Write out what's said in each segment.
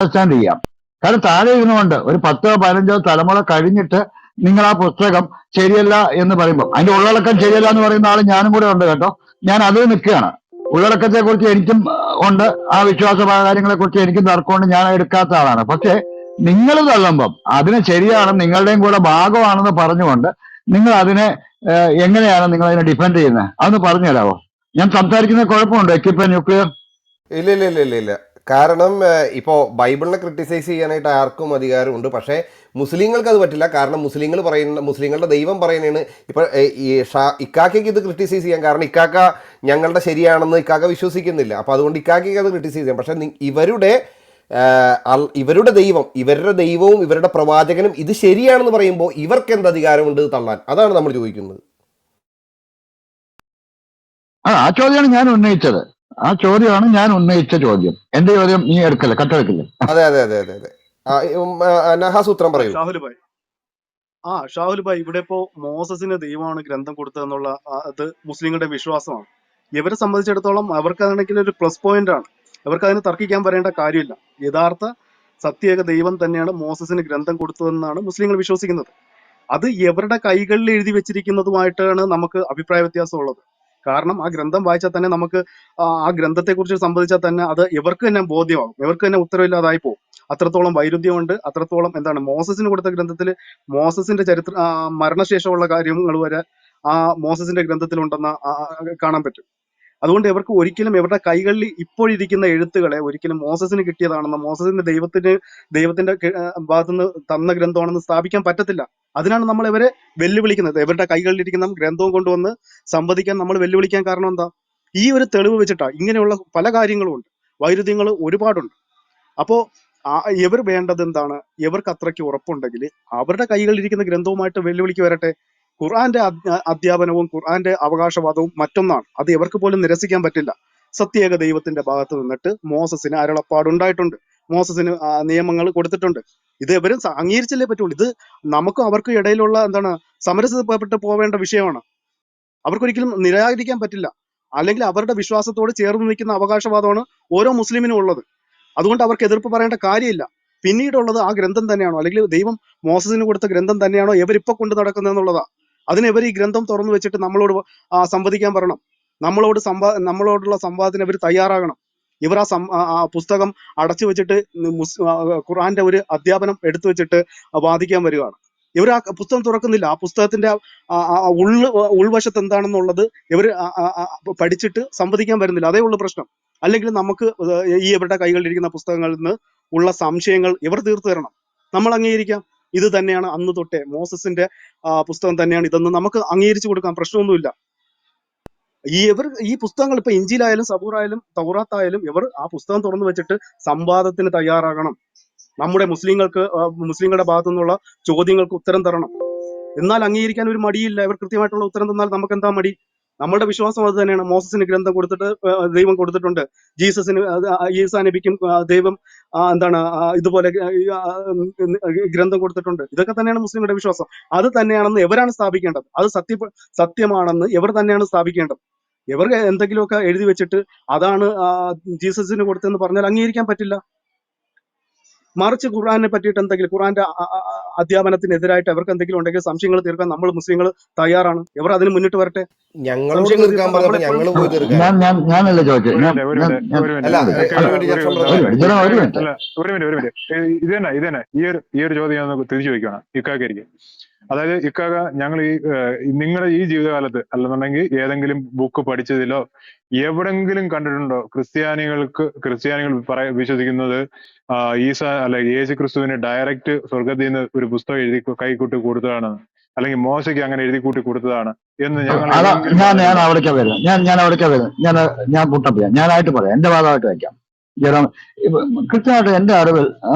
Understand ചെയ്യാം. കാരണം താഴെ ഇരുന്നുകൊണ്ട് ഒരു 10-15 തലമുറ കഴിഞ്ഞിട്ട് നിങ്ങൾ ആ പുസ്തകം ശരിയല്ല എന്ന് പറയുമ്പോൾ അതിന്റെ ഉള്ളടക്കം ശരിയല്ല എന്ന് പറയുന്ന ആള് ഞാനും കൂടെ ഉണ്ട് കേട്ടോ. ഞാൻ അത് നിൽക്കുകയാണ്. ഉള്ളടക്കത്തെ കുറിച്ച് എനിക്കും ഉണ്ട്, ആ വിശ്വാസ കാര്യങ്ങളെ കുറിച്ച് എനിക്കും തർക്കമുണ്ട്, ഞാൻ എടുക്കാത്ത ആളാണ്. പക്ഷെ നിങ്ങൾ തള്ളുമ്പം അതിന് ശരിയാണ്, നിങ്ങളുടെയും കൂടെ ഭാഗമാണെന്ന് പറഞ്ഞുകൊണ്ട് നിങ്ങൾ അതിനെ എങ്ങനെയാണ് നിങ്ങൾ അതിനെ ഡിഫെൻഡ് ചെയ്യുന്നത്? അതൊന്ന് പറഞ്ഞു തരാമോ? ഞാൻ സംസാരിക്കുന്ന കുഴപ്പമുണ്ടോ എക്യുപ്പ് ന്യൂക്ലിയർ? ഇല്ല ഇല്ല ഇല്ല ഇല്ല ഇല്ല. കാരണം ഇപ്പോൾ ബൈബിളിനെ ക്രിട്ടിസൈസ് ചെയ്യാനായിട്ട് ആർക്കും അധികാരമുണ്ട്. പക്ഷേ മുസ്ലിങ്ങൾക്ക് അത് പറ്റില്ല. കാരണം മുസ്ലിങ്ങളുടെ ദൈവം പറയുന്നതാണ്. ഇപ്പോൾ ഈ ഇക്കാക്കയ്ക്ക് ഇത് ക്രിട്ടിസൈസ് ചെയ്യാം. കാരണം ഇക്കാക്ക ഞങ്ങളുടെ ശരിയാണെന്ന് ഇക്കാക്ക വിശ്വസിക്കുന്നില്ല. അപ്പോൾ അതുകൊണ്ട് ഇക്കാക്കയ്ക്ക് അത് ക്രിട്ടിസൈസ് ചെയ്യാം. പക്ഷേ ഇവരുടെ ദൈവം, ഇവരുടെ ദൈവവും ഇവരുടെ പ്രവാചകനും ഇത് ശരിയാണെന്ന് പറയുമ്പോൾ ഇവർക്ക് എന്ത് അധികാരമുണ്ട് തള്ളാൻ? അതാണ് നമ്മൾ ചോദിക്കുന്നത്. ആ ചോദ്യമാണ് ഞാൻ ഉന്നയിച്ച ചോദ്യം. എന്റെ ചോദ്യം നീ എടുക്കല്ലേ, കട്ടെടുക്കില്ലേ? അതെ അതെ അതെ അതെ അതെ. നഹാസൂത്രം പറയൂ. ഷാഹുൽ ഭായ്, ഇവിടെ ഇപ്പോ മോസസിന് ദൈവമാണ് ഗ്രന്ഥം കൊടുത്തതെന്നുള്ള അത് മുസ്ലിങ്ങളുടെ വിശ്വാസമാണ്. ഇവരെ സംബന്ധിച്ചിടത്തോളം അവർക്കാണെങ്കിൽ ഒരു പ്ലസ് പോയിന്റ് ആണ്. അവർക്ക് അതിന് തർക്കിക്കാൻ പറയേണ്ട കാര്യമില്ല. യഥാർത്ഥ സത്യേക ദൈവം തന്നെയാണ് മോസസിന് ഗ്രന്ഥം കൊടുത്തതെന്നാണ് മുസ്ലിങ്ങൾ വിശ്വസിക്കുന്നത്. അത് എവരുടെ കൈകളിൽ എഴുതി വെച്ചിരിക്കുന്നതുമായിട്ടാണ് നമുക്ക് അഭിപ്രായ വ്യത്യാസം ഉള്ളത്. കാരണം ആ ഗ്രന്ഥം വായിച്ചാൽ തന്നെ നമുക്ക് ആ ഗ്രന്ഥത്തെക്കുറിച്ച് സംബന്ധിച്ചാൽ തന്നെ അത് ഇവർക്ക് തന്നെ ബോധ്യമാകും, ഇവർക്ക് തന്നെ ഉത്തരവില്ലാതായി പോകും. അത്രത്തോളം വൈരുദ്ധ്യമുണ്ട്. അത്രത്തോളം മോസസിന് കൊടുത്ത ഗ്രന്ഥത്തിൽ മോസസിന്റെ മരണശേഷമുള്ള കാര്യങ്ങൾ വരെ ആ മോസസിന്റെ ഗ്രന്ഥത്തിലുണ്ടെന്ന് കാണാൻ പറ്റും. അതുകൊണ്ട് ഇവർക്ക് ഒരിക്കലും ഇവരുടെ കൈകളിൽ ഇപ്പോഴിരിക്കുന്ന എഴുത്തുകളെ ഒരിക്കലും മോസസിന് കിട്ടിയതാണെന്ന്, മോസസിന്റെ ദൈവത്തിന്റെ ഭാഗത്തുനിന്ന് തന്ന ഗ്രന്ഥമാണെന്ന് സ്ഥാപിക്കാൻ പറ്റത്തില്ല. അതിനാണ് നമ്മൾ ഇവരെ വെല്ലുവിളിക്കുന്നത്. ഇവരുടെ കൈകളിലിരിക്കുന്ന ഗ്രന്ഥവും കൊണ്ടുവന്ന് സംവദിക്കാൻ നമ്മൾ വെല്ലുവിളിക്കാൻ കാരണം എന്താ? ഈ ഒരു തെളിവ് വെച്ചിട്ടാ. ഇങ്ങനെയുള്ള പല കാര്യങ്ങളും ഉണ്ട്, വൈരുദ്ധ്യങ്ങൾ ഒരുപാടുണ്ട്. അപ്പോ ഇവർ വേണ്ടത് എന്താണ്? ഇവർക്ക് അത്രയ്ക്ക് ഉറപ്പുണ്ടെങ്കിൽ അവരുടെ കൈകളിലിരിക്കുന്ന ഗ്രന്ഥവുമായിട്ട് വെല്ലുവിളിക്ക് വരട്ടെ. ഖുർആന്റെ അധ്യാപനവും ഖുർആന്റെ അവകാശവാദവും മറ്റൊന്നാണ്. അത് ഇവർക്ക് പോലും നിരസിക്കാൻ പറ്റില്ല. സത്യേക ദൈവത്തിന്റെ ഭാഗത്ത് നിന്നിട്ട് മോസസിന് അരുളപ്പാടുണ്ടായിട്ടുണ്ട്, മോസസിന് നിയമങ്ങൾ കൊടുത്തിട്ടുണ്ട്. ഇത് ഇവരും അംഗീകരിച്ചല്ലേ പറ്റുള്ളൂ. ഇത് നമുക്കും അവർക്കും ഇടയിലുള്ള സമരസപ്പെട്ട് പോവേണ്ട വിഷയമാണ്. അവർക്കൊരിക്കലും നിരാകരിക്കാൻ പറ്റില്ല. അല്ലെങ്കിൽ അവരുടെ വിശ്വാസത്തോട് ചേർന്ന് നിൽക്കുന്ന അവകാശവാദമാണ് ഓരോ മുസ്ലിമിനും ഉള്ളത്. അതുകൊണ്ട് അവർക്ക് എതിർപ്പ് പറയേണ്ട കാര്യമില്ല. പിന്നീടുള്ളത് ആ ഗ്രന്ഥം തന്നെയാണോ, അല്ലെങ്കിൽ ദൈവം മോസസിന് കൊടുത്ത ഗ്രന്ഥം തന്നെയാണോ ഇവരിപ്പോ കൊണ്ട് നടക്കുന്നതെന്നുള്ളതാ. അതിന് ഇവർ ഈ ഗ്രന്ഥം തുറന്നു വെച്ചിട്ട് നമ്മളോട് സംവദിക്കാൻ പറയണം. നമ്മളോടുള്ള സംവാദത്തിന് ഇവർ തയ്യാറാകണം. ഇവർ ആ പുസ്തകം അടച്ചു വെച്ചിട്ട് ഖുർആന്റെ ഒരു അധ്യാപനം എടുത്തു വെച്ചിട്ട് വാദിക്കാൻ വരികയാണ്. ഇവർ ആ പുസ്തകം തുറക്കുന്നില്ല. ആ പുസ്തകത്തിന്റെ ഉൾവശത്ത് എന്താണെന്നുള്ളത് ഇവർ പഠിച്ചിട്ട് സംവദിക്കാൻ വരുന്നില്ല. അതേ ഉള്ളു പ്രശ്നം. അല്ലെങ്കിൽ നമുക്ക് ഈ ഇവരുടെ കൈകളിലിരിക്കുന്ന പുസ്തകങ്ങളിൽ നിന്ന് ഉള്ള സംശയങ്ങൾ ഇവർ തീർത്തു തരണം. നമ്മൾ അംഗീകരിക്കാം. ഇത് തന്നെയാണ് അന്ന് തൊട്ടേ മോസസിന്റെ പുസ്തകം തന്നെയാണ് ഇതെന്ന് നമുക്ക് അംഗീകരിച്ചു കൊടുക്കാം. പ്രശ്നമൊന്നുമില്ല. ഈ പുസ്തകങ്ങൾ ഇപ്പൊ ഇഞ്ചിയിലായാലും സബൂറായാലും തൗറാത്തായാലും ഇവർ ആ പുസ്തകം തുറന്നു വെച്ചിട്ട് സംവാദത്തിന് തയ്യാറാകണം. നമ്മുടെ മുസ്ലിങ്ങളുടെ ഭാഗത്തു നിന്നുള്ള ചോദ്യങ്ങൾക്ക് ഉത്തരം തരണം. എന്നാൽ അംഗീകരിക്കാൻ ഒരു മടിയില്ല. ഇവർ കൃത്യമായിട്ടുള്ള ഉത്തരം തന്നാൽ നമുക്ക് എന്താ മടി? നമ്മളുടെ വിശ്വാസം അത് തന്നെയാണ്. മോസസിന് ഗ്രന്ഥം കൊടുത്തിട്ട് ദൈവം കൊടുത്തിട്ടുണ്ട്. ഈസാ നബിക്കും ദൈവം ഇതുപോലെ ഗ്രന്ഥം കൊടുത്തിട്ടുണ്ട്. ഇതൊക്കെ തന്നെയാണ് മുസ്ലിങ്ങളുടെ വിശ്വാസം. അത് തന്നെയാണെന്ന് ഇവരാണ് സ്ഥാപിക്കേണ്ടത്. അത് സത്യമാണെന്ന് ഇവർ തന്നെയാണ് സ്ഥാപിക്കേണ്ടത്. ഇവർ എന്തെങ്കിലുമൊക്കെ എഴുതി വെച്ചിട്ട് അതാണ് ജീസസിന് കൊടുത്തെന്ന് പറഞ്ഞാൽ അംഗീകരിക്കാൻ പറ്റില്ല. മറിച്ച് ഖുർആനെ പറ്റിയിട്ട് എന്തെങ്കിലും, ഖുർആന്റെ അധ്യാപനത്തിനെതിരായിട്ട് അവർക്ക് എന്തെങ്കിലും ഉണ്ടെങ്കിൽ സംശയങ്ങൾ തീർക്കാൻ നമ്മൾ മുസ്ലിങ്ങൾ തയ്യാറാണ്. ഇവർ അതിന് മുന്നിട്ട് വരട്ടെ. ഞാനല്ല ചോദിച്ചത്. ഇത് തന്നെ ഈ ഒരു ചോദ്യം ഞാൻ തിരിച്ചു ചോദിക്കുകയാണ് ഇക്കാക്കരിക്ക്. അതായത് ഇക്കാക്ക, ഞങ്ങൾ നിങ്ങളുടെ ഈ ജീവിതകാലത്ത് അല്ലെന്നുണ്ടെങ്കിൽ ഏതെങ്കിലും ബുക്ക് പഠിച്ചതിലോ എവിടെങ്കിലും കണ്ടിട്ടുണ്ടോ ക്രിസ്ത്യാനികൾ വിശ്വസിക്കുന്നത് യേശു ക്രിസ്തുവിന് ഡയറക്റ്റ് സ്വർഗത്തിൽ നിന്ന് ഒരു പുസ്തകം എഴുതി കൈക്കൂട്ടി കൊടുത്തതാണ്, അല്ലെങ്കിൽ മോശയ്ക്ക് അങ്ങനെ എഴുതി കൂട്ടി കൊടുത്തതാണ് എന്ന് ഞാൻ അവിടേക്ക് വരും. ഞാൻ കുട്ടപ്പിയ ഞാനായിട്ട് പറയാം, എന്റെ ഭാഗമായിട്ട് വയ്ക്കാം. കൃത്യമായിട്ട് എന്റെ അറിവിൽ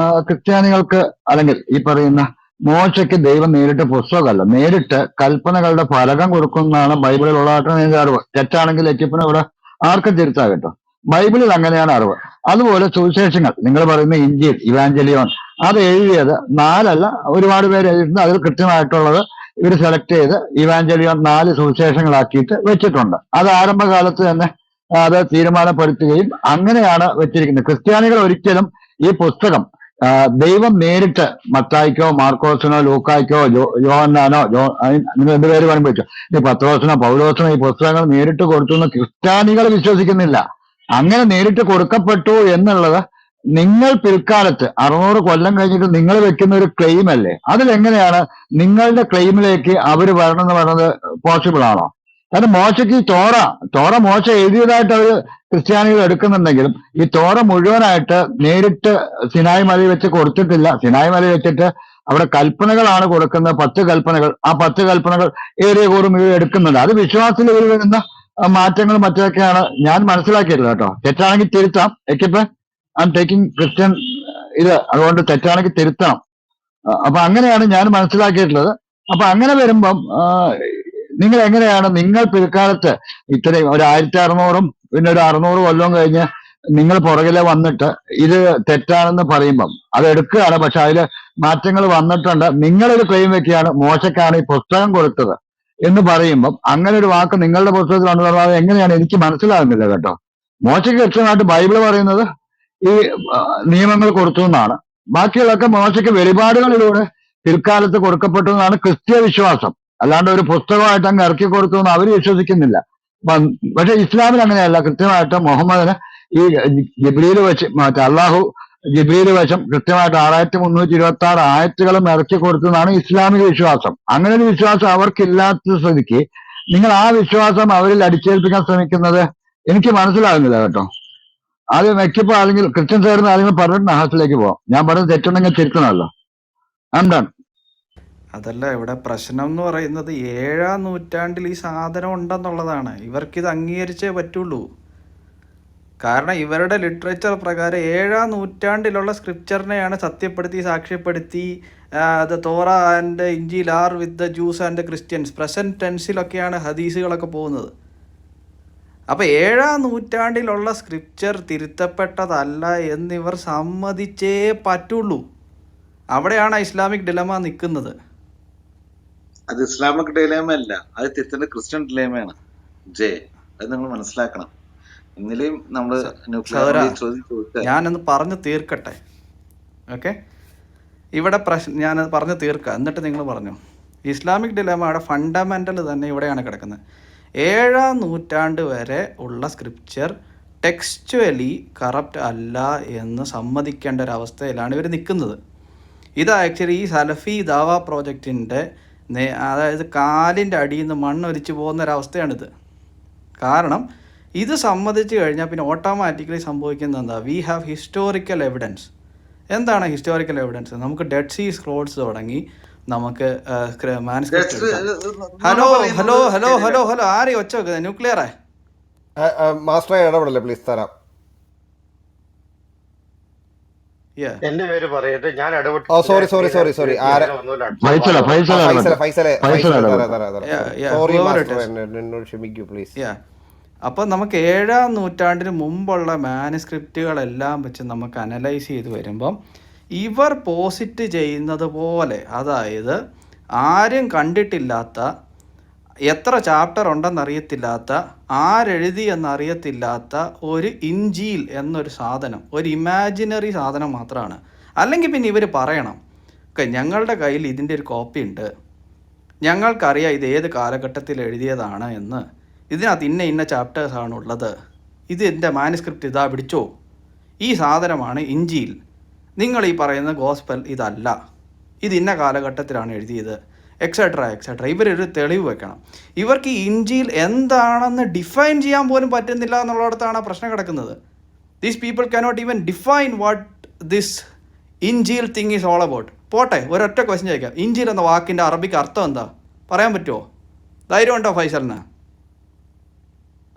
ക്രിസ്ത്യാനികൾക്ക് അല്ലെങ്കിൽ ഈ പറയുന്ന മോശയ്ക്ക് ദൈവം നേരിട്ട് പുസ്തകമല്ല, നേരിട്ട് കൽപ്പനകളുടെ ഫലകം കൊടുക്കുന്നതാണ് ബൈബിളിലുള്ളതായിട്ടാണ് എന്റെ അറിവ്. തെറ്റാണെങ്കിൽ എക്കിപ്പിനെ ഇവിടെ ആർക്കും തിരുത്താം കേട്ടോ. ബൈബിളിൽ അങ്ങനെയാണ് അറിവ്. അതുപോലെ സുവിശേഷങ്ങൾ, നിങ്ങൾ പറയുന്ന ഇഞ്ചിൽ, ഇവാഞ്ചലിയോൺ, അത് എഴുതിയത് 4 അല്ല, ഒരുപാട് പേര് എഴുതിയിട്ടുണ്ട്. അതിൽ കൃത്യമായിട്ടുള്ളത് ഇവർ സെലക്ട് ചെയ്ത് ഇവാഞ്ചലിയോൺ 4 സുവിശേഷങ്ങളാക്കിയിട്ട് വെച്ചിട്ടുണ്ട്. അത് ആരംഭകാലത്ത് തന്നെ അത് തീരുമാനപ്പെടുത്തുകയും അങ്ങനെയാണ് വെച്ചിരിക്കുന്നത്. ക്രിസ്ത്യാനികൾ ഒരിക്കലും ഈ പുസ്തകം ദൈവം നേരിട്ട് മത്തായിക്കോ മാർക്കോസിനോ ലൂക്കായ്ക്കോ യോഹന്നാനോ നിങ്ങൾ എന്ത് പേര് പറയുമ്പോൾ ഈ പത്രോസിനോ പൗലോസിനോ ഈ പുസ്തകങ്ങൾ നേരിട്ട് കൊടുത്തു എന്ന് ക്രിസ്ത്യാനികൾ വിശ്വസിക്കുന്നില്ല. അങ്ങനെ നേരിട്ട് കൊടുക്കപ്പെട്ടു എന്നുള്ളത് നിങ്ങൾ പിൽക്കാലത്ത് 600 കൊല്ലം കഴിഞ്ഞിട്ട് നിങ്ങൾ വെക്കുന്ന ഒരു ക്ലെയിം അല്ലേ? അതിലെങ്ങനെയാണ് നിങ്ങളുടെ ക്ലെയിമിലേക്ക് അവർ വരണമെന്ന് പറയുന്നത് പോസിബിൾ ആണോ? കാരണം മോശയ്ക്ക് ഈ തോറ മോശ എഴുതിയതായിട്ട് അവര് ക്രിസ്ത്യാനികൾ എടുക്കുന്നുണ്ടെങ്കിലും ഈ തോറ മുഴുവനായിട്ട് നേരിട്ട് സിനായ് മലയിൽ വെച്ച് കൊടുത്തിട്ടില്ല. സിനായ് മലയിൽ വെച്ചിട്ട് അവിടെ കൽപ്പനകളാണ് കൊടുക്കുന്നത്, 10 കൽപ്പനകൾ. ആ 10 കൽപ്പനകൾ ഏറിയ കൂടും ഇവർ എടുക്കുന്നുണ്ട്. അത് വിശ്വാസത്തിൽ ഇവർ വരുന്ന മാറ്റങ്ങളും മറ്റൊക്കെയാണ് ഞാൻ മനസ്സിലാക്കിയിട്ടുള്ളത് കേട്ടോ. തെറ്റാണെങ്കിൽ തിരുത്താം. എനിക്കിപ്പോ ഐ എം ടേക്കിംഗ് ക്രിസ്ത്യൻ അതുകൊണ്ട് തെറ്റാണെങ്കിൽ തിരുത്തണം. അപ്പൊ അങ്ങനെയാണ് ഞാൻ മനസ്സിലാക്കിയിട്ടുള്ളത്. അപ്പൊ അങ്ങനെ വരുമ്പം നിങ്ങൾ എങ്ങനെയാണ് നിങ്ങൾ പിൽക്കാലത്ത് ഇത്രയും ഒരു 1600 പിന്നെ ഒരു 600 കൊല്ലം കഴിഞ്ഞ് നിങ്ങൾ പുറകിലെ വന്നിട്ട് ഇത് തെറ്റാണെന്ന് പറയുമ്പം അത് എടുക്കുകയാണ്, പക്ഷെ അതില് മാറ്റങ്ങൾ വന്നിട്ടുണ്ട്. നിങ്ങളൊരു ക്ലെയിം വെക്കുകയാണ് മോശക്കാണ് ഈ പുസ്തകം കൊടുത്തത് എന്ന് പറയുമ്പം അങ്ങനെ ഒരു വാക്ക് നിങ്ങളുടെ പുസ്തകത്തിൽ ഉണ്ടെന്നുള്ളത് എങ്ങനെയാണ് എനിക്ക് മനസ്സിലാകുന്നില്ല കേട്ടോ. മോശയ്ക്ക് കൃത്യമായിട്ട് ബൈബിള് പറയുന്നത് ഈ നിയമങ്ങൾ കൊടുത്തു എന്നാണ്. ബാക്കിയുള്ളതൊക്കെ മോശയ്ക്ക് വെളിപാടുകളിലൂടെ പിൽക്കാലത്ത് കൊടുക്കപ്പെട്ടു എന്നാണ് ക്രിസ്തീയ വിശ്വാസം. അല്ലാണ്ട് ഒരു പുസ്തകമായിട്ട് അങ്ങ് ഇറക്കി കൊടുത്തു എന്ന് അവർ വിശ്വസിക്കുന്നില്ല. പക്ഷെ ഇസ്ലാമിൽ അങ്ങനെയല്ല. കൃത്യമായിട്ട് മുഹമ്മദിന് ഈ ജിബ്രീൽ വെച്ച് മറ്റേ അള്ളാഹു ജിബ്രീൽ വശം കൃത്യമായിട്ട് 6326 ആയത്തുകളും ഇറക്കി കൊടുത്തതാണ് ഇസ്ലാമിക വിശ്വാസം. അങ്ങനെ ഒരു വിശ്വാസം അവർക്കില്ലാത്ത സ്ഥിതിക്ക് നിങ്ങൾ ആ വിശ്വാസം അവരിൽ അടിച്ചേൽപ്പിക്കാൻ ശ്രമിക്കുന്നത് എനിക്ക് മനസ്സിലാകുന്നില്ല കേട്ടോ. ആദ്യം വെക്കപ്പോ അല്ലെങ്കിൽ ക്രിസ്ത്യൻ സൈഡിൽ ആരെങ്കിലും പറഞ്ഞിട്ട് നഹാസിലേക്ക് പോവാം. ഞാൻ പറഞ്ഞത് തെറ്റുണ്ടെങ്കിൽ തിരുത്തണമല്ലോ. എന്താണ് അതല്ല ഇവിടെ പ്രശ്നം എന്ന് പറയുന്നത് 7-ാം നൂറ്റാണ്ടിൽ ഈ സാധനം ഉണ്ടെന്നുള്ളതാണ്. ഇവർക്കിത് അംഗീകരിച്ചേ പറ്റുള്ളൂ. കാരണം ഇവരുടെ ലിറ്ററേച്ചർ പ്രകാരം 7-ാം നൂറ്റാണ്ടിലുള്ള സ്ക്രിപ്ചറിനെയാണ് സത്യപ്പെടുത്തി സാക്ഷ്യപ്പെടുത്തി the Torah and Injil are with the Jews and Christians present ടെൻസിലൊക്കെയാണ് ഹദീസുകളൊക്കെ പോകുന്നത്. അപ്പോൾ 7-ാം നൂറ്റാണ്ടിലുള്ള സ്ക്രിപ്ചർ തിരുത്തപ്പെട്ടതല്ല എന്നിവർ സമ്മതിച്ചേ പറ്റുള്ളൂ. അവിടെയാണ് ഇസ്ലാമിക് ഡിലമ നിൽക്കുന്നത്. അത് ഇസ്ലാമിക് ഡിലേമ അല്ല, അത് തിരുത്തേണ്ട ക്രിസ്ത്യൻ ഡിലേമയാണ്. അത് നിങ്ങൾ മനസ്സിലാക്കണം. ഇന്നലെയും നമ്മള് സഹോദരാ, ചോദിച്ചാൽ ഞാനൊന്ന് പറഞ്ഞു തീർക്കട്ടെ. ഓക്കെ, ഇവിടെ ഞാനത് പറഞ്ഞു തീർക്കാം, എന്നിട്ട് നിങ്ങൾ പറഞ്ഞു. ഇസ്ലാമിക് ഡിലമയുടെ ഫണ്ടമെൻ്റൽ തന്നെ ഇവിടെയാണ് കിടക്കുന്നത്. 7-ാം നൂറ്റാണ്ട് വരെ ഉള്ള സ്ക്രിപ്ചർ ടെക്സ്ച്വലി കറപ്റ്റ് അല്ല എന്ന് സമ്മതിക്കേണ്ട ഒരവസ്ഥയിലാണ് ഇവർ നിൽക്കുന്നത്. ഇത് ആക്ച്വലി ഈ സലഫി ദാവ പ്രോജക്റ്റിൻ്റെ അതായത് കാലിൻ്റെ അടിയിൽ നിന്ന് മണ്ണൊലിച്ച് പോകുന്നൊരവസ്ഥയാണിത്. കാരണം ഇത് സമ്മതിച്ച് കഴിഞ്ഞാൽ പിന്നെ ഓട്ടോമാറ്റിക്കലി സംഭവിക്കുന്നത് എന്താ? We have historical evidence. എന്താണ് ഹിസ്റ്റോറിക്കൽ എവിഡൻസ്? നമുക്ക് ഡെഡ് സീ സ്ക്രോൾസ് തുടങ്ങി നമുക്ക് manuscript. Hello hello hello hello hello ആരെ ഒച്ച വെക്കുന്നത്? ന്യൂക്ലിയറേ മാസ്റ്ററെ ഇടപെടല്ലേ പ്ലീസ്, തരാം. എന്റെ പേര് പറയട്ടെ, ഞാൻ സോറി ഫൈസലെ ക്ഷമിക്കൂ പ്ലീസ്. അപ്പോൾ നമുക്ക് 7-ാം നൂറ്റാണ്ടിന് മുമ്പുള്ള മാനുസ്ക്രിപ്റ്റുകളെല്ലാം വെച്ച് നമുക്ക് അനലൈസ് ചെയ്ത് വരുമ്പം ഇവർ പോസിറ്റ് ചെയ്യുന്നത് പോലെ, അതായത് ആരും കണ്ടിട്ടില്ലാത്ത, എത്ര ചാപ്റ്റർ ഉണ്ടെന്നറിയത്തില്ലാത്ത, ആരെഴുതി എന്നറിയത്തില്ലാത്ത ഒരു ഇഞ്ചീൽ എന്നൊരു സാധനം, ഒരു ഇമാജിനറി സാധനം മാത്രമാണ്. അല്ലെങ്കിൽ പിന്നെ ഇവർ പറയണം, ഓക്കെ ഞങ്ങളുടെ കയ്യിൽ ഇതിൻ്റെ ഒരു കോപ്പി ഉണ്ട്, ഞങ്ങൾക്കറിയാം ഇത് ഏത് കാലഘട്ടത്തിൽ എഴുതിയതാണ് എന്ന്, ഇതിനകത്ത് ഇന്ന ചാപ്റ്റേഴ്സാണ് ഉള്ളത്, ഇത് എൻ്റെ മാനുസ്ക്രിപ്റ്റ് ഇതാ പിടിച്ചോ, ഈ സാധനമാണ് ഇഞ്ചീൽ, നിങ്ങൾ ഈ പറയുന്ന ഗോസ്പൽ ഇതല്ല, ഇത് ഇന്ന കാലഘട്ടത്തിലാണ് എഴുതിയത്, എക്സെട്ര എക്സെട്ര. ഇവരൊരു തെളിവ് വെക്കണം. ഇവർക്ക് ഈ ഇഞ്ചീൽ എന്താണെന്ന് ഡിഫൈൻ ചെയ്യാൻ പോലും പറ്റുന്നില്ല എന്നുള്ളിടത്താണ് പ്രശ്നം കിടക്കുന്നത്. These people cannot even define what this Injil thing is all about. പോട്ടെ, ഒരൊറ്റ ക്വസ്റ്റ്യൻ ചോദിക്കാം, ഇഞ്ചീൽ എന്ന വാക്കിൻ്റെ അറബിക്ക് അർത്ഥം എന്താ പറയാൻ പറ്റുമോ? ധൈര്യം ഉണ്ടോ ഫൈസലിന്?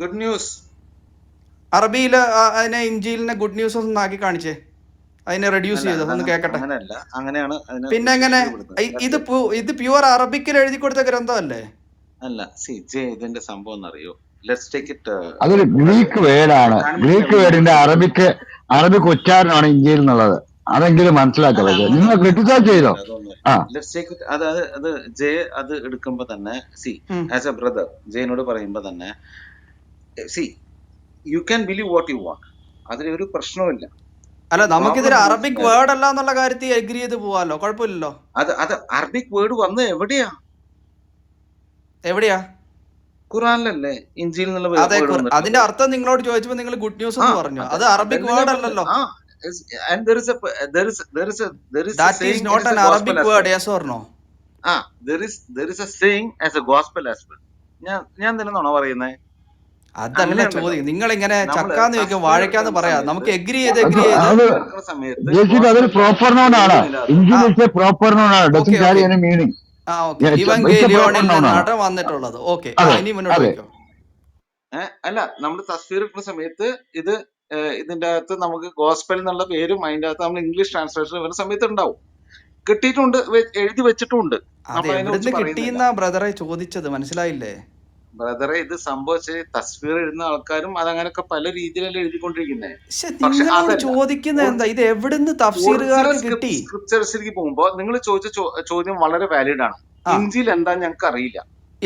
Good news. അറബിയിൽ അതിനെ ഇഞ്ചീലിനെ ഗുഡ് ന്യൂസ് ഒന്നാക്കി കാണിച്ചേ, അതിനെ റെഡ്യൂസ് ചെയ്ത് ഒന്ന് കേൾക്കട്ടെ. അങ്ങനെയാണ്. പിന്നെ എങ്ങനെ? ഇത് പ്യുവർ അറബിക്കിൽ എഴുതി കൊടുത്ത ഗ്രന്ഥമല്ലേ? അല്ല, ഇതിന്റെ സംഭവം എന്നറിയോ? Let's take it. അതൊരു ഗ്രീക്ക് വേർഡാണ്. ഗ്രീക്ക് വേർഡിന്റെ അറബിക് ഉച്ചാരണമാണ് ഇഞ്ചിയിൽ എന്നുള്ളത്. അതെങ്കിലും മനസ്സിലാക്കാൻ പറ്റും. നിങ്ങൾ ക്രിട്ടിസൈസ് ചെയ്തോ? Let's take it. അത് അത് എടുക്കുമ്പോ തന്നെ ആസ് എ ബ്രദർ ജെയിനോട് പറയുമ്പോ തന്നെ you can believe what you want, അതിലൊരു പ്രശ്നവുമില്ല. അല്ല നമുക്കിതൊരു പ്രോബ്ലം അറബിക് മനസ്സിലായോ? വേർഡ് അല്ല എന്നുള്ള കാര്യത്തിൽ എഗ്രി ചെയ്ത് പോവാല്ലോ, കുഴപ്പമില്ലല്ലോ. അത് അറബിക് വേർഡ് വന്ന് എവിടെയാ? എവിടെയാ? ഖുറാനിലല്ലേ ഇഞ്ചിയിൽ എന്നുള്ള അതെ, വേർഡ് അതിന്റെ വന്നിട്ടുള്ളത്. അർത്ഥം നിങ്ങളോട് ചോദിച്ചപ്പോ നിങ്ങൾ ഗുഡ് ന്യൂസ് ആ എന്ന് പറഞ്ഞു. അത് അറബിക് അതന്നെ ഞാൻ വേർഡ് പറഞ്ഞത്. അല്ലല്ലോ. and there is a that is saying, it not is an a gospel Arabic as word, well. Yes or no? There is a saying as a gospel as well. ഞാൻ തന്നെ നുണ പറയുന്നേ? അതല്ല അങ്ങനെയുണ്ടല്ലോ. ചോദ്യം. നിങ്ങൾ ഇങ്ങനെ നമ്മള് ചക്കാന്ന് ചോദിക്കും, തസ്ബീർ വാഴയ്ക്കാന്ന് എടുക്കുന്ന പറയാം. സമയത്ത് നമുക്ക് എഗ്രി ചെയ്ത് അത് എടുക്കുന്ന സമയത്ത് ജയിച്ചിട്ട് അതൊരു ഗോസ്പൽ പ്രോപ്പർ നോൺ ആണ്. പേരില്ലാതെ Injil is a proper noun ആണ്. Doesn't okay carry okay any meaning. Okay. It's a proper ഇവങ്കേലിയോണിൽ നോൺ ആണ്. നിന്നാണ് വന്നിട്ടുള്ളത്. ഓക്കെ, അതെ ഇനി മുന്നോട്ട് അതെ. പോയിക്കോ. അല്ല, നമ്മൾ തസ്ബീർ എടുക്കുന്ന സമയത്ത് ഇത് ഇതിന്റെ അകത്ത് നമുക്ക് ഗോസ്പൽ എന്നുള്ള പേരും അതിന്റെ അകത്ത് നമ്മൾ ഇംഗ്ലീഷ് ട്രാൻസ്ലേഷൻ വരുന്ന സമയത്ത് ഉണ്ടാവും. കിട്ടിയിട്ടുണ്ട്, എഴുതി വെച്ചിട്ടുണ്ട്. അത് നമ്മൾ അതിനെ എവിടുന്ന് കുറിച്ച് പറയുന്നില്ല. കിട്ടിയെന്നാ ബ്രദറെ ചോദിച്ചത്, മനസ്സിലായില്ലേ? ബ്രദറെ, ഇത് സംഭവിച്ച് തസ്ബീർ എഴുതുന്ന ആൾക്കാരും അതങ്ങനൊക്കെ പല രീതിയിലല്ലേ എഴുതിക്കൊണ്ടിരിക്കുന്നത്. പക്ഷെ പക്ഷെ നിങ്ങളോട് അതല്ല, ചോദിക്കുന്നത് എന്താ, ഇത് എവിടുന്ന് ഒറിജിനൽ തഫ്സീറുകാർക്ക് കിട്ടി? സ്ക്രിപ്ചേഴ്സിലേക്ക് പോകുമ്പോ നിങ്ങൾ ചോദിച്ച ചോദ്യം വളരെ വാലിഡ് ആണ്. ആ, ഇഞ്ചിയിൽ എന്താ ഞങ്ങൾക്ക് അറിയില്ല.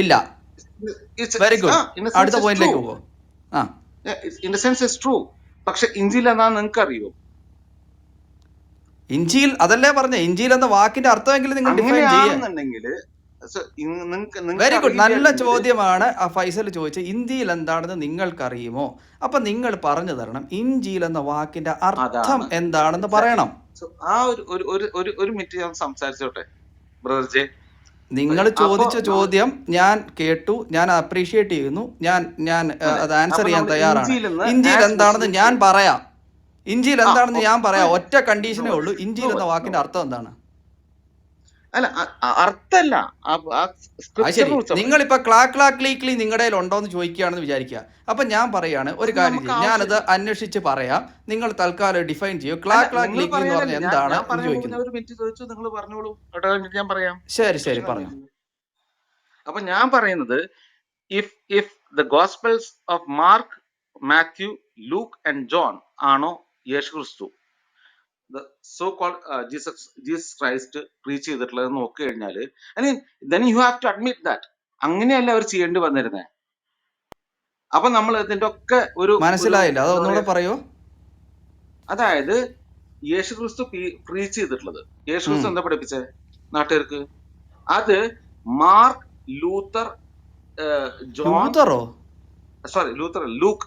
ഇല്ല. Very good. അടുത്ത പോയിന്റിലേക്ക് പോകും. ആ, in the sense it's true. പക്ഷെ ഇഞ്ചിയിൽ എന്താ നിങ്ങൾക്ക് അറിയോ? ഇഞ്ചിയിൽ അതല്ലേ പറഞ്ഞ, ഇഞ്ചിയിൽ എന്ന വാക്കിന്റെ അർത്ഥമെങ്കിലും നിങ്ങൾ ഡിഫൈൻ ചെയ്യേ. അങ്ങനെയാണെന്നുണ്ടെങ്കിൽ വെരി ഗുഡ്, നല്ല ചോദ്യമാണ് ഫൈസൽ ചോദിച്ചത്. ഇഞ്ചിയിൽ എന്താണെന്ന് നിങ്ങൾക്കറിയുമോ? അപ്പൊ നിങ്ങൾ പറഞ്ഞു തരണം, ഇഞ്ചിയിൽ എന്ന വാക്കിന്റെ അർത്ഥം അതാണ് എന്താണെന്ന് പറയണം. ആ ഒരു മിനിറ്റ് ഞാൻ സംസാരിച്ചോട്ടെ ബ്രദർ ജെ. നിങ്ങൾ ചോദിച്ച ചോദ്യം ഞാൻ കേട്ടു, ഞാൻ അപ്രീഷിയേറ്റ് ചെയ്യുന്നു, ഞാൻ അത് ആൻസർ ചെയ്യാൻ തയ്യാറാണ്. ഇഞ്ചിയിൽ എന്താണെന്ന് ഞാൻ പറയാം. ഇഞ്ചിയിൽ എന്താണെന്ന് ഞാൻ പറയാം. ഒറ്റ കണ്ടീഷനേ ഉള്ളൂ. ഇഞ്ചിയിൽ എന്ന വാക്കിന്റെ അർത്ഥം എന്താണ്? അല്ല, അർത്ഥല്ല, അത് ശരി, നിങ്ങളിപ്പോ ക്ലീക്ലി നിങ്ങളുടെ ഉണ്ടോന്ന് ചോദിക്കുകയാണെന്ന് വിചാരിക്കുക. അപ്പൊ ഞാൻ പറയാണ്, ഒരു കാര്യം ചെയ്യും, ഞാനത് അന്വേഷിച്ച് പറയാം. നിങ്ങൾ തൽക്കാലം ഡിഫൈൻ ചെയ്യൂ. ക്ലീക്ലി എന്ന് പറഞ്ഞാൽ എന്താണ് എന്ന് ചോദിക്കുന്നത്. ഞാൻ പറയാം. ശരി പറഞ്ഞു. അപ്പൊ ഞാൻ പറയുന്നത്, if the gospels of Mark, Matthew, Luke and John ആണോ Yeshu Kristu, so called Jesus Christ preach ചെയ്തിട്ടുള്ളത് നോക്കി കഴിഞ്ഞാല്, then you have to admit that അങ്ങനെയല്ല അവർ ചെയ്യേണ്ടി വന്നിരുന്നത്. അപ്പൊ നമ്മൾ ഇതിന്റെ ഒക്കെ മനസ്സിലായില്ല, അതൊന്നുകൂടെ പറയൂ. അതായത് യേശു ക്രിസ്തു പ്രീച്ച് ചെയ്തിട്ടുള്ളത്, യേശു ക്രിസ്തു എന്താ പഠിപ്പിച്ചേ നാട്ടുകാർക്ക്? അത് Mark, Luther, John, Luke,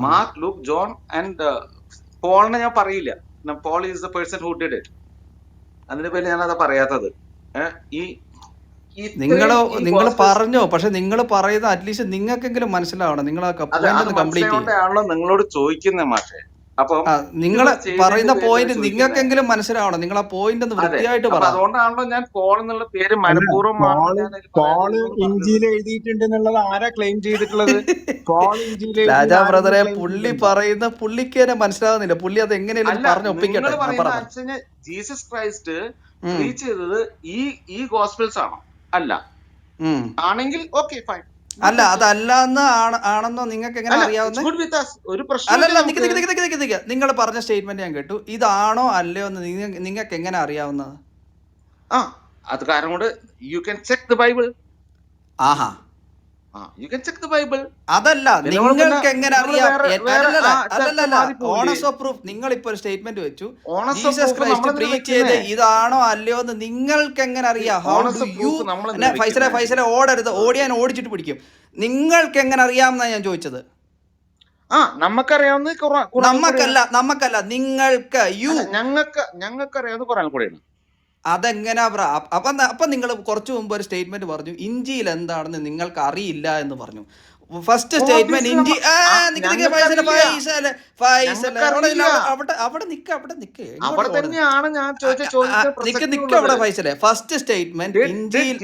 Mark, Luke, John and പോളിനെ ഞാൻ പറയില്ല. Paul is the person who did it. അതിന്റെ പേര് ഞാൻ അതാ പറയാത്തത്. നിങ്ങൾ പറഞ്ഞോ, പക്ഷെ നിങ്ങൾ പറയുന്ന അറ്റ്ലീസ്റ്റ് നിങ്ങൾക്കെങ്കിലും മനസ്സിലാവണം. നിങ്ങൾ കംപ്ലീറ്റ് ആണല്ലോ നിങ്ങളോട് ചോദിക്കുന്നേ മാഷെ. അപ്പൊ നിങ്ങൾ പറയുന്ന പോയിന്റ് നിങ്ങൾക്കെങ്കിലും മനസ്സിലാവണം. നിങ്ങൾ ആ പോയിന്റ് ഒന്ന് വൃത്തിയായിട്ട് പറ. അതുകൊണ്ടാണല്ലോ ഞാൻ പോൾ എന്നുള്ള പേര് മനഃപൂർവ്വം ഇഞ്ചിയിൽ എഴുതിയിട്ടുണ്ട് എന്നുള്ളത് ആരാ ക്ലെയിം ചെയ്തിട്ടുള്ളത്? രാജാ ബ്രദറെ, പുള്ളി പറയുന്ന പുള്ളിക്ക് തന്നെ മനസ്സിലാവുന്നില്ല. പുള്ളി അത് എങ്ങനെയും പറഞ്ഞു ഒപ്പിക്കട്ടെ. ജീസസ് ക്രൈസ്റ്റ് പ്രീച്ച് ചെയ്തത് ഈ ഗോസ്പൽസ് ആണോ? അല്ല. ആണെങ്കിൽ ഓക്കെ ഫൈൻ. അല്ല, അതല്ലെന്ന് ആണെന്നോ നിങ്ങൾക്ക് എങ്ങനെ അറിയാവുന്ന? അല്ലല്ല, നിങ്ങൾ പറഞ്ഞ സ്റ്റേറ്റ്മെന്റ് ഞാൻ കേട്ടു. ഇതാണോ അല്ലയോ എന്ന് നിങ്ങൾക്ക് എങ്ങനെ അറിയാവുന്നത്? അത് കാരണം കൊണ്ട് you can check the Bible. Aaha, you can check the Bible. അതല്ല, നിങ്ങൾക്ക് എങ്ങനെ അറിയാം? ഓണസ് ഓഫ് പ്രൂഫ്. നിങ്ങൾ ഇപ്പൊ ഒരു സ്റ്റേറ്റ്മെന്റ് വെച്ചു, ജീസസ് ക്രൈസ്റ്റ് പ്രീച്ച് ചെയ്ത് ഇതാണോ അല്ലയോ എന്ന് നിങ്ങൾക്ക് എങ്ങനെ അറിയാം? How do you? ഫൈസലെ ഓടരുത്, ഓടിയാൻ ഓടിച്ചിട്ട് പിടിക്കും. നിങ്ങൾക്ക് എങ്ങനെ അറിയാമെന്നാ ഞാൻ ചോദിച്ചത്. നമുക്കറിയാവുന്ന നമുക്കല്ല, നിങ്ങൾക്ക്, ഞങ്ങൾക്ക് അറിയാവുന്ന ഖുർആൻ കൂടെയാണ്. അതെങ്ങനാ ബ്രാ? അപ്പൊ നിങ്ങൾ കുറച്ചു മുമ്പ് ഒരു സ്റ്റേറ്റ്മെന്റ് പറഞ്ഞു, ഇഞ്ചിയിൽ എന്താണെന്ന് നിങ്ങൾക്ക് അറിയില്ല എന്ന് പറഞ്ഞു. ഫസ്റ്റ് സ്റ്റേറ്റ്മെന്റ് ഇഞ്ചി ഫൈസലെ ഫസ്റ്റ് സ്റ്റേറ്റ്മെന്റ് ഇഞ്ചിയിൽ.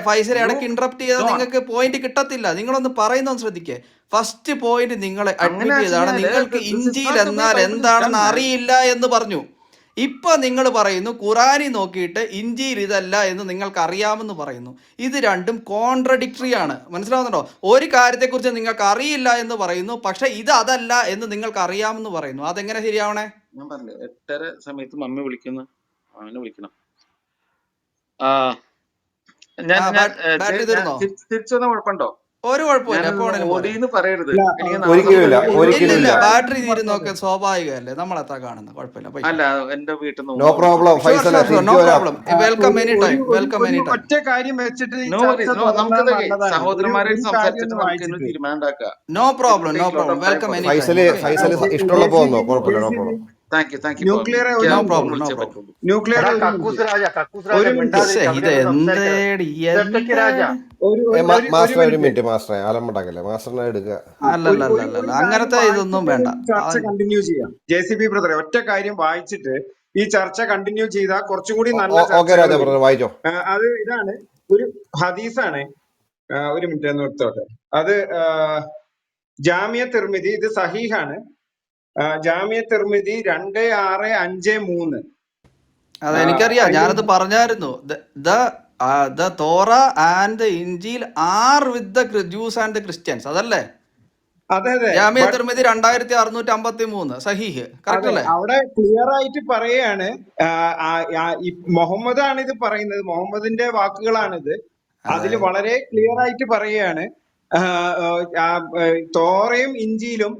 ഫൈസലെ ഇടയ്ക്ക് ഇന്ററപ്റ്റ് ചെയ്താൽ നിങ്ങൾക്ക് പോയിന്റ് കിട്ടത്തില്ല. നിങ്ങളൊന്ന് പറയുന്നൊന്ന് ശ്രദ്ധിക്കേ. ഫസ്റ്റ് പോയിന്റ് നിങ്ങൾ അഡ്മിറ്റ് ചെയ്താണ്, നിങ്ങൾക്ക് ഇഞ്ചിയിൽ എന്നാൽ എന്താണെന്ന് അറിയില്ല എന്ന് പറഞ്ഞു. ഇപ്പൊ നിങ്ങൾ പറയുന്നു ഖുറാനി നോക്കിയിട്ട് ഇഞ്ചിയിൽ ഇതല്ല എന്ന് നിങ്ങൾക്ക് അറിയാമെന്ന് പറയുന്നു. ഇത് രണ്ടും കോൺട്രഡിക്ടറി ആണ്. മനസ്സിലാവുന്നുണ്ടോ? ഒരു കാര്യത്തെക്കുറിച്ച് നിങ്ങൾക്ക് അറിയില്ല എന്ന് പറയുന്നു, പക്ഷെ ഇത് അതല്ല എന്ന് നിങ്ങൾക്ക് അറിയാമെന്ന് പറയുന്നു. അതെങ്ങനെ ശരിയാവണേ? ഞാൻ പറഞ്ഞു 8:30 സമയത്ത് മമ്മി വിളിക്കുന്നു, അവനെ വിളിക്കണം. തിരിച്ചു വന്ന കുഴപ്പമുണ്ടോ? ഒരു കുഴപ്പമില്ല, ഞാനത് എപ്പോഴേലും ഓടി പറയാം. എന്ന് പറയരുത്. ഇല്ല, എനിക്ക് നാളെ ഒരിക്കലും ഇല്ല, സംസാരിക്കാം. ഒരിക്കലും ഇല്ലില്ല, ഇല്ല. ബാറ്ററി ഞാൻ തീരുന്നൊക്കെ പറഞ്ഞത് സ്വാഭാവികമല്ലേ, നമ്മളെത്ര കാണുന്നത്, കുഴപ്പമില്ല, പോയിക്കോ. അല്ല, എന്റെ വീട്ടിൽ നിന്ന് നോ ഉമ്മ പ്രോബ്ലം വിളിച്ചോണ്ടിരിക്കും. ഷുവർ ഫൈസലെ, ഷുവർ ഷുവർ, നോ തിരിച്ചു വരാം. Problem, welcome any time, welcome any time. ഒറ്റ കാര്യം വെച്ചിട്ട് ഈ നോ ചർച്ച വറീസ്, തുടങ്ങുന്നത് നമുക്കത് നല്ലതാണ്. സഹോദരന്മാരായിട്ട് ഒരു കാര്യം സംസാരിച്ചിട്ട് ഒന്ന് നമുക്ക് ഇതിന് വായിച്ചിട്ട് തീരുമാനം no it will problem, no take lot problem, off time welcome for any us. Time. Faisal okay, Faisal no ഇഷ്ടമുള്ളപ്പോ വന്നോ, JCB കുഴപ്പമില്ല, no problem. Thank you no nuclear problem. ഒരു നോ എനിക്ക് മിനിറ്റ്, പ്രോബ്ലം, ഫോൺ നോ വിളിച്ചേ പ്രോബ്ലം. പറ്റുള്ളൂ. Nuclear എടാ ഒരു minute, കക്കൂസ് രാജ ഒരു മിനിറ്റ്, മിണ്ടാതിരിക്കുക, ഇത് അവരൊന്ന് സംസാരിക്കണം. എന്തേടി സെഫ്റ്റയ്ക്ക് രാജ എന്തേടി. ഒരു മാസ്റ്റർ ഒരു മിനിറ്റ്, മിനിറ്റ്, മാസ്റ്ററെ ആലമ്പണ്ടാക്കല്ലേ, മാസ്റ്ററിനെ എടുക്കുക. അല്ലല്ലല്ല, ഒരു കാര്യം അങ്ങനത്തെ ഇതൊന്നും വായിച്ചിട്ട് വേണ്ട. ഈ ചർച്ച കണ്ടിന്യൂ ചെയ്യാം. JCB ബ്രദറെ, ഒറ്റ കാര്യം വായിച്ചിട്ട് ഈ ചർച്ച കണ്ടിന്യൂ ചെയ്താൽ കുറച്ചും കൂടി നല്ല ഓക്കെ ചർച്ചകൾ രാജ വരും. പറഞ്ഞു, വായിച്ചോ. അത് ഇതാണ്, ഒരു ഹദീസാണ്. ഒരു മിനിറ്റ് എന്ന് എടുത്തോട്ടെ. അത് ജാമിയ തിർമിദി, ഇത് സഹീഹാണ്. ജാമിയ തിർമിദി 2653. അതെ, എനിക്കറിയാം, അതിന്റെ ഞാനത് പറഞ്ഞായിരുന്നു. The Torah and the Injil are with the Jews and the Christians, അതല്ലേ? അതെ അതെ, ജാമിയ ബട്ട് തിർമിദി 2653 സഹീഹ്, കറക്റ്റ് അതെ, അല്ലേ? അവിടെ ക്ലിയർ ആയിട്ട് പറയാണ്. ഈ മുഹമ്മദ് ആണ് ഇത് പറയുന്നത്, മുഹമ്മദിന്റെ വാക്കുകളാണിത്. അതെ, അതിൽ വളരെ ക്ലിയർ ആയിട്ട് പറയാണ്, തോറയും ഇഞ്ചിയിലും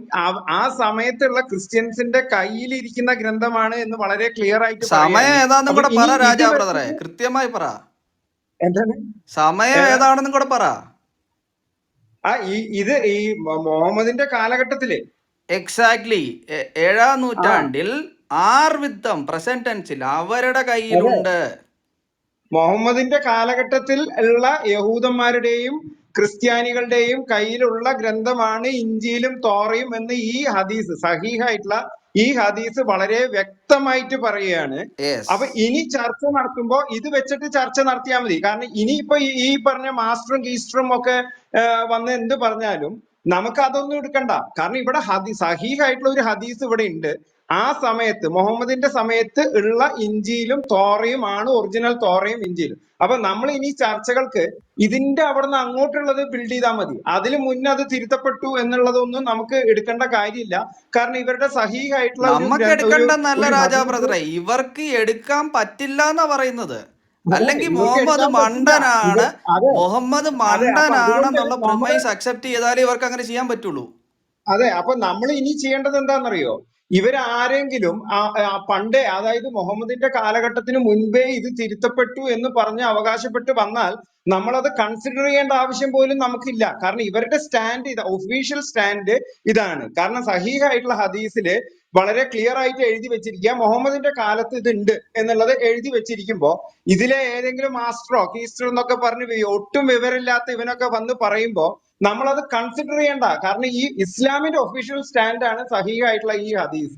ആ സമയത്തുള്ള ക്രിസ്ത്യൻസിന്റെ കയ്യിലിരിക്കുന്ന ഗ്രന്ഥമാണ് എന്ന് വളരെ ക്ലിയർ ആയിട്ട് സമയം പറയാണ്. ഏതാന്നും അപ്പൊ കൂടെ ഇനി പറ ഇത് രാജാ ബ്രദറെ, വെച്ചിട്ട് കൃത്യമായി പറ. എന്താണ് സമയം ഏതാ ഏതാണെന്നും കൂടെ പറ. ഈ മുഹമ്മദിന്റെ കാലഘട്ടത്തില് എക്സാക്ട്ലി 7-ാം ആ നൂറ്റാണ്ടിൽ ആർവിത്തം പ്രസന്റ് ടെൻസിൽ അവരുടെ അതെ, കയ്യിലുണ്ട്. മുഹമ്മദിന്റെ കാലഘട്ടത്തിൽ ഉള്ള യഹൂദന്മാരുടെയും ക്രിസ്ത്യാനികളുടെയും കയ്യിലുള്ള ഗ്രന്ഥമാണ് ഇഞ്ചിയിലും തോറയും എന്ന് ഈ ഹദീസ്, സഹീഹായിട്ടുള്ള ഈ ഹദീസ് വളരെ വ്യക്തമായിട്ട് പറയുകയാണ്. യെസ്, അപ്പൊ ഇനി ചർച്ച നടത്തുമ്പോ ഇത് വെച്ചിട്ട് ചർച്ച നടത്തിയാൽ മതി. കാരണം ഇനിയിപ്പോ ഈ പറഞ്ഞ മാസ്റ്ററും ഗീസ്റ്ററും ഒക്കെ വന്ന് എന്ത് പറഞ്ഞാലും നമുക്ക് അതൊന്നും എടുക്കണ്ട. കാരണം ഇവിടെ സഹീഹായിട്ടുള്ള ഒരു ഹദീസ് ഇവിടെ ഉണ്ട്. ആ സമയത്ത് മുഹമ്മദിന്റെ സമയത്ത് ഉള്ള ഇഞ്ചിയിലും തോറയും ആണ് ഒറിജിനൽ തോറയും ഇഞ്ചിയിലും. അപ്പൊ നമ്മൾ ഇനി ചർച്ചകൾക്ക് ഇതിന്റെ അവിടുന്ന് അങ്ങോട്ടുള്ളത് ബിൽഡ് ചെയ്താൽ മതി. അതിന് മുന്നേ അത് തിരുത്തപ്പെട്ടു എന്നുള്ളതൊന്നും നമുക്ക് എടുക്കേണ്ട കാര്യമില്ല. കാരണം ഇവരുടെ സഹീഹായിട്ടുള്ള നമുക്ക് എടുക്കണ്ടെന്നല്ല ഒരു രാജാ ഹദീസ് ബ്രദറെ, ഇവർക്ക് എടുക്കാൻ പറ്റില്ല എന്നാ പറയുന്നത്. അതെ, അല്ലെങ്കിൽ ഇവർക്ക് മുഹമ്മദ് എടുക്കാൻ പറ്റില്ല. മണ്ടനാണ്, അതെ മുഹമ്മദ് അതെ, അപ്പൊ അതുകൊണ്ട് മണ്ടനാണെന്നുള്ള നമ്മുടെ പ്രിമൈസ് അക്സെപ്റ്റ് ചെയ്താലേ ഇവർക്ക് അങ്ങനെ ചെയ്യാൻ പറ്റുള്ളൂ. അതെ, അപ്പൊ നമ്മൾ ഇനി ചെയ്യേണ്ടത് എന്താണെന്നറിയോ? ഇവരാരെങ്കിലും പണ്ടേ, അതായത് മുഹമ്മദിന്റെ കാലഘട്ടത്തിന് മുൻപേ ഇത് തിരുത്തപ്പെട്ടു എന്ന് പറഞ്ഞ് അവകാശപ്പെട്ട് വന്നാൽ നമ്മളത് കൺസിഡർ ചെയ്യേണ്ട ആവശ്യം പോലും നമുക്കില്ല. കാരണം ഇവരുടെ സ്റ്റാൻഡ് ഇത് ഒഫീഷ്യൽ സ്റ്റാൻഡ് ഇതാണ്. കാരണം സഹീഹായിട്ടുള്ള ഹദീസില് വളരെ ക്ലിയർ ആയിട്ട് എഴുതി വെച്ചിരിക്കുക മുഹമ്മദിന്റെ കാലത്ത് ഇതുണ്ട് എന്നുള്ളത് എഴുതി വെച്ചിരിക്കുമ്പോ ഇതിലെ ഏതെങ്കിലും മാസ്റ്ററോ കീസ്റ്ററോ എന്നൊക്കെ പറഞ്ഞ് ഒട്ടും വിവരമില്ലാത്ത ഇവനൊക്കെ വന്ന് പറയുമ്പോ നമ്മളത് കൺസിഡർ ചെയ്യണ്ട. കാരണം ഈ ഇസ്ലാമിന്റെ ഒഫീഷ്യൽ സ്റ്റാൻഡ് ആണ് സഹീഹായിട്ടുള്ള ഈ ഹദീസ്.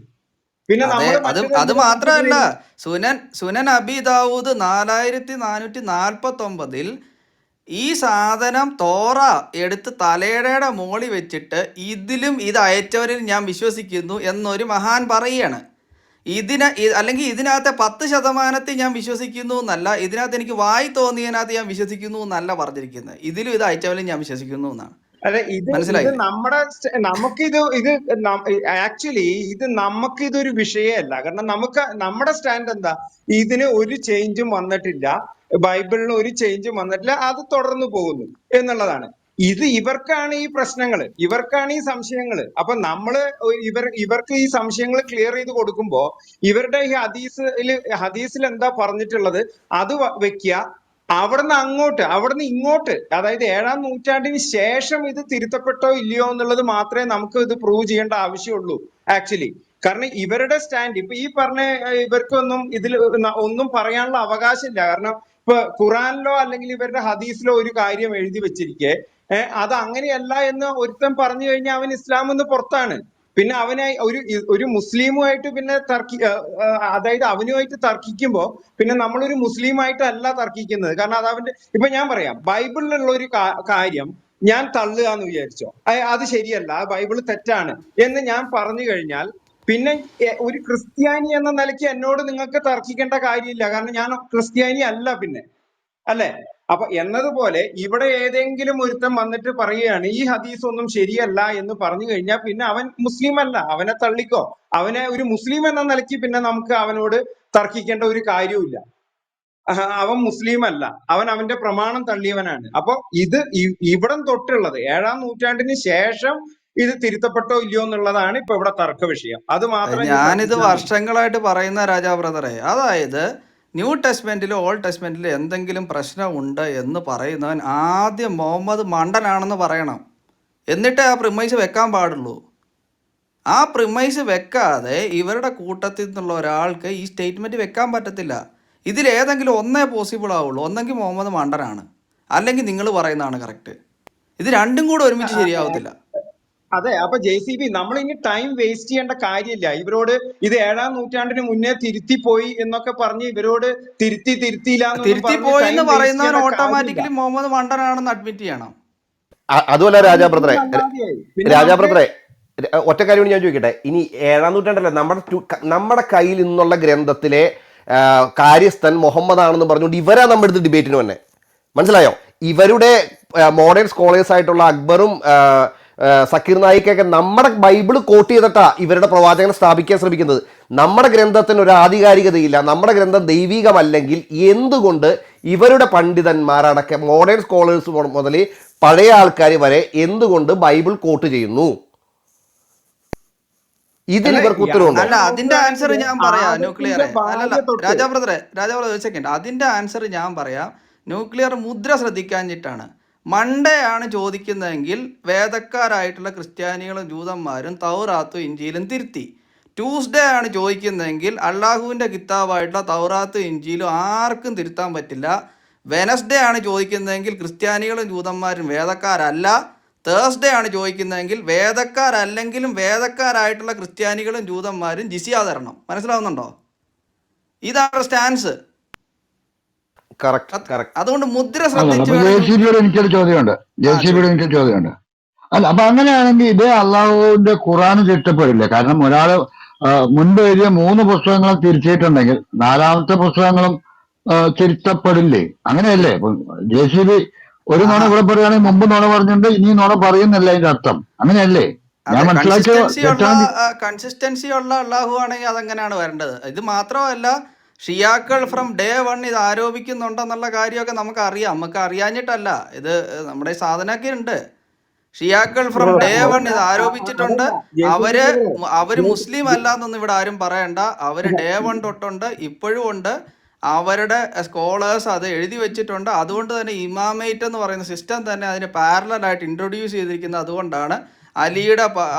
പിന്നെ അതെ, നമ്മൾ അത് മറ്റേത് അത് എന്തിനാ കൺസിഡർ മാത്രമല്ല, ചെയ്യുന്നത്? സുനൻ അബി ദാവൂദ് 4449 ഈ സാധനം തോറ എടുത്ത് തലയുടെ മോളി വെച്ചിട്ട് ഇതിലും ഇത് അയച്ചവരിൽ ഞാൻ വിശ്വസിക്കുന്നു എന്നൊരു മഹാൻ പറയുകയാണ്. അല്ലെങ്കിൽ ഇതിനകത്തെ 10% ഞാൻ വിശ്വസിക്കുന്നു എന്നല്ല, ഇതിനകത്ത് എനിക്ക് വായി തോന്നിയതിനകത്ത് ഞാൻ വിശ്വസിക്കുന്നു എന്നല്ല പറഞ്ഞിരിക്കുന്നത്, ഇതിലും ഇത് അയച്ചവരിൽ ഞാൻ വിശ്വസിക്കുന്നു എന്നാണ്. അല്ലെ, ഇത് മനസ്സിലായില്ലേ? നമുക്കിത് ആക്ച്വലി നമുക്കിതൊരു വിഷയമല്ല. കാരണം നമ്മുടെ സ്റ്റാൻഡ് എന്താ? ഇതിന് ഒരു ചേഞ്ചും വന്നിട്ടില്ല, ബൈബിളിന് ഒരു ചേഞ്ചും വന്നിട്ടില്ല, അത് തുടർന്നു പോകുന്നു എന്നുള്ളതാണ്. ഇവർക്കാണ് ഈ പ്രശ്നങ്ങള്, ഇവർക്കാണ് ഈ സംശയങ്ങള്. അപ്പൊ നമ്മള് ഇവർക്ക് ഈ സംശയങ്ങൾ ക്ലിയർ ചെയ്ത് കൊടുക്കുമ്പോ ഇവരുടെ ഈ ഹദീസിൽ എന്താ പറഞ്ഞിട്ടുള്ളത് അത് വെക്കുക. അവിടുന്ന് ഇങ്ങോട്ട്, അതായത് 7-ാം നൂറ്റാണ്ടിന് ശേഷം ഇത് തിരുത്തപ്പെട്ടോ ഇല്ലയോ എന്നുള്ളത് മാത്രമേ നമുക്ക് ഇത് പ്രൂവ് ചെയ്യേണ്ട ആവശ്യമുള്ളൂ ആക്ച്വലി. കാരണം ഇവരുടെ സ്റ്റാൻഡ് ഇപ്പൊ ഈ പറഞ്ഞ ഇവർക്കൊന്നും ഇതിൽ ഒന്നും പറയാനുള്ള അവകാശമില്ല. കാരണം ഇപ്പൊ ഖുറാനിലോ അല്ലെങ്കിൽ ഇവരുടെ ഹദീസിലോ ഒരു കാര്യം എഴുതി വെച്ചിരിക്കെ അത് അങ്ങനെയല്ല എന്ന് ഒരുത്തൻ പറഞ്ഞു കഴിഞ്ഞാൽ അവൻ ഇസ്ലാമിൽ നിന്ന് പുറത്താണ്. പിന്നെ അവനെ ഒരു മുസ്ലിമുമായിട്ട് പിന്നെ അതായത് അവനുമായിട്ട് തർക്കിക്കുമ്പോ പിന്നെ നമ്മളൊരു മുസ്ലിമായിട്ടല്ല തർക്കിക്കുന്നത്. കാരണം അത് അവന്റെ, ഇപ്പൊ ഞാൻ പറയാം, ബൈബിളിലുള്ള ഒരു കാര്യം ഞാൻ തള്ളുക എന്ന് വിചാരിച്ചോ, അത് ശരിയല്ല, ബൈബിള് തെറ്റാണ് എന്ന് ഞാൻ പറഞ്ഞു കഴിഞ്ഞാൽ പിന്നെ ഒരു ക്രിസ്ത്യാനി എന്ന നിലയ്ക്ക് എന്നോട് നിങ്ങൾക്ക് തർക്കിക്കേണ്ട കാര്യമില്ല. കാരണം ഞാൻ ക്രിസ്ത്യാനി അല്ല പിന്നെ, അല്ലെ? അപ്പൊ എന്നതുപോലെ ഇവിടെ ഏതെങ്കിലും ഒരുത്തൻ വന്നിട്ട് പറയുകയാണ് ഈ ഹദീസ് ഒന്നും ശരിയല്ല എന്ന് പറഞ്ഞു കഴിഞ്ഞാൽ പിന്നെ അവൻ മുസ്ലിം അല്ല, അവനെ തള്ളിക്കോ. അവനെ ഒരു മുസ്ലിം എന്ന നിലയ്ക്ക് പിന്നെ നമുക്ക് അവനോട് തർക്കിക്കേണ്ട ഒരു കാര്യവുമില്ല. അവൻ മുസ്ലിം അല്ല, അവൻ അവന്റെ പ്രമാണം തള്ളിയവനാണ്. അപ്പൊ ഇത് ഇവിടം തൊട്ടുള്ളത് 7-ാം നൂറ്റാണ്ടിന് ശേഷം ഇത് തിരുത്തപ്പെട്ടോ ഇല്ലയോ എന്നുള്ളതാണ് ഇപ്പൊ ഇവിടെ തർക്ക വിഷയം. അത് മാത്രമേ ഞാൻ ഞാനിത് പഠിപ്പിച്ചാൽ മതി. വർഷങ്ങളായിട്ട് പറയുന്ന രാജാ ബ്രദറെ, അതായത് ന്യൂ ടെസ്റ്റ്മെന്റിലോ ഓൾഡ് ടെസ്റ്റ്മെന്റിലോ എന്തെങ്കിലും പ്രശ്നമുണ്ട് എന്ന് പറയുന്നവൻ ആദ്യം മുഹമ്മദ് മണ്ടനാണെന്ന് പറയണം, എന്നിട്ടേ ആ പ്രിമൈസ് വെക്കാൻ പാടുള്ളൂ. ആ പ്രിമൈസ് വെക്കാതെ ഇവരുടെ കൂട്ടത്തിൽ നിന്നുള്ള ഒരാൾക്ക് ഈ സ്റ്റേറ്റ്മെന്റ് വെക്കാൻ പറ്റത്തില്ല. ഇതിലേതെങ്കിലും ഒന്നേ പോസിബിൾ ആവുള്ളൂ. ഒന്നെങ്കിൽ മുഹമ്മദ് മണ്ടനാണ്, അല്ലെങ്കിൽ നിങ്ങൾ പറയുന്നതാണ് കറക്റ്റ്. ഇത് രണ്ടും കൂടെ ഒരുമിച്ച് ശരിയാവത്തില്ല. അതെ, അപ്പൊ JCB നമ്മൾ ഇനി ടൈം വേസ്റ്റ് ചെയ്യേണ്ട കാര്യമില്ല. ഇവരോട് ഇത് 7-ാം നൂറ്റാണ്ടിന് മുന്നേ തിരുത്തിപ്പോയി എന്നൊക്കെ പറഞ്ഞ് ഇവരോട് തിരുത്തിയില്ല എന്നൊന്നും തിരുത്തിപ്പോയി എന്ന് പറഞ്ഞ് ടൈം വേസ്റ്റ് പറയുന്നവൻ ചെയ്യേണ്ട കാര്യമില്ല. ഓട്ടോമാറ്റിക്കലി മുഹമ്മദ് മണ്ടനാണെന്ന് അഡ്മിറ്റ് ചെയ്യണം. അതുമല്ല രാജാബ്രദറെ, നന്നാദിയായി. പിന്നെ നമുക്ക് രാജാബ്രദറെ ഒറ്റ കാര്യം ഞാൻ ചോദിക്കട്ടെ. ഇനി 7-ാം നൂറ്റാണ്ടല്ല, നമ്മുടെ കയ്യിൽ നിന്നുള്ള ഗ്രന്ഥത്തിലെ കാര്യസ്ഥൻ മുഹമ്മദ് ആണെന്ന് പറഞ്ഞുകൊണ്ട് ഇവരാ നമ്മുടെ അടുത്ത് ഡിബേറ്റിന് വന്നെ. മനസ്സിലായോ? ഇവരുടെ മോഡേൺ സ്കോളേഴ്സ് ആയിട്ടുള്ള അക്ബറും സക്കീർ നായിക്കൊക്കെ നമ്മുടെ ബൈബിള് കോട്ട് ചെയ്തിട്ടാ ഇവരുടെ പ്രവാചകനെ സ്ഥാപിക്കാൻ ശ്രമിക്കുന്നത്. നമ്മുടെ ഗ്രന്ഥത്തിന് ഒരു ആധികാരികതയില്ല, നമ്മുടെ ഗ്രന്ഥം ദൈവികമല്ലെങ്കിൽ എന്തുകൊണ്ട് ഇവരുടെ പണ്ഡിതന്മാരടക്കം മോഡേൺ സ്കോളേഴ്സ് മുതൽ പഴയ ആൾക്കാർ വരെ എന്തുകൊണ്ട് ബൈബിൾ കോട്ട് ചെയ്യുന്നു? ഇതിന് ഇവർക്ക് ഉത്തരവുണ്ടോ? അല്ല, അതിന്റെ ആൻസർ ഞാൻ പറയാം ന്യൂക്ലിയറെ. അല്ലല്ല രാജാ ബ്രദറെ ഒരു സെക്കൻഡ്, അതിന്റെ ആൻസർ ഞാൻ പറയാം. ന്യൂക്ലിയർ മുദ്ര ശ്രദ്ധിക്കാഞ്ഞിട്ടാണ്. മൺഡേ ആണ് ചോദിക്കുന്നതെങ്കിൽ വേദക്കാരായിട്ടുള്ള ക്രിസ്ത്യാനികളും ജൂതന്മാരും തൗറാത്തും ഇഞ്ചിയിലും തിരുത്തി. ട്യൂസ്ഡേ ആണ് ചോദിക്കുന്നതെങ്കിൽ അള്ളാഹുവിൻ്റെ കിതാബായിട്ടുള്ള തൗറാത്തും ഇഞ്ചിയിലും ആർക്കും തിരുത്താൻ പറ്റില്ല. വെനസ്ഡേ ആണ് ചോദിക്കുന്നതെങ്കിൽ ക്രിസ്ത്യാനികളും ജൂതന്മാരും വേദക്കാരല്ല. തേഴ്സ്ഡേ ആണ് ചോദിക്കുന്നതെങ്കിൽ വേദക്കാരല്ലെങ്കിലും വേദക്കാരായിട്ടുള്ള ക്രിസ്ത്യാനികളും ജൂതന്മാരും ജിസിയ തരണം. മനസ്സിലാവുന്നുണ്ടോ? ഇതാണ് സ്റ്റാൻസ്. അതുകൊണ്ട് മുദ്ര ശ്രദ്ധിച്ചു. JCBയോട് എനിക്കൊരു ചോദ്യമുണ്ട്. അല്ല, അപ്പൊ അങ്ങനെയാണെങ്കിൽ ഇതേ അള്ളാഹുവിന്റെ ഖുറാന് തിരുത്തപ്പെടില്ലേ? കാരണം ഒരാള് മുൻപ് എഴുതിയ 3 പുസ്തകങ്ങളും തിരുത്തിയിട്ടുണ്ടെങ്കിൽ 4-ാമത്തെ പുസ്തകങ്ങളും തിരുത്തപ്പെടില്ലേ? അങ്ങനെയല്ലേ? JCB ഒരു നുണ ഇവിടെ പറയുകയാണെങ്കിൽ മുമ്പ് നുണ പറഞ്ഞിട്ടുണ്ട്, ഇനി നുണ പറയുന്നില്ല അതിന്റെ അർത്ഥം. അങ്ങനെയല്ലേ? ഞാൻ കൺസിസ്റ്റൻസി ഉള്ള അള്ളാഹു ആണെങ്കിൽ അതെങ്ങനെയാണ് വരേണ്ടത്? ഇത് മാത്രമല്ല, ഷിയാക്കൾ ഫ്രം ഡേ 1 ഇത് ആരോപിക്കുന്നുണ്ടെന്നുള്ള കാര്യമൊക്കെ നമുക്ക് അറിയാഞ്ഞിട്ടല്ല. ഇത് നമ്മുടെ സാധനമൊക്കെ ഉണ്ട്. ഷിയാക്കൾ ഫ്രം ഡേ 1 ഇത് ആരോപിച്ചിട്ടുണ്ട്. അവര് മുസ്ലിം അല്ല എന്നൊന്നും ഇവിടെ ആരും പറയണ്ട. അവര് ഡേ 1 തൊട്ടുണ്ട്, ഇപ്പോഴും ഉണ്ട്. അവരുടെ സ്കോളേഴ്സ് അത് എഴുതി വെച്ചിട്ടുണ്ട്. അതുകൊണ്ട് തന്നെ ഇമാമേറ്റ് എന്ന് പറയുന്ന സിസ്റ്റം തന്നെ അതിന് പാരലലായിട്ട് ഇൻട്രൊഡ്യൂസ് ചെയ്തിരിക്കുന്നത്. അതുകൊണ്ടാണ്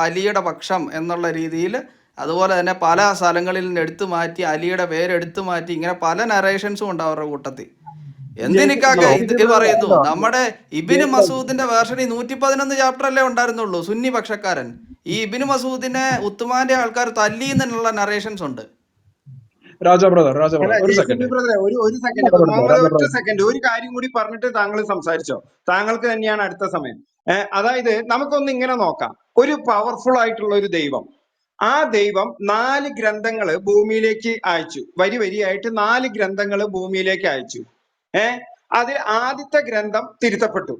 അലിയുടെ പക്ഷം എന്നുള്ള രീതിയിൽ, അതുപോലെ തന്നെ പല സ്ഥലങ്ങളിൽ നിന്ന് എടുത്തു മാറ്റി അലിയുടെ പേരെടുത്തു മാറ്റി, ഇങ്ങനെ പല നറേഷൻസും ഉണ്ട് അവരുടെ കൂട്ടത്തിൽ. എന്തിനൊക്കെ ഇത് പറയുന്നു? നമ്മുടെ ഇബിന് മസൂദിന്റെ വേർഷനിൽ 111 ചാപ്റ്റർ അല്ലേ ഉണ്ടായിരുന്നുള്ളൂ സുന്നി പക്ഷക്കാരൻ. ഈ ഇബിന് മസൂദിനെ ഉത്തുമാന്റെ ആൾക്കാർ തല്ലി എന്നുള്ള നറേഷൻസ് ഉണ്ട്. ഒരു സെക്കൻഡ് ഒറ്റ സെക്കൻഡ്, ഒരു കാര്യം കൂടി പറഞ്ഞിട്ട് താങ്കൾ സംസാരിച്ചോ. താങ്കൾക്ക് തന്നെയാണ് അടുത്ത സമയം. അതായത് നമുക്കൊന്ന് ഇങ്ങനെ നോക്കാം. ഒരു പവർഫുൾ ആയിട്ടുള്ള ഒരു ദൈവം, ആ ദൈവം 4 ഗ്രന്ഥങ്ങള് ഭൂമിയിലേക്ക് അയച്ചു. വരിയായിട്ട് 4 ഗ്രന്ഥങ്ങള് ഭൂമിയിലേക്ക് അയച്ചു. അതിൽ ആദ്യത്തെ ഗ്രന്ഥം തിരുത്തപ്പെട്ടു,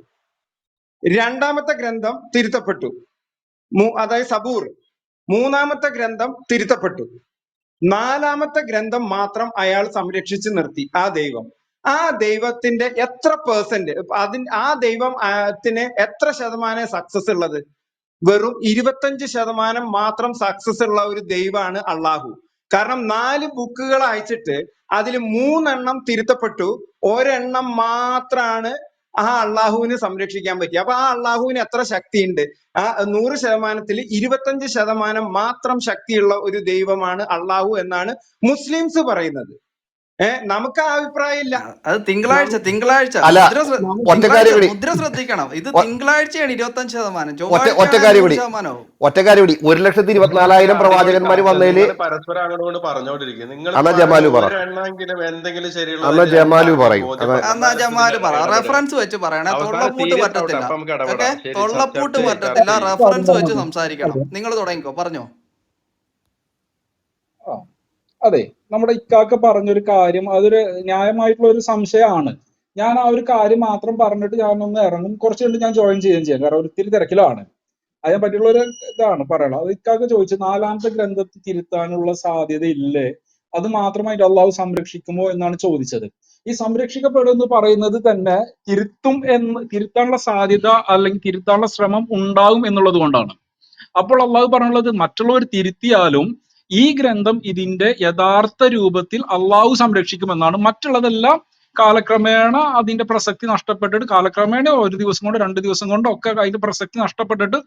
2ാമത്തെ ഗ്രന്ഥം തിരുത്തപ്പെട്ടു, അതായത് സബൂർ. 3ാമത്തെ ഗ്രന്ഥം തിരുത്തപ്പെട്ടു, 4ാമത്തെ ഗ്രന്ഥം മാത്രം അയാൾ സംരക്ഷിച്ചു നിർത്തി. ആ ദൈവത്തിന്റെ എത്ര %, ആ ദൈവത്തിന് എത്ര ശതമാനം സക്സസ് ഉള്ളത്? വെറും 25% മാത്രം സക്സസ് ഉള്ള ഒരു ദൈവമാണ് അള്ളാഹു. കാരണം 4 ബുക്കുകൾ അയച്ചിട്ട് അതിൽ 3 എണ്ണം തിരുത്തപ്പെട്ടു, 1 എണ്ണം മാത്രമാണ് ആ അള്ളാഹുവിന് സംരക്ഷിക്കാൻ പറ്റി. അപ്പൊ ആ അള്ളാഹുവിന് എത്ര ശക്തിയുണ്ട്? ആ 100%-ൽ 25% മാത്രം ശക്തിയുള്ള ഒരു ദൈവമാണ് അള്ളാഹു എന്നാണ് മുസ്ലിംസ് പറയുന്നത്. നമുക്ക് ആ അഭിപ്രായം ഇല്ല. അത് തിങ്കളാഴ്ച മുദ്ര ശ്രദ്ധിക്കണം. ഇത് തിങ്കളാഴ്ചയാണ് 25%, ഒറ്റ കാര്യം കൂടി 1,24,000 പ്രവാചകന്മാർ വന്നതില് പരസ്പരം അങ്ങോട്ട് പറഞ്ഞോണ്ടിരിക്കും. നിങ്ങൾ ജമാലു പറയും. റെഫറൻസ് വെച്ച് പറയണേ. തൊള്ളപ്പൂട്ട് പറ്റത്തില്ല, റെഫറൻസ് വെച്ച് സംസാരിക്കണം. നിങ്ങൾ തുടങ്ങിക്കോ, പറഞ്ഞോ. അതെ, നമ്മുടെ ഇക്കാക്ക പറഞ്ഞൊരു കാര്യം അതൊരു ന്യായമായിട്ടുള്ള ഒരു സംശയമാണ്. ഞാൻ ആ ഒരു കാര്യം മാത്രം പറഞ്ഞിട്ട് ഞാനൊന്ന് ഇറങ്ങും. കുറച്ച് കഴിഞ്ഞ് ഞാൻ ജോയിൻ ചെയ്യാം, കാരണം ഒത്തിരി തിരക്കിലാണ്. അതിനെ പറ്റിയുള്ള ഒരു ഇതാണ് പറയണം. അത് ഇക്കാക്ക ചോദിച്ചു 4ാമത്തെ ഗ്രന്ഥത്തിൽ തിരുത്താനുള്ള സാധ്യത ഇല്ലേ? അത് മാത്രമായിട്ട് അള്ളാഹു സംരക്ഷിക്കുമോ എന്നാണ് ചോദിച്ചത്. ഈ സംരക്ഷിക്കപ്പെടും എന്ന് പറയുന്നത് തന്നെ തിരുത്താനുള്ള സാധ്യത അല്ലെങ്കിൽ തിരുത്താനുള്ള ശ്രമം ഉണ്ടാവും എന്നുള്ളത് കൊണ്ടാണ്. അപ്പോൾ അള്ളാഹു പറഞ്ഞുള്ളത് മറ്റുള്ളവർ തിരുത്തിയാലും ഈ ഗ്രന്ഥം ഇതിന്റെ യഥാർത്ഥ രൂപത്തിൽ അള്ളാഹു സംരക്ഷിക്കുമെന്നാണ്. മറ്റുള്ളതെല്ലാം കാലക്രമേണ അതിന്റെ പ്രസക്തി നഷ്ടപ്പെട്ടിട്ട് കാലക്രമേണ 1 ദിവസം കൊണ്ട് 2 ദിവസം കൊണ്ടോ ഒക്കെ അതിന്റെ പ്രസക്തി നഷ്ടപ്പെട്ടിട്ട്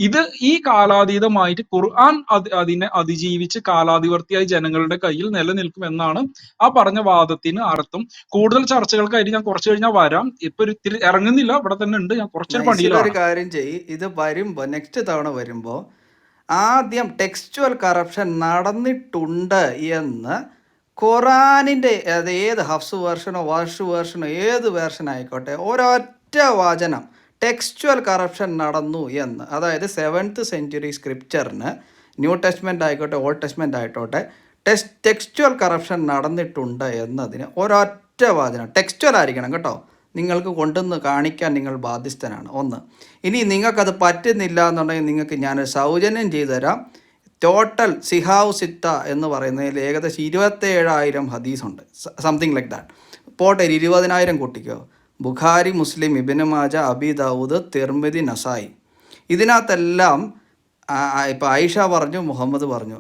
ഇത് ഈ കാലാതീതമായിട്ട് ഖുർആൻ അതിനെ അതിജീവിച്ച് കാലാതിവർത്തിയായി ജനങ്ങളുടെ കയ്യിൽ നിലനിൽക്കും എന്നാണ് ആ പറഞ്ഞ വാദത്തിന് അർത്ഥം. കൂടുതൽ ചർച്ചകൾക്കായിട്ട് ഞാൻ കുറച്ച് കഴിഞ്ഞാൽ വരാം. ഇപ്പൊ ഇത്തിരി ഇറങ്ങുന്നില്ല, ഇവിടെ തന്നെ ഉണ്ട്, ഞാൻ കുറച്ചൊരു ഒരു പണിയിലാണ്. കാര്യം ചെയ്യ്, ഇത് വരുമ്പോൾ നെക്സ്റ്റ് തവണ വരുമ്പോൾ ആദ്യം ടെക്സ്റ്റുവൽ കറപ്ഷൻ നടന്നിട്ടുണ്ട് എന്ന് ഖുറാനിൻ്റെ അത് ഏത് ഹഫ്സ് വേർഷനോ വർഷ് വേർഷനോ ഏത് വേർഷൻ ആയിക്കോട്ടെ ഒരൊറ്റ വചനം ടെക്സ്റ്റുവൽ കറപ്ഷൻ നടന്നു എന്ന്, അതായത് 7th സെഞ്ച്വറി സ്ക്രിപ്ചറിന് ന്യൂ ടെസ്റ്റ്മെൻ്റ് ആയിക്കോട്ടെ ഓൾഡ് ടെസ്റ്റ്മെൻ്റ് ആയിക്കോട്ടെ ടെക്സ്റ്റുവൽ കറപ്ഷൻ നടന്നിട്ടുണ്ട് എന്നതിന് ഒരൊറ്റ വചനം, ടെക്സ്റ്റുവൽ ആയിരിക്കണം കേട്ടോ, നിങ്ങൾക്ക് കൊണ്ടുവന്ന് കാണിക്കാൻ നിങ്ങൾ ബാധ്യസ്ഥനാണ്. ഒന്ന്, ഇനി നിങ്ങൾക്കത് പറ്റുന്നില്ല എന്നുണ്ടെങ്കിൽ നിങ്ങൾക്ക് ഞാനൊരു സൗജന്യം ചെയ്തു തരാം. ടോട്ടൽ സിഹാവ് സിത്ത എന്ന് പറയുന്നതിൽ ഏകദേശം 27,000 ഹദീസുണ്ട്, സംതിങ് ലൈക്ക് ദാറ്റ്. പോട്ടെ 20,000 കൂട്ടിക്കോ. ബുഖാരി, മുസ്ലിം, ഇബ്നു മാജ, അബി ദാവൂദ്, തിർമിദി, നസായി. ഇതിനകത്തെല്ലാം ഇപ്പോൾ ആയിഷ പറഞ്ഞു, മുഹമ്മദ് പറഞ്ഞു,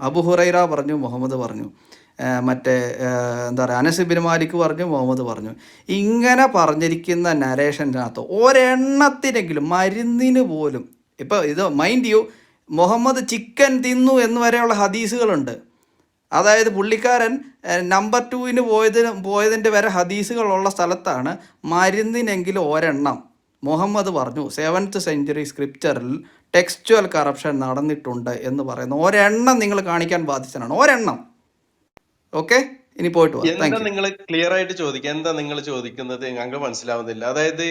അബു ഹുറൈറ പറഞ്ഞു, മുഹമ്മദ് പറഞ്ഞു, എന്താ പറയുക അനസ് ഇബ്നു മാലിക് പറഞ്ഞു, മുഹമ്മദ് പറഞ്ഞു. ഇങ്ങനെ പറഞ്ഞിരിക്കുന്ന നരേഷനകത്ത് ഒരെണ്ണത്തിനെങ്കിലും മരുന്നിന് പോലും, ഇപ്പോൾ ഇത് മൈൻഡ് യു, മുഹമ്മദ് ചിക്കൻ തിന്നു എന്ന് വരെയുള്ള ഹദീസുകളുണ്ട്. അതായത് പുള്ളിക്കാരൻ നമ്പർ 2 പോയതിൻ്റെ വരെ ഹദീസുകളുള്ള സ്ഥലത്താണ് മരുന്നിനെങ്കിലും ഒരെണ്ണം മുഹമ്മദ് പറഞ്ഞു 7th സെഞ്ച്വറി സ്ക്രിപ്ചറിൽ ടെക്സ്റ്റുവൽ കറപ്ഷൻ നടന്നിട്ടുണ്ട് എന്ന് പറയുന്ന ഒരെണ്ണം നിങ്ങൾ കാണിക്കാൻ ബാധ്യസ്ഥനാണ്. ഒരെണ്ണം. ഓക്കെ, ഇനി പോയിട്ട് വാ. എന്താ നിങ്ങൾ ക്ലിയർ ആയിട്ട് ചോദിക്കുക, എന്താ നിങ്ങൾ ചോദിക്കുന്നത് ഞങ്ങൾക്ക് മനസ്സിലാവുന്നില്ല. അതായത്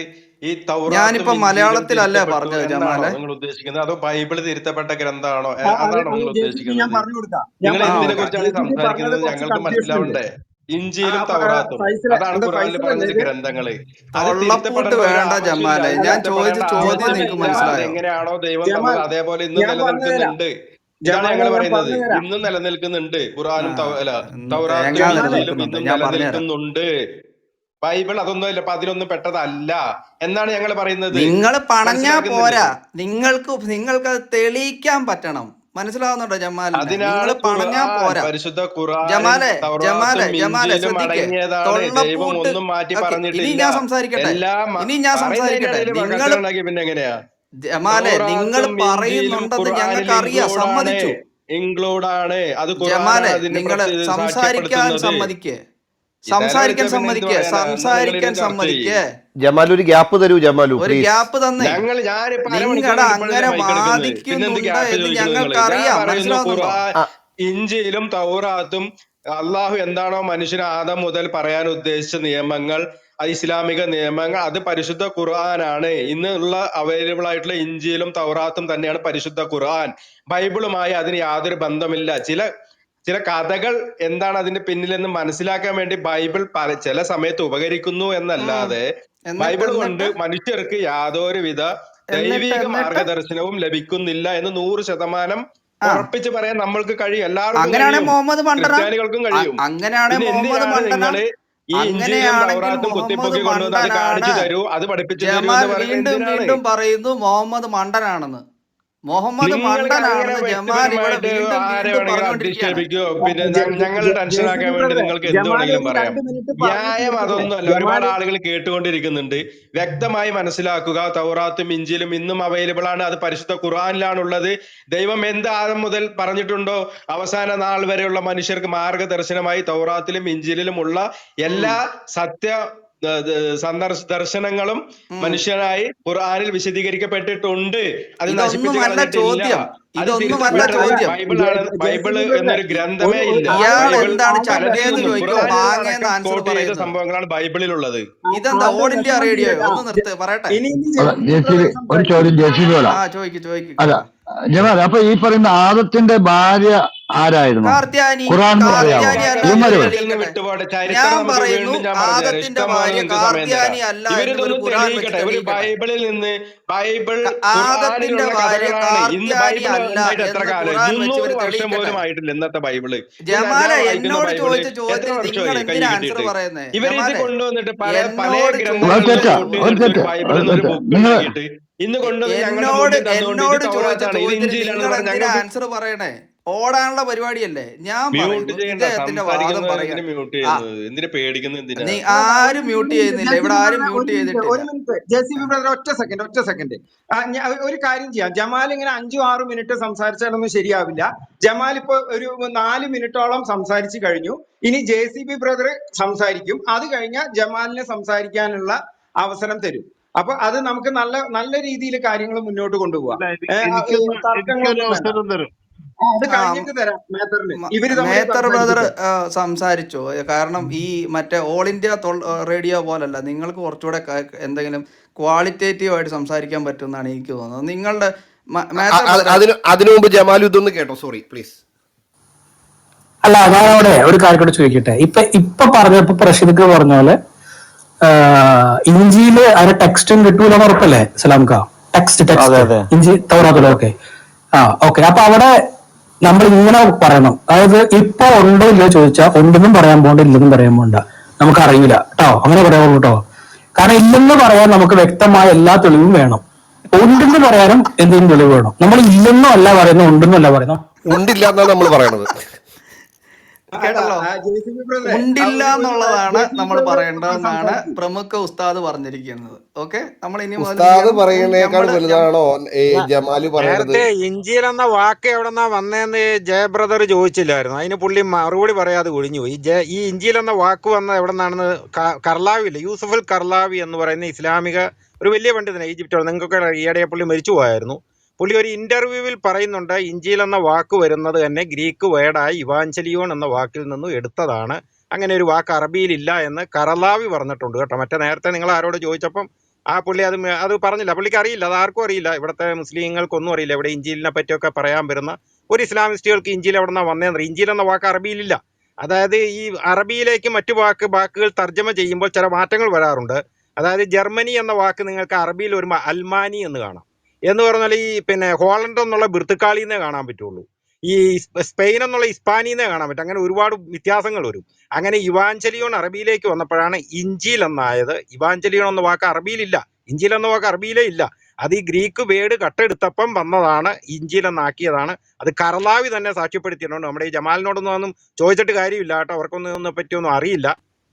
ഈ ഞാനിപ്പോ മലയാളത്തിലല്ലേ പറഞ്ഞത് ജമാലെ, നിങ്ങൾ ഉദ്ദേശിക്കുന്നത് അതോ ബൈബിള് തിരുത്തപ്പെട്ട ഗ്രന്ഥമാണോ, അതാണോ നിങ്ങൾ ഉദ്ദേശിക്കുന്നത്? നിങ്ങൾ എന്തിനെ കുറിച്ചാണ് സംസാരിക്കുന്നത് ഞങ്ങൾക്ക് മനസ്സിലാവണ്ടേ? ഇഞ്ചിയിലും തൗറാത്തും അതാണ് ഖുർആനിൽ പറഞ്ഞത് ഗ്രന്ഥങ്ങള്. അത് തൊള്ളപ്പൂട്ട് വേണ്ട ജമാലെ, ഞാൻ ചോദിച്ച ചോദ്യം നിങ്ങൾക്ക് മനസ്സിലായോ? എങ്ങനെയാണോ ദൈവം തന്നത് അതേപോലെ ഇന്നും നിലനിൽക്കുന്നുണ്ട്. ഇതാണ് ഞങ്ങൾ പറയുന്നത്, ഇന്നും നിലനിൽക്കുന്നുണ്ട്. ഖുർആനും തൗറാത്തും ഇന്നും നിലനിൽക്കുന്നുണ്ട്. ബൈബിൾ അതൊന്നും ഇല്ല, അപ്പൊ അതിലൊന്നും പെട്ടതല്ല എന്നാണ് ഞങ്ങൾ പറയുന്നത്. നിങ്ങൾ പണഞ്ഞാ പോരാ, നിങ്ങൾക്ക് അത് തെളിയിക്കാൻ പറ്റണം. മനസ്സിലാവുന്നുണ്ടോ ജമാലെ? നിങ്ങൾ പണഞ്ഞാ പോരാ. പരിശുദ്ധ ഖുർആനും ജമാലെ തൊള്ളപ്പൂട്ട് ഇനി ഞാൻ സംസാരിക്കട്ടെ. പിന്നെ എങ്ങനെയാ ജമാലെ, നിങ്ങൾ പറയുന്നുണ്ടെന്ന് ഞങ്ങൾക്ക് അറിയാം, സമ്മതിച്ചു. ഇൻക്ലൂഡ് ആണ് അത്. ജമാലെ, നിങ്ങൾ സംസാരിക്കാൻ സമ്മതിക്കേ. ജമാൽ ഒരു ഗ്യാപ്പ് തരൂ. ജമാലു ഒരു ഗ്യാപ്പ് തന്നെ. നിങ്ങളുടെ അങ്ങനെ വാദിക്കുന്നുണ്ട് എന്ന് ഞങ്ങൾക്ക് അറിയാം. മനസ്സിലാവുന്നുണ്ടോ? ഇഞ്ചിയിലും തൗറാത്തും അള്ളാഹു എന്താണോ മനുഷ്യന് ആദം മുതൽ പറയാൻ ഉദ്ദേശിച്ച നിയമങ്ങൾ, ഇസ്ലാമിക നിയമങ്ങൾ, അത് പരിശുദ്ധ ഖുർആനാണ്. ഇന്നുള്ള അവൈലബിൾ ആയിട്ടുള്ള ഇഞ്ചിയിലും തൗറാത്തും തന്നെയാണ് പരിശുദ്ധ ഖുർആൻ. ബൈബിളുമായി അതിന് യാതൊരു ബന്ധമില്ല. ചില കഥകൾ എന്താണ് അതിന്റെ പിന്നിലെന്ന് മനസ്സിലാക്കാൻ വേണ്ടി ബൈബിൾ ചില സമയത്ത് ഉപകരിക്കുന്നു എന്നല്ലാതെ ബൈബിൾ കൊണ്ട് മനുഷ്യർക്ക് യാതൊരുവിധ ദൈവിക മാർഗദർശനവും ലഭിക്കുന്നില്ല എന്ന് 100% ഉറപ്പിച്ച് പറയാൻ നമ്മൾക്ക് കഴിയും. എല്ലാവർക്കും, ക്രിസ്ത്യാനികൾക്കും കഴിയും. നിങ്ങള് ഈ ഇഞ്ചിയിലും തൗറാത്തും കുത്തിപ്പൊക്കി കൊണ്ടുവന്ന് അത് കാണിച്ചു തരൂ, അത് പഠിപ്പിച്ചു തരൂ എന്ന് പറയുന്നത് വീണ്ടും പറയുന്നു മുഹമ്മദ് മണ്ടനാണെന്ന്. മുഹമ്മദ് മണ്ടനാണെന്ന് ജമാൽ ഇവിടെ വീണ്ടും അധിക്ഷേപിക്കോ. പിന്നെ ഞങ്ങൾ ടെൻഷൻ ആക്കാൻ വേണ്ടി നിങ്ങൾക്ക് എന്ത് വേണമെങ്കിലും പറയാം. ന്യായം അതൊന്നുമല്ല. ഒരുപാട് ആളുകൾ കേട്ടുകൊണ്ടിരിക്കുന്നുണ്ട്. വ്യക്തമായി മനസ്സിലാക്കുക, തൗറാത്തും ഇഞ്ചിയിലും ഇന്നും അവൈലബിൾ ആണ്. അത് പരിശുദ്ധ ഖുർആനിലാണുള്ളത്. ദൈവം എന്ത് ആദം മുതൽ പറഞ്ഞിട്ടുണ്ടോ അവസാന നാൾ വരെയുള്ള മനുഷ്യർക്ക് മാർഗദർശനമായി തൗറാത്തിലും ഇഞ്ചിയിലും ഉള്ള എല്ലാ ദർശനങ്ങളും മനുഷ്യനായി ഖുർആനിൽ വിശദീകരിക്കപ്പെട്ടിട്ടുണ്ട്. അത് നശിപ്പിച്ചു കളഞ്ഞിട്ടില്ല. ബൈബിള് എന്നൊരു ഗ്രന്ഥമേ ഇല്ല. സംഭവങ്ങളാണ് ബൈബിളിലുള്ളത്. ഇതെന്താ ഓൾ ഇന്ത്യ റേഡിയോ? ഒന്ന് നിർത്ത് പറയട്ടെ. ഒരു ചോദ്യം ജെസിബിയോടാ. അല്ല ജമാൽ, അപ്പൊ ഈ പറയുന്ന ആദത്തിന്റെ ഭാര്യ ആരായിരുന്നു? കാർത്യാനി. ഖുറാൻ അറിയാവോ? കാർത്യാനി അല്ല ഇവന്മാര് എന്ന് പറയും. ഇതിൽ നിന്ന് തെളിയിക്കട്ടെ. വിട്ടുപോട്ടെ. ചരിത്രം ഞാൻ നമുക്ക് പറയുന്നു വീണ്ടും ഞാൻ പറഞ്ഞുതരാം. ആദത്തിന്റെ ഇഷ്ടം പോലെ ഭാര്യ നിങ്ങൾക്ക് സമയം തരാം. കാർത്യാനി അല്ല എന്ന് ഇവർ ഇവരിതൊന്നും ഖുറാൻ വെച്ച് തെളിയിക്കട്ടെ. ഒരു തെളിയിക്കട്ടെ. ബൈബിളിൽ നിന്ന് ബൈബിൾ ആദത്തിന്റെ ഖുർആനിലുള്ള ഭാര്യ കഥകളാണ്. ഇന്ന് കാർത്യാനി ബൈബിൾ അല്ല ഉണ്ടായിട്ട് എത്ര എന്ന് കാലം? ഖുറാൻ വെച്ച് 200 ഇവർ വർഷം തെളിയിക്കട്ടെ. പോലും ആയിട്ടില്ല ഇന്നത്തെ ബൈബിള്. ജമാല ഞാൻ വായിക്കുന്ന എന്നോട് ബൈബിള് ചോദിച്ച എത്ര ചോദ്യത്തിന് നിങ്ങൾ വർഷമായി കൈ എന്തിനാ ആൻസർ കിട്ടിയിട്ട്? പറയുന്നേ? ഇവരിത് ജമാലെ കൊണ്ടുവന്നിട്ട് പല എന്നോട് ഗ്രന്ഥങ്ങളിൽ ഒരു നിന്ന് തെറ്റ്, ചോദിച്ച ഒരു കൂട്ടിയെടുത്ത് ഒരു തെറ്റ്, ബൈബിളിൽ ഒരു നിന്ന് ഒരു തെറ്റ്. ബുക്ക് നിങ്ങൾ ഉണ്ടാക്കിയിട്ട് ഇന്ന് കൊണ്ടുവന്ന് ഞങ്ങളുടെ മുന്നിൽ തന്നുകൊണ്ട് ഇത് ചോദിച്ച തൗറാത്താണ്, ഇത് ചോദ്യത്തിന് ഇഞ്ചിയിലാണെന്ന് നിങ്ങൾ പറഞ്ഞാൽ എന്തിനാ ഞങ്ങൾക്ക് ആൻസർ പറയണേ? ഓടാനുള്ള പരിപാടിയല്ലേ? ഞാൻ മ്യൂട്ട് പറയുന്നു ചെയ്യണ്ട. ഇദ്ദേഹത്തിന്റെ വാദം സംസാരിക്കുന്നത് പറയാ. എന്തിനു മ്യൂട്ട് ആ, ചെയ്യുന്നത്? എന്തിനു പേടിക്കുന്നത്? എന്തിനാ? നീ ആരും മ്യൂട്ട് ചെയ്യുന്നില്ല, ഇവിടെ ആരും മ്യൂട്ട് ചെയ്തിട്ടില്ല. ഒരു മിനിറ്റ് JCB ബ്രദർ, ഒറ്റ സെക്കൻഡ്. ഒരു കാര്യം ചെയ്യാം. ജമാൽ ഇങ്ങനെ 5-6 മിനിറ്റ് സംസാരിച്ചാലൊന്നും ശരിയാവില്ല. ജമാൽ ഇപ്പൊ ഒരു 4 മിനിറ്റോളം സംസാരിച്ചു കഴിഞ്ഞു. ഇനി JCB ബ്രദർ സംസാരിക്കും. അത് കഴിഞ്ഞാൽ ജമാലിനെ സംസാരിക്കാനുള്ള അവസരം തരും. അപ്പൊ അത് നമുക്ക് നല്ല നല്ല രീതിയിൽ കാര്യങ്ങൾ മുന്നോട്ട് കൊണ്ടുപോവാം. തർക്കങ്ങളൊന്നും വേണ്ട. അത് ആ, കഴിഞ്ഞിട്ട് തരാം മേത്തറിന്. ഇവര് തമ്മിൽ മേത്തർ ബ്രദർ സംസാരിക്കട്ടെ. സംസാരിച്ചോ? കാരണം ഈ മറ്റേ ഓൾ ഇന്ത്യ റേഡിയോ പോലല്ല, നിങ്ങൾക്ക് കുറച്ചുകൂടെ എന്തെങ്കിലും ക്വാളിറ്റേറ്റീവ് ആയിട്ട് സംസാരിക്കാൻ പറ്റുമെന്നാണ് എനിക്ക് തോന്നുന്നത്. നിങ്ങളുടെ മേത്തർ ബ്രദർ അതിനു മുമ്പ് ജമാൽ ഇതൊന്ന് കേട്ടോ. Sorry please. അല്ല, ഞാനവിടെ ഒരു കാര്യം കൂടെ ചോദിക്കട്ടെ. ഇപ്പൊ പറഞ്ഞപ്പോ പ്രഷിദ് പറഞ്ഞ പോലെ ഇഞ്ചിയില് അതിന്റെ ടെക്സ്റ്റും കിട്ടൂല ഉറപ്പല്ലേ സലാംക്ക? ടെക്സ്റ്റ് ഇഞ്ചി തൗറാത്തിലൊക്കെ. ഓക്കെ. അപ്പൊ അവിടെ നമ്മൾ ഇങ്ങനെ പറയണം. അതായത് ഇപ്പൊ ഉണ്ടോ ഇല്ലയോ ചോദിച്ചാൽ ഉണ്ടെന്നും പറയാൻ പോണ്ട, ഇല്ലെന്നും പറയാൻ പോണ്ട, നമുക്കറിയില്ല കേട്ടോ, അങ്ങനെ പറയാവുള്ളൂ കേട്ടോ. കാരണം ഇല്ലെന്ന് പറയാൻ നമുക്ക് വ്യക്തമായ എല്ലാ തെളിവും വേണം. ഉണ്ടെന്ന് പറയാനും എന്തെങ്കിലും തെളിവ് വേണം. നമ്മൾ ഇല്ലെന്നും അല്ല പറയുന്നത്, ഉണ്ടെന്നും അല്ല പറയുന്നത്. ഉണ്ടില്ല എന്നാണ് നമ്മൾ പറയണത്. കേട്ടല്ലോ, JCB ബ്രദറെ, ഉണ്ടില്ല എന്നുള്ളതാണ് JCB നമ്മൾ ബ്രദർ പറയേണ്ടതെന്നാണ് സംസാരിക്കും. പ്രമുഖ ഉസ്താദ് പറഞ്ഞിരിക്കുന്നത്. ഓക്കെ, നമ്മൾ ഇനി മുതൽ ഉസ്താദ് പറയുന്നേക്കാൾ വലുതാണോ ജമാല് പറയുന്നത്? നേരത്തെ ഇഞ്ചിയിൽ എന്ന വാക്ക് എവിടെന്നാ വന്നതെന്ന് ജയബ്രദർ ചോദിച്ചില്ലായിരുന്നു. അതിന് പുള്ളി മറുപടി പറയാതെ ഒഴിഞ്ഞുപോയി. ഈ ഇഞ്ചിയിൽ എന്ന വാക്ക് വന്ന എവിടെ നിന്നാണെന്ന് കർലാവില്ലേ, യൂസഫുൽ കർലാവി എന്ന് പറയുന്ന ഇസ്ലാമിക ഒരു വലിയ പണ്ഡിതനെ, ഈജിപ്റ്റ്, നിങ്ങൾക്കൊക്കെ ഈയിടെ പുള്ളി മരിച്ചു പോയായിരുന്നു. പുള്ളി ഒരു ഇന്റർവ്യൂവിൽ പറയുന്നുണ്ട് ഇഞ്ചിയിൽ എന്ന വാക്ക് വരുന്നത് തന്നെ ഗ്രീക്ക് വേർഡായ ഇവാഞ്ചലിയോൺ എന്ന വാക്കിൽ നിന്നും എടുത്തതാണ്. അങ്ങനെ ഒരു വാക്ക് അറബിയിൽ ഇല്ല എന്ന് കർലാവി പറഞ്ഞിട്ടുണ്ട് കേട്ടോ. മറ്റേ നേരത്തെ നിങ്ങൾ ആരോട് ചോദിച്ചപ്പം ആ പുള്ളി അത് പറഞ്ഞില്ല. പുള്ളിക്ക് അറിയില്ല, അത് ആർക്കും അറിയില്ല. ഇവിടുത്തെ മുസ്ലിങ്ങൾക്കൊന്നും അറിയില്ല. ഇവിടെ ഇഞ്ചിലിനെ പറ്റിയൊക്കെ പറയാൻ വരുന്ന ഒരു ഇസ്ലാമിസ്റ്റുകൾക്ക് ഇഞ്ചിയിൽ എവിടെ നിന്നാ വന്നതെന്ന്. ഇഞ്ചിയിൽ എന്ന വാക്ക് അറബിയിലില്ല. അതായത് ഈ അറബിയിലേക്ക് മറ്റു വാക്കുകൾ തർജ്ജമ ചെയ്യുമ്പോൾ ചില മാറ്റങ്ങൾ വരാറുണ്ട്. അതായത് ജർമ്മനി എന്ന വാക്ക് നിങ്ങൾക്ക് അറബിയിൽ വരുമ്പോൾ അൽമാനി എന്ന് കാണാം. എന്ന് പറഞ്ഞാൽ ഈ ഹോളണ്ട് എന്നുള്ള ബിർത്തുക്കാളിന്നേ കാണാൻ പറ്റുള്ളൂ. ഈ സ്പെയിൻ എന്നുള്ള ഇസ്പാനിന്നേ കാണാൻ പറ്റും. അങ്ങനെ ഒരുപാട് വ്യത്യാസങ്ങൾ വരും. അങ്ങനെ ഇവാഞ്ചലിയോൺ അറബിയിലേക്ക് വന്നപ്പോഴാണ് ഇഞ്ചിൽ എന്നായത്. ഇവാഞ്ചലിയോൺ എന്ന വാക്ക് അറബിയിലില്ല, ഇഞ്ചിൽ എന്ന വാക്ക് അറബിയിലേ ഇല്ല. അത് ഈ ഗ്രീക്ക് വേർഡ് കട്ടെടുത്തപ്പം വന്നതാണ്, ഇഞ്ചിൽ എന്നാക്കിയതാണ്. അത് കർലാവി തന്നെ സാക്ഷ്യപ്പെടുത്തിയിട്ടുണ്ട്. നമ്മുടെ ഈ ജമാലിനോടൊന്നും ചോദിച്ചിട്ട് കാര്യമില്ല കേട്ടോ, അവർക്കൊന്നും പറ്റിയൊന്നും അറിയില്ല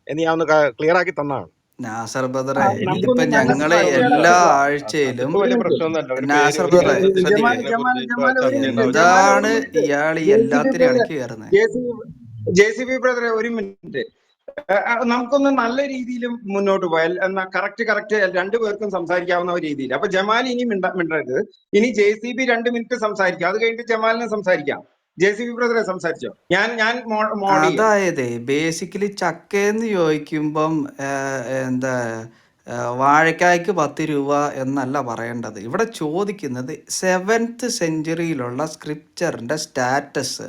എന്ന് ഞാൻ ഒന്ന് ക്ലിയർ ആക്കി തന്നതാണ്. നാസർ ബ്രദറെ, ഇതിപ്പോ നമുക്കൊന്ന് നല്ല ഞങ്ങള് എല്ലാ ആഴ്ചയിലും അത് വലിയ പ്രശ്നമൊന്നുമല്ല. ഒരു നാസർ പേര് ബ്രദറെ വെച്ചിട്ട് ജമാൽ ശ്രദ്ധിക്കുക, ജമാൽ ജമാൽ ഒരു മിനിറ്റ്, എന്താണ് ഇയാൾ ഈ JCB എല്ലാത്തിനും ബ്രദർ, ഇടയ്ക്ക് കയറുന്നത്? JCB ബ്രദറെ ഒരു മിനിറ്റ്. നമുക്കൊന്ന് നല്ല രീതിയിൽ മുന്നോട്ട് പോയാൽ കറക്റ്റ് രണ്ടുപേർക്കും സംസാരിക്കാവുന്ന ഒരു രീതിയിൽ. അപ്പൊ ജമാൽ ഇനി മിണ്ടരുത്. ഇനി JCB 2 മിനിറ്റ് സംസാരിക്കാം. അത് കഴിഞ്ഞിട്ട് ജമാലിനെ സംസാരിക്കാം. JCB ബ്രദറെ സംസാരിച്ചോ? ഞാൻ മോഡ് ചെയ്യാം. അതായത് ബേസിക്കലി ചക്കയെന്ന് ചോദിക്കുമ്പം എന്താ വാഴക്കായ്ക്ക് 10 രൂപ എന്നല്ല പറയേണ്ടത്. ഇവിടെ ചോദിക്കുന്നത് 7th സെഞ്ചുറിയിലുള്ള സ്ക്രിപ്ചറിൻ്റെ സ്റ്റാറ്റസ്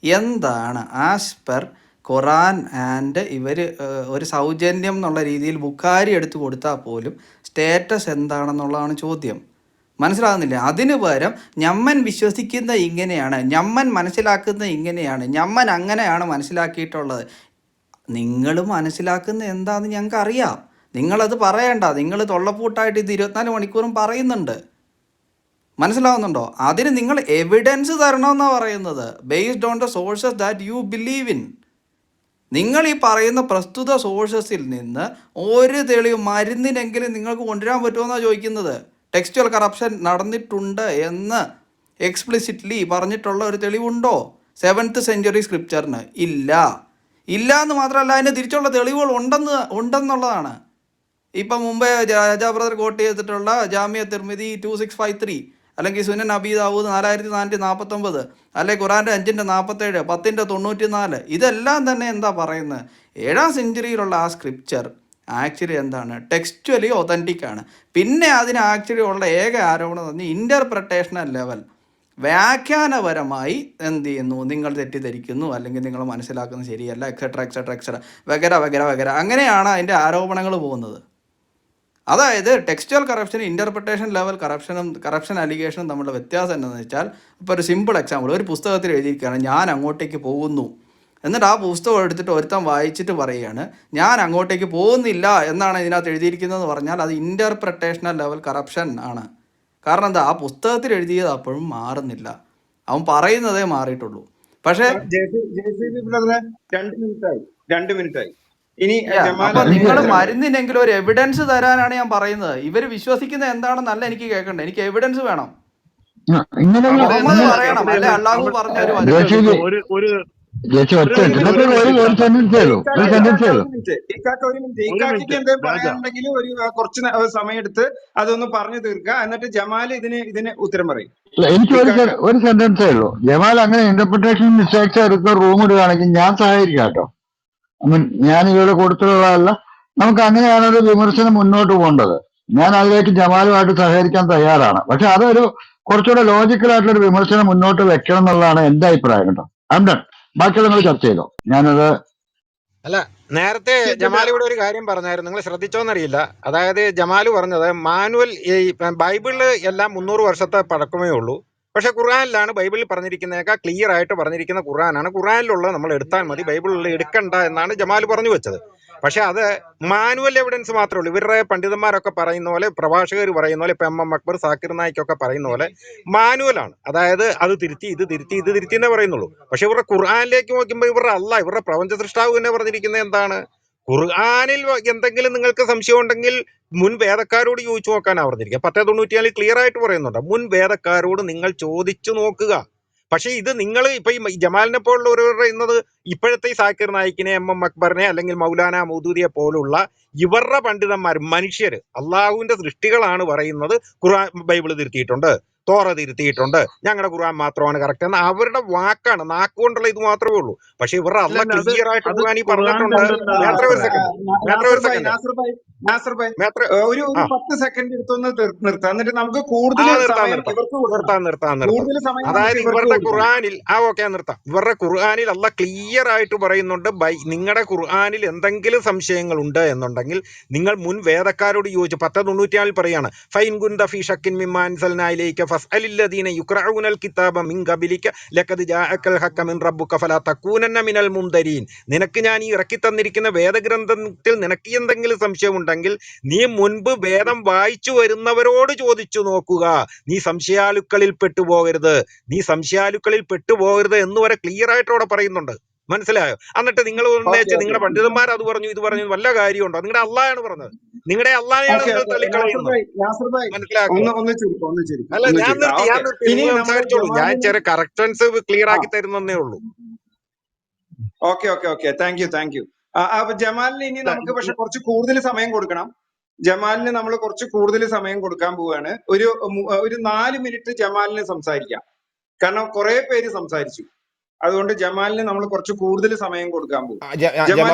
എന്താണ് ആസ് പെർ ഖുറാൻ ആൻഡ് ഇവർ ഒരു സൗജന്യം എന്നുള്ള രീതിയിൽ ബുഖാരി എടുത്തു കൊടുത്താൽ പോലും സ്റ്റാറ്റസ് എന്താണെന്നുള്ളതാണ് ചോദ്യം. മനസ്സിലാകുന്നില്ല. അതിന് പകരം ഞമ്മൻ വിശ്വസിക്കുന്ന ഇങ്ങനെയാണ്, ഞമ്മൻ മനസ്സിലാക്കുന്ന ഇങ്ങനെയാണ്, ഞമ്മൻ അങ്ങനെയാണ് മനസ്സിലാക്കിയിട്ടുള്ളത്. നിങ്ങൾ മനസ്സിലാക്കുന്ന എന്താണെന്ന് ഞങ്ങൾക്ക് അറിയാം. നിങ്ങളത് പറയണ്ട. നിങ്ങൾ തൊള്ളപ്പൂട്ടായിട്ട് ഇത് 24 മണിക്കൂറും പറയുന്നുണ്ട്. മനസ്സിലാവുന്നുണ്ടോ? അതിന് നിങ്ങൾ എവിഡൻസ് തരണമെന്നാണ് പറയുന്നത്. Based on the sources that you believe in. നിങ്ങൾ ഈ പറയുന്ന പ്രസ്തുത സോഴ്സസിൽ നിന്ന് ഒരു തെളിവ് മരുന്നിനെങ്കിലും നിങ്ങൾക്ക് കൊണ്ടുവരാൻ പറ്റുമെന്നാണ് ചോദിക്കുന്നത്. ടെക്സ്റ്റുവൽ കറപ്ഷൻ നടന്നിട്ടുണ്ട് എന്ന് എക്സ്പ്ലിസിറ്റ്ലി പറഞ്ഞിട്ടുള്ള ഒരു തെളിവുണ്ടോ 7th സെഞ്ചുറി സ്ക്രിപ്ചറിന്? ഇല്ല എന്ന് മാത്രമല്ല, അതിന് തിരിച്ചുള്ള തെളിവുകൾ ഉണ്ടെന്നുള്ളതാണ്. ഇപ്പം മുമ്പേ രാജാ ബ്രദർ കോട്ട് ചെയ്തിട്ടുള്ള ജാമിയ തിർമിദി 2653 അല്ലെങ്കിൽ സുനൻ അബി ദാവൂദ് 4449 അല്ലെങ്കിൽ ഖുറാൻ്റെ 5:47 10:94 ഇതെല്ലാം തന്നെ എന്താ പറയുന്നത്? 7ാം സെഞ്ചുറിയിലുള്ള ആ സ്ക്രിപ്ചർ ആക്ച്വലി എന്താണ്? ടെക്സ്ച്വലി ഒതൻറ്റിക് ആണ്. പിന്നെ അതിന് ആക്ച്വലി ഉള്ള ഏക ആരോപണം തന്നെ ഇൻ്റർപ്രിട്ടേഷണൽ ലെവൽ. വ്യാഖ്യാനപരമായി എന്ത് ചെയ്യുന്നു, നിങ്ങൾ തെറ്റിദ്ധരിക്കുന്നു, അല്ലെങ്കിൽ നിങ്ങൾ മനസ്സിലാക്കുന്നത് ശരിയല്ല, എക്സെട്ര എക്സെട്ര എക്സെട്ര വഗര വഗര വഗര, അങ്ങനെയാണ് അതിൻ്റെ ആരോപണങ്ങൾ പോകുന്നത്. അതായത് ടെക്സ്റ്റുവൽ കറപ്ഷനും ഇൻ്റർപ്രിട്ടേഷൻ ലെവൽ കറപ്ഷൻ അലിഗേഷനും തമ്മിലുള്ള വ്യത്യാസം എന്താണെന്ന് വെച്ചാൽ, ഇപ്പോൾ ഒരു സിമ്പിൾ എക്സാമ്പിൾ, ഒരു പുസ്തകത്തിൽ എഴുതിയിരിക്കുകയാണ് ഞാൻ അങ്ങോട്ടേക്ക് പോകുന്നു, എന്നിട്ട് ആ പുസ്തകം എടുത്തിട്ട് ഒരുത്തൻ വായിച്ചിട്ട് പറയുകയാണ് ഞാൻ അങ്ങോട്ടേക്ക് പോകുന്നില്ല എന്നാണ് ഇതിനകത്ത് എഴുതിയിരിക്കുന്നതെന്ന് പറഞ്ഞാൽ അത് ഇൻ്റർപ്രിട്ടേഷണൽ ലെവൽ കറപ്ഷൻ ആണ്. കാരണം എന്താ, ആ പുസ്തകത്തിൽ എഴുതിയത് അപ്പോഴും മാറുന്നില്ല, അവൻ പറയുന്നതേ മാറിയിട്ടുള്ളൂ. പക്ഷേ ബ്രദറെ 2 മിനിറ്റായി ഇനി ജമാൽ അപ്പൊ എനിക്ക് നിങ്ങൾ മരുന്നിനെങ്കിലും ഒരു എവിഡൻസ് തരാനാണ് ഞാൻ പറയുന്നത്. ഇവര് വിശ്വസിക്കുന്നത് എന്താണെന്നല്ല എനിക്ക് കേൾക്കണ്ടേ, എനിക്ക് എവിഡൻസ് വേണം. ഇങ്ങനെയുള്ള മുഹമ്മദ് ഇങ്ങനെ പറയണം, അല്ലെ അള്ളാഹു പറഞ്ഞ ഒരു വചനം. ജേസിബി ജേസി ഒറ്റ ഒരു മിനിറ്റ് മിനിറ്റ് ഒരു സെന്റൻസേ ഉള്ളൂ, ഒരു സെന്റൻസേ ഉള്ളൂ. ഒരു മിനിറ്റ് ഇക്കാക്ക് എന്തെങ്കിലും പറയാനുണ്ടെങ്കിൽ കുറച്ച് സമയം എടുത്ത് അതൊന്ന് പറഞ്ഞു തീർക്കുക, എന്നിട്ട് ജമാൽ ഇതിന് ഉത്തരം പറയും. അല്ല, എനിക്ക് ഒരു സെന്റൻസേ ഉള്ളൂ. ജമാൽ അങ്ങനെ ഇന്റർപ്രിട്ടേഷൻ മിസ്റ്റേക്സ് എടുത്ത് റൂം ഇടുകയാണെങ്കിൽ ഞാൻ സഹായിക്കാം കേട്ടോ. ഞാൻ ഇവിടെ കൊടുത്തിട്ടുള്ളതല്ല. നമുക്ക് അങ്ങനെയാണ് ഒരു വിമർശനം മുന്നോട്ട് പോകേണ്ടത്. ഞാൻ അതിലേക്ക് ജമാലുമായിട്ട് സഹകരിക്കാൻ തയ്യാറാണ്. പക്ഷെ അതൊരു കുറച്ചുകൂടെ ലോജിക്കലായിട്ടുള്ള ഒരു വിമർശനം മുന്നോട്ട് വെക്കണം എന്നുള്ളതാണ് എന്റെ അഭിപ്രായം കേട്ടോ. അണ്ടൻ ബാക്കിയുള്ള നിങ്ങൾ ചർച്ച ചെയ്തോ. ഞാനത് അല്ല, നേരത്തെ ജമാൽ ഇവിടെ ഒരു കാര്യം പറഞ്ഞായിരുന്നു, നിങ്ങൾ ശ്രദ്ധിച്ചോന്നറിയില്ല. അതായത് ജമാൽ പറഞ്ഞത് മാനുവൽ ഈ ബൈബിളില് എല്ലാം 300 വർഷത്തെ പഴക്കമേ ഉള്ളൂ, പക്ഷെ ഖുർആനിലാണ് ബൈബിളിൽ പറഞ്ഞിരിക്കുന്നതൊക്കെ ക്ലിയർ ആയിട്ട് പറഞ്ഞിരിക്കുന്ന ഖുർആനാണ്, ഖുർആനിലുള്ള നമ്മൾ എടുത്താൽ മതി, ബൈബിളിലുള്ള എടുക്കണ്ട എന്നാണ് ജമാൽ പറഞ്ഞു വെച്ചത്. പക്ഷെ അത് മാനുവൽ എവിഡൻസ് മാത്രമേ ഉള്ളൂ. ഇവരുടെ പണ്ഡിതന്മാരൊക്കെ പറയുന്ന പോലെ, പ്രഭാഷകർ പറയുന്ന പോലെ, ഇപ്പൊ MM അക്ബർ, സാക്കിർ നായിക്കൊക്കെ പറയുന്ന പോലെ മാനുവലാണ്. അതായത് അത് തിരുത്തി ഇത് തിരുത്തി ഇത് തിരുത്തി എന്നേ പറയുന്നുള്ളൂ. പക്ഷെ ഇവരുടെ ഖുർആനിലേക്ക് നോക്കുമ്പോൾ ഇവരുടെ ഇവരുടെ പ്രപഞ്ച സൃഷ്ടാവ് തന്നെ പറഞ്ഞിരിക്കുന്നത് എന്താണ്? ഖുർആനിൽ എന്തെങ്കിലും നിങ്ങൾക്ക് സംശയം ഉണ്ടെങ്കിൽ മുൻ വേദക്കാരോട് ചോദിച്ചു നോക്കാനാ പറഞ്ഞിരിക്കുക. 1094 ക്ലിയർ ആയിട്ട് പറയുന്നുണ്ട്, മുൻ വേദക്കാരോട് നിങ്ങൾ ചോദിച്ചു നോക്കുക. പക്ഷെ ഇത് നിങ്ങൾ ഇപ്പൊ ഈ ജമാലിനെ പോലുള്ളവർ പറയുന്നത് ഇപ്പോഴത്തെ ഈ സാക്കിർ നായിക്കിനെ, MM അക്ബറിനെ, അല്ലെങ്കിൽ മൗലാന മൗദൂദിയെ പോലുള്ള ഇവരുടെ പണ്ഡിതന്മാർ, മനുഷ്യര്, അള്ളാഹുവിന്റെ സൃഷ്ടികളാണ് പറയുന്നത് ഖുർആൻ ബൈബിള് തിരുത്തിയിട്ടുണ്ട്, തോറ തിരുത്തിയിട്ടുണ്ട്, ഞങ്ങളുടെ ഖുർആൻ മാത്രമാണ് കറക്റ്റ് എന്ന് അവരുടെ വാക്കാണ്, നാക്കുകൊണ്ടുള്ള ഇത് മാത്രമേ ഉള്ളൂ. പക്ഷെ ഇവരുടെ അല്ല അല്ല, അത് ക്ലിയർ ആയിട്ട് അത് ഖുർആനിൽ ഖുർആന്റെ പറഞ്ഞിട്ടുണ്ട്. അല്ലല്ല മേത്ര ഒരു സെക്കൻഡ്, മേത്ര ഒരു സെക്കൻഡ്, നാസർ ഭായ് മേത്ര ഒരു ആ 10 സെക്കൻഡ് എടുത്തൊന്ന് നിർത്താം, എന്നിട്ട് നമുക്ക് കൂടുതൽ സമയം ഇവർക്ക് കൊടുക്കണം. നിർത്താം. കൂടുതൽ സമയം നമുക്ക് അതായത് ഇവർക്ക് ഇവരുടെ കൊടുക്കണം. ഖുർആനിൽ ഓക്കെ നിർത്താം. ഇവരുടെ ഖുർആനിൽ അല്ല ക്ലിയർ ആയിട്ട് പറയുന്നുണ്ട്, നിങ്ങളുടെ ഖുർആനിൽ എന്തെങ്കിലും സംശയങ്ങൾ ഉണ്ട് എന്നുണ്ടെങ്കിൽ നിങ്ങൾ മുൻ വേദക്കാരോട് ചോദിച്ചു. 1094 പറയാണ്, ഫൈൻ കുന്ത ഫീ ഷക്കിൻ മിമ്മാ അൻസൽനാ ഇലൈക ഫസ്അലില്ലദീന യുഖ്റഊനൽ കിതാബ മിൻ ഖബലിക ലഖദ് ജാഅകൽ ഹഖ മിൻ റബ്ബിക ഫലാ തകൂനന്ന മിനൽ മുംതരീൻ. നിനക്ക് ഞാൻ ഈ ഇറക്കി തന്നിരിക്കുന്ന വേദഗ്രന്ഥത്തിൽ നിനക്ക് എന്തെങ്കിലും സംശയമുണ്ടെങ്കിൽ നീ മുൻപ് വേദം വായിച്ചു വരുന്നവരോട് ചോദിച്ചു നോക്കുക, നീ സംശയാലുക്കളിൽ പെട്ടുപോകരുത് എന്ന് വരെ ക്ലിയർ ആയിട്ട് അവിടെ പറയുന്നുണ്ട്. മനസ്സിലായോ? എന്നിട്ട് നിങ്ങൾ ഉന്നയിച്ച് നിങ്ങളുടെ പണ്ഡിതന്മാർ അത് പറഞ്ഞു ഇത് പറഞ്ഞു, വല്ല കാര്യമുണ്ടോ? നിങ്ങളുടെ അള്ളാഹാണ് പറഞ്ഞത്, നിങ്ങളുടെ അള്ളാഹാണ് നിങ്ങൾ തള്ളിക്കളയുന്നത്. നാസർ ഭായ് മനസ്സിലാക്കുക. ഒന്ന് ചുരുക്കം. അല്ല, ഞാൻ നിർത്തി. ഇനി നിങ്ങൾ നമ്മൾ സംസാരിച്ചോളൂ, ഞാൻ ജമാലിന് ചെറിയ കറക്ഷൻസ് ക്ലിയർ ആക്കി തരുന്നേ ഉള്ളൂ. Okay thank you. അപ്പൊ ജമാലിന് ഇനി നമുക്ക് പക്ഷെ കുറച്ച് കൂടുതൽ സമയം കൊടുക്കണം. ജമാലിന് നമ്മൾ കുറച്ച് കൂടുതൽ സമയം കൊടുക്കാൻ പോവുകയാണ്. ഒരു 4 മിനിറ്റ് ജമാലിന് സംസാരിക്കാം, കാരണം കുറെ പേര് സംസാരിച്ചു. അതുകൊണ്ട് ജമാലിന് നമ്മൾ കുറച്ച് കൂടുതൽ സമയം കൊടുക്കാൻ പോകും.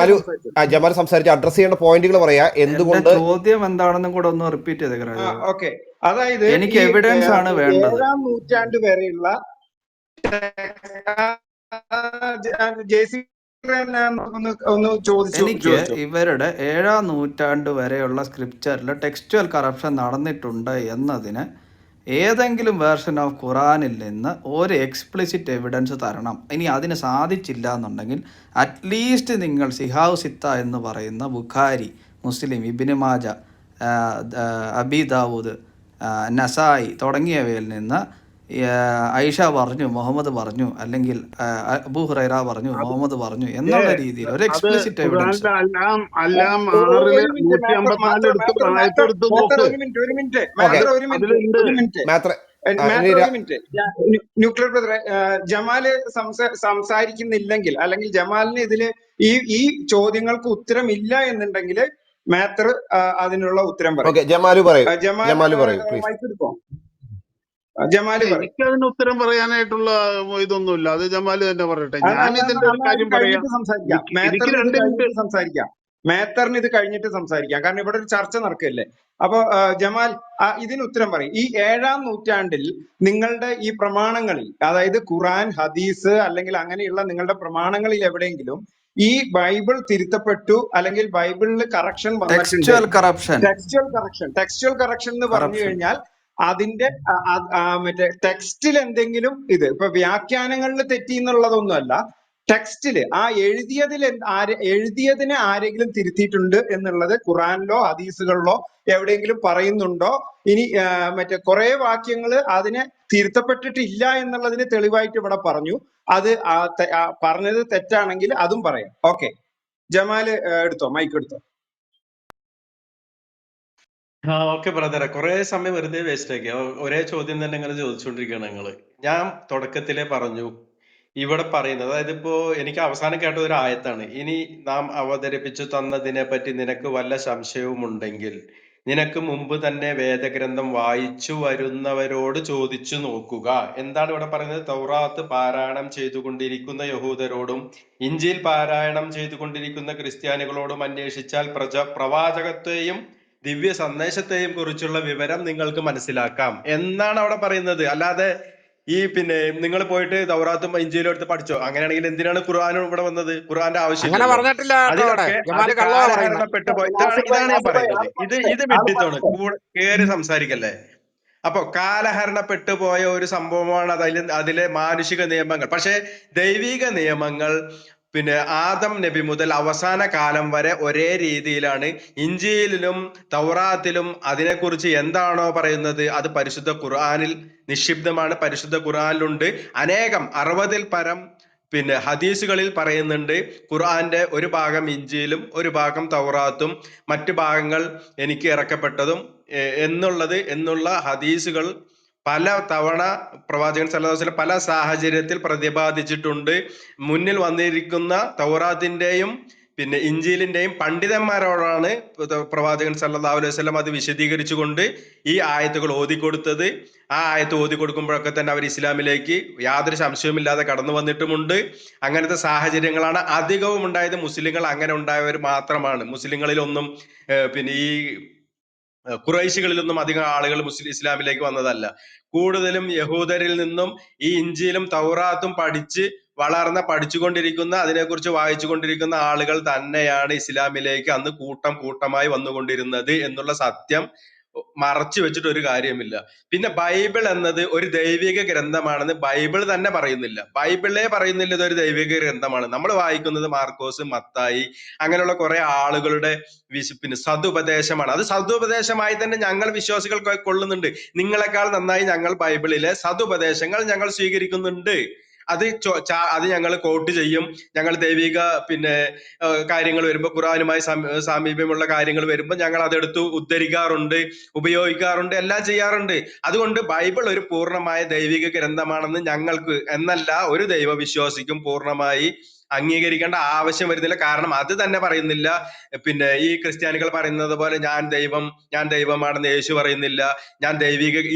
ജമാൽ സംസാരിച്ച് അഡ്രസ് ചെയ്യേണ്ട പോയിന്റുകൾ പറയാ. എന്തുകൊണ്ട് ചോദ്യം എന്താണെന്നും കൂടെ ഒന്ന് റിപ്പീറ്റ് ചെയ്തേക്കാം. ഓക്കെ, അതായത് എനിക്ക് എവിഡൻസ് ആണ് വേണ്ടത്. 7-ാം നൂറ്റാണ്ട് വരെയുള്ള എനിക്ക് ഇവരുടെ 7-ാം നൂറ്റാണ്ട് വരെയുള്ള സ്ക്രിപ്ചറിൽ ടെക്സ്റ്റുവൽ കറപ്ഷൻ നടന്നിട്ടുണ്ട് എന്നതിന് ഏതെങ്കിലും വേർഷൻ ഓഫ് ഖുറാനിൽ നിന്ന് ഒരു എക്സ്പ്ലിസിറ്റ് എവിഡൻസ് തരണം. ഇനി അതിന് സാധിച്ചില്ല എന്നുണ്ടെങ്കിൽ അറ്റ്ലീസ്റ്റ് നിങ്ങൾ സിഹാവ് സിത്ത എന്ന് പറയുന്ന ബുഖാരി, മുസ്ലിം, ഇബ്നു മാജ, അബി ദാവൂദ്, നസായി തുടങ്ങിയവയിൽ നിന്ന് ഐഷ പറഞ്ഞു, മുഹമ്മദ് പറഞ്ഞു, അല്ലെങ്കിൽ അബൂ ഹുറൈറ പറഞ്ഞു, മുഹമ്മദ് പറഞ്ഞു എന്നുള്ള രീതിയിൽ ഒരു എക്സ്പ്ലിസിറ്റ് എവിഡൻസ്. ന്യൂക്ലിയർ ബ്രദറെ, ജമാല് സംസാരിക്കുന്നില്ലെങ്കിൽ, അല്ലെങ്കിൽ ജമാലിന് ഇതില് ഈ ചോദ്യങ്ങൾക്ക് ഉത്തരം ഇല്ല എന്നുണ്ടെങ്കിൽ മാത്തർ അതിനുള്ള ഉത്തരം പറയും. ജമാല് മൈക്കെടുക്കോ? എനിക്കതിന് ഉത്തരം പറയാനായിട്ടുള്ള ഇതൊന്നുമില്ല, അത് ജമാല് തന്നെ പറയട്ടെ. ഞാൻ ഇതിന്റെ ഒരു കാര്യം പറയാം. സംസാരിക്കാം. മേത്തറിന് ഇത് കഴിഞ്ഞിട്ട് സംസാരിക്കാം, കാരണം ഇവിടെ ഒരു ചർച്ച നടക്കല്ലേ. അപ്പൊ ജമാൽ ഇതിന് ഉത്തരം പറയും. ഈ 7-ാം നൂറ്റാണ്ടിൽ നിങ്ങളുടെ ഈ പ്രമാണങ്ങളിൽ, അതായത് ഖുറാൻ, ഹദീസ് അല്ലെങ്കിൽ അങ്ങനെയുള്ള നിങ്ങളുടെ പ്രമാണങ്ങളിൽ എവിടെയെങ്കിലും ഈ ബൈബിൾ തിരുത്തപ്പെട്ടു അല്ലെങ്കിൽ ബൈബിളിൽ കറക്ഷൻ വന്നിട്ടുണ്ട്, ടെക്സ്റ്റുവൽ കറക്ഷൻ എന്ന് പറഞ്ഞു കഴിഞ്ഞാൽ അതിന്റെ മറ്റേ ടെക്സ്റ്റിൽ എന്തെങ്കിലും ഇത് ഇപ്പൊ വ്യാഖ്യാനങ്ങളിൽ തെറ്റി എന്നുള്ളതൊന്നുമല്ല, ടെക്സ്റ്റില് ആ എഴുതിയതിനെ ആരെങ്കിലും തിരുത്തിയിട്ടുണ്ട് എന്നുള്ളത് ഖുറാനിലോ ഹദീസുകളിലോ എവിടെയെങ്കിലും പറയുന്നുണ്ടോ? ഇനി മറ്റേ കുറെ വാക്യങ്ങൾ അതിനെ തിരുത്തപ്പെട്ടിട്ടില്ല എന്നുള്ളതിന് തെളിവായിട്ട് ഇവിടെ പറഞ്ഞു. അത് പറഞ്ഞത് തെറ്റാണെങ്കിൽ അതും പറയാം. ഓക്കെ, ജമാല് എടുത്തോ, മൈക്ക് എടുത്തോ. ഓക്കെ ബ്രദറെ, കുറെ സമയം വെറുതെ വേസ്റ്റ് ആക്കിയ ഒരേ ചോദ്യം തന്നെ ഇങ്ങനെ ചോദിച്ചുകൊണ്ടിരിക്കുകയാണ് നിങ്ങള്. ഞാൻ തുടക്കത്തിലേ പറഞ്ഞു, ഇവിടെ പറയുന്നത്, അതായത് ഇപ്പോ എനിക്ക് അവസാനം കേട്ട ഒരു ആയത്താണ്, ഇനി നാം അവതരിപ്പിച്ചു തന്നതിനെ പറ്റി നിനക്ക് വല്ല സംശയവും ഉണ്ടെങ്കിൽ നിനക്ക് മുമ്പ് തന്നെ വേദഗ്രന്ഥം വായിച്ചു വരുന്നവരോട് ചോദിച്ചു നോക്കുക. എന്താണ് ഇവിടെ പറയുന്നത്? തൗറാത്ത് പാരായണം ചെയ്തുകൊണ്ടിരിക്കുന്ന യഹൂദരോടും ഇഞ്ചീൽ പാരായണം ചെയ്തുകൊണ്ടിരിക്കുന്ന ക്രിസ്ത്യാനികളോടും അന്വേഷിച്ചാൽ പ്രവാചകത്തെയും ദിവ്യ സന്ദേശത്തെയും കുറിച്ചുള്ള വിവരം നിങ്ങൾക്ക് മനസ്സിലാക്കാം എന്നാണ് അവിടെ പറയുന്നത്. അല്ലാതെ ഈ നിങ്ങൾ പോയിട്ട് തൗറാത്തും ഇഞ്ചീലും എടുത്ത് പഠിച്ചോ, അങ്ങനെയാണെങ്കിൽ എന്തിനാണ് ഖുർആനും ഇവിടെ വന്നത്? ഖുർആന്റെ ആവശ്യമില്ലല്ലോ. അതിലൊക്കെ അത് കാലഹരണപ്പെട്ടു പോയി. ഇതാണ് ഞാൻ പറയുന്നത്. ഇത് വിഡിത്തമാണ്, കേറി സംസാരിക്കല്ലേ. അപ്പൊ കാലഹരണപ്പെട്ടു പോയ ഒരു സംഭവമാണ് അതിലെ മാനുഷിക നിയമങ്ങൾ. പക്ഷെ ദൈവിക നിയമങ്ങൾ ആദം നബി മുതൽ അവസാന കാലം വരെ ഒരേ രീതിയിലാണ്. ഇഞ്ചീലിലും തൗറാത്തിലും അതിനെക്കുറിച്ച് എന്താണോ പറയുന്നത് അത് പരിശുദ്ധ ഖുർആനിൽ നിക്ഷിപ്തമാണ്, പരിശുദ്ധ ഖുർആനിലുണ്ട്. അനേകം 60-ൽ പരം ഹദീസുകളിൽ പറയുന്നുണ്ട്. ഖുർആന്റെ ഒരു ഭാഗം ഇഞ്ചീലും ഒരു ഭാഗം തൗറാത്തും മറ്റു ഭാഗങ്ങൾ എനിക്ക് ഇറക്കപ്പെട്ടതും എന്നുള്ള ഹദീസുകൾ പല തവണ പ്രവാചകൻ സല്ലല്ലാഹു അലൈഹി വസല്ലം പല സാഹചര്യത്തിൽ പ്രതിപാദിച്ചിട്ടുണ്ട്. മുന്നിൽ വന്നിരിക്കുന്ന തൗറാത്തിന്റെയും ഇഞ്ചീലിന്റെയും പണ്ഡിതന്മാരോടാണ് പ്രവാചകൻ സല്ലല്ലാഹു അലൈഹി വസല്ലം അത് വിശദീകരിച്ചുകൊണ്ട് ഈ ആയത്തുകൾ ഓതിക്കൊടുത്തത്. ആ ആയത്ത് ഓതിക്കൊടുക്കുമ്പോഴൊക്കെ തന്നെ അവർ ഇസ്ലാമിലേക്ക് യാതൊരു സംശയവുമില്ലാതെ കടന്നു വന്നിട്ടുമുണ്ട്. അങ്ങനത്തെ സാഹചര്യങ്ങളാണ് അധികവും ഉണ്ടായത്. മുസ്ലിങ്ങൾ അങ്ങനെ ഉണ്ടായവർ മാത്രമാണ്. മുസ്ലിങ്ങളിലൊന്നും ഈ ഖുറൈശികളിലൊന്നും അധികം ആളുകൾ ഇസ്ലാമിലേക്ക് വന്നതല്ല. കൂടുതലും യഹൂദരിൽ നിന്നും ഈ ഇഞ്ചിയിലും തൗറാത്തും പഠിച്ചുകൊണ്ടിരിക്കുന്ന അതിനെക്കുറിച്ച് വായിച്ചുകൊണ്ടിരിക്കുന്ന ആളുകൾ തന്നെയാണ് ഇസ്ലാമിലേക്ക് അന്ന് കൂട്ടമായി വന്നുകൊണ്ടിരുന്നത് എന്നുള്ള സത്യം മറച്ചു വെച്ചിട്ട് ഒരു കാര്യമില്ല. ബൈബിൾ എന്നത് ഒരു ദൈവിക ഗ്രന്ഥമാണെന്ന് ബൈബിൾ തന്നെ പറയുന്നില്ല. ബൈബിളേ പറയുന്നില്ല ഇതൊരു ദൈവിക ഗ്രന്ഥമാണ്. നമ്മൾ വായിക്കുന്നത് മാർക്കോസ്, മത്തായി, അങ്ങനെയുള്ള കുറെ ആളുകളുടെ സതുപദേശമാണ്. അത് സതുപദേശമായി തന്നെ ഞങ്ങൾ വിശ്വാസികൾ കൊള്ളുന്നുണ്ട്. നിങ്ങളെക്കാൾ നന്നായി ഞങ്ങൾ ബൈബിളിലെ സതുപദേശങ്ങൾ ഞങ്ങൾ സ്വീകരിക്കുന്നുണ്ട്. അത് ഞങ്ങൾ കോട്ട് ചെയ്യും. ഞങ്ങൾ ദൈവിക കാര്യങ്ങൾ വരുമ്പോൾ, ഖുർആനുമായി സാമീപ്യമുള്ള കാര്യങ്ങൾ വരുമ്പോൾ ഞങ്ങൾ അതെടുത്ത് ഉദ്ധരിക്കാറുണ്ട്, ഉപയോഗിക്കാറുണ്ട്, എല്ലാം ചെയ്യാറുണ്ട്. അതുകൊണ്ട് ബൈബിൾ ഒരു പൂർണ്ണമായ ദൈവിക ഗ്രന്ഥമാണെന്ന് ഞങ്ങൾക്ക് എന്നല്ല ഒരു ദൈവവിശ്വാസിക്കും പൂർണ്ണമായി അംഗീകരിക്കേണ്ട ആവശ്യം വരുന്നില്ല. കാരണം അത് തന്നെ പറയുന്നില്ല. ഈ ക്രിസ്ത്യാനികൾ പറയുന്നത് പോലെ ഞാൻ ദൈവമാണെന്ന് യേശു പറയുന്നില്ല.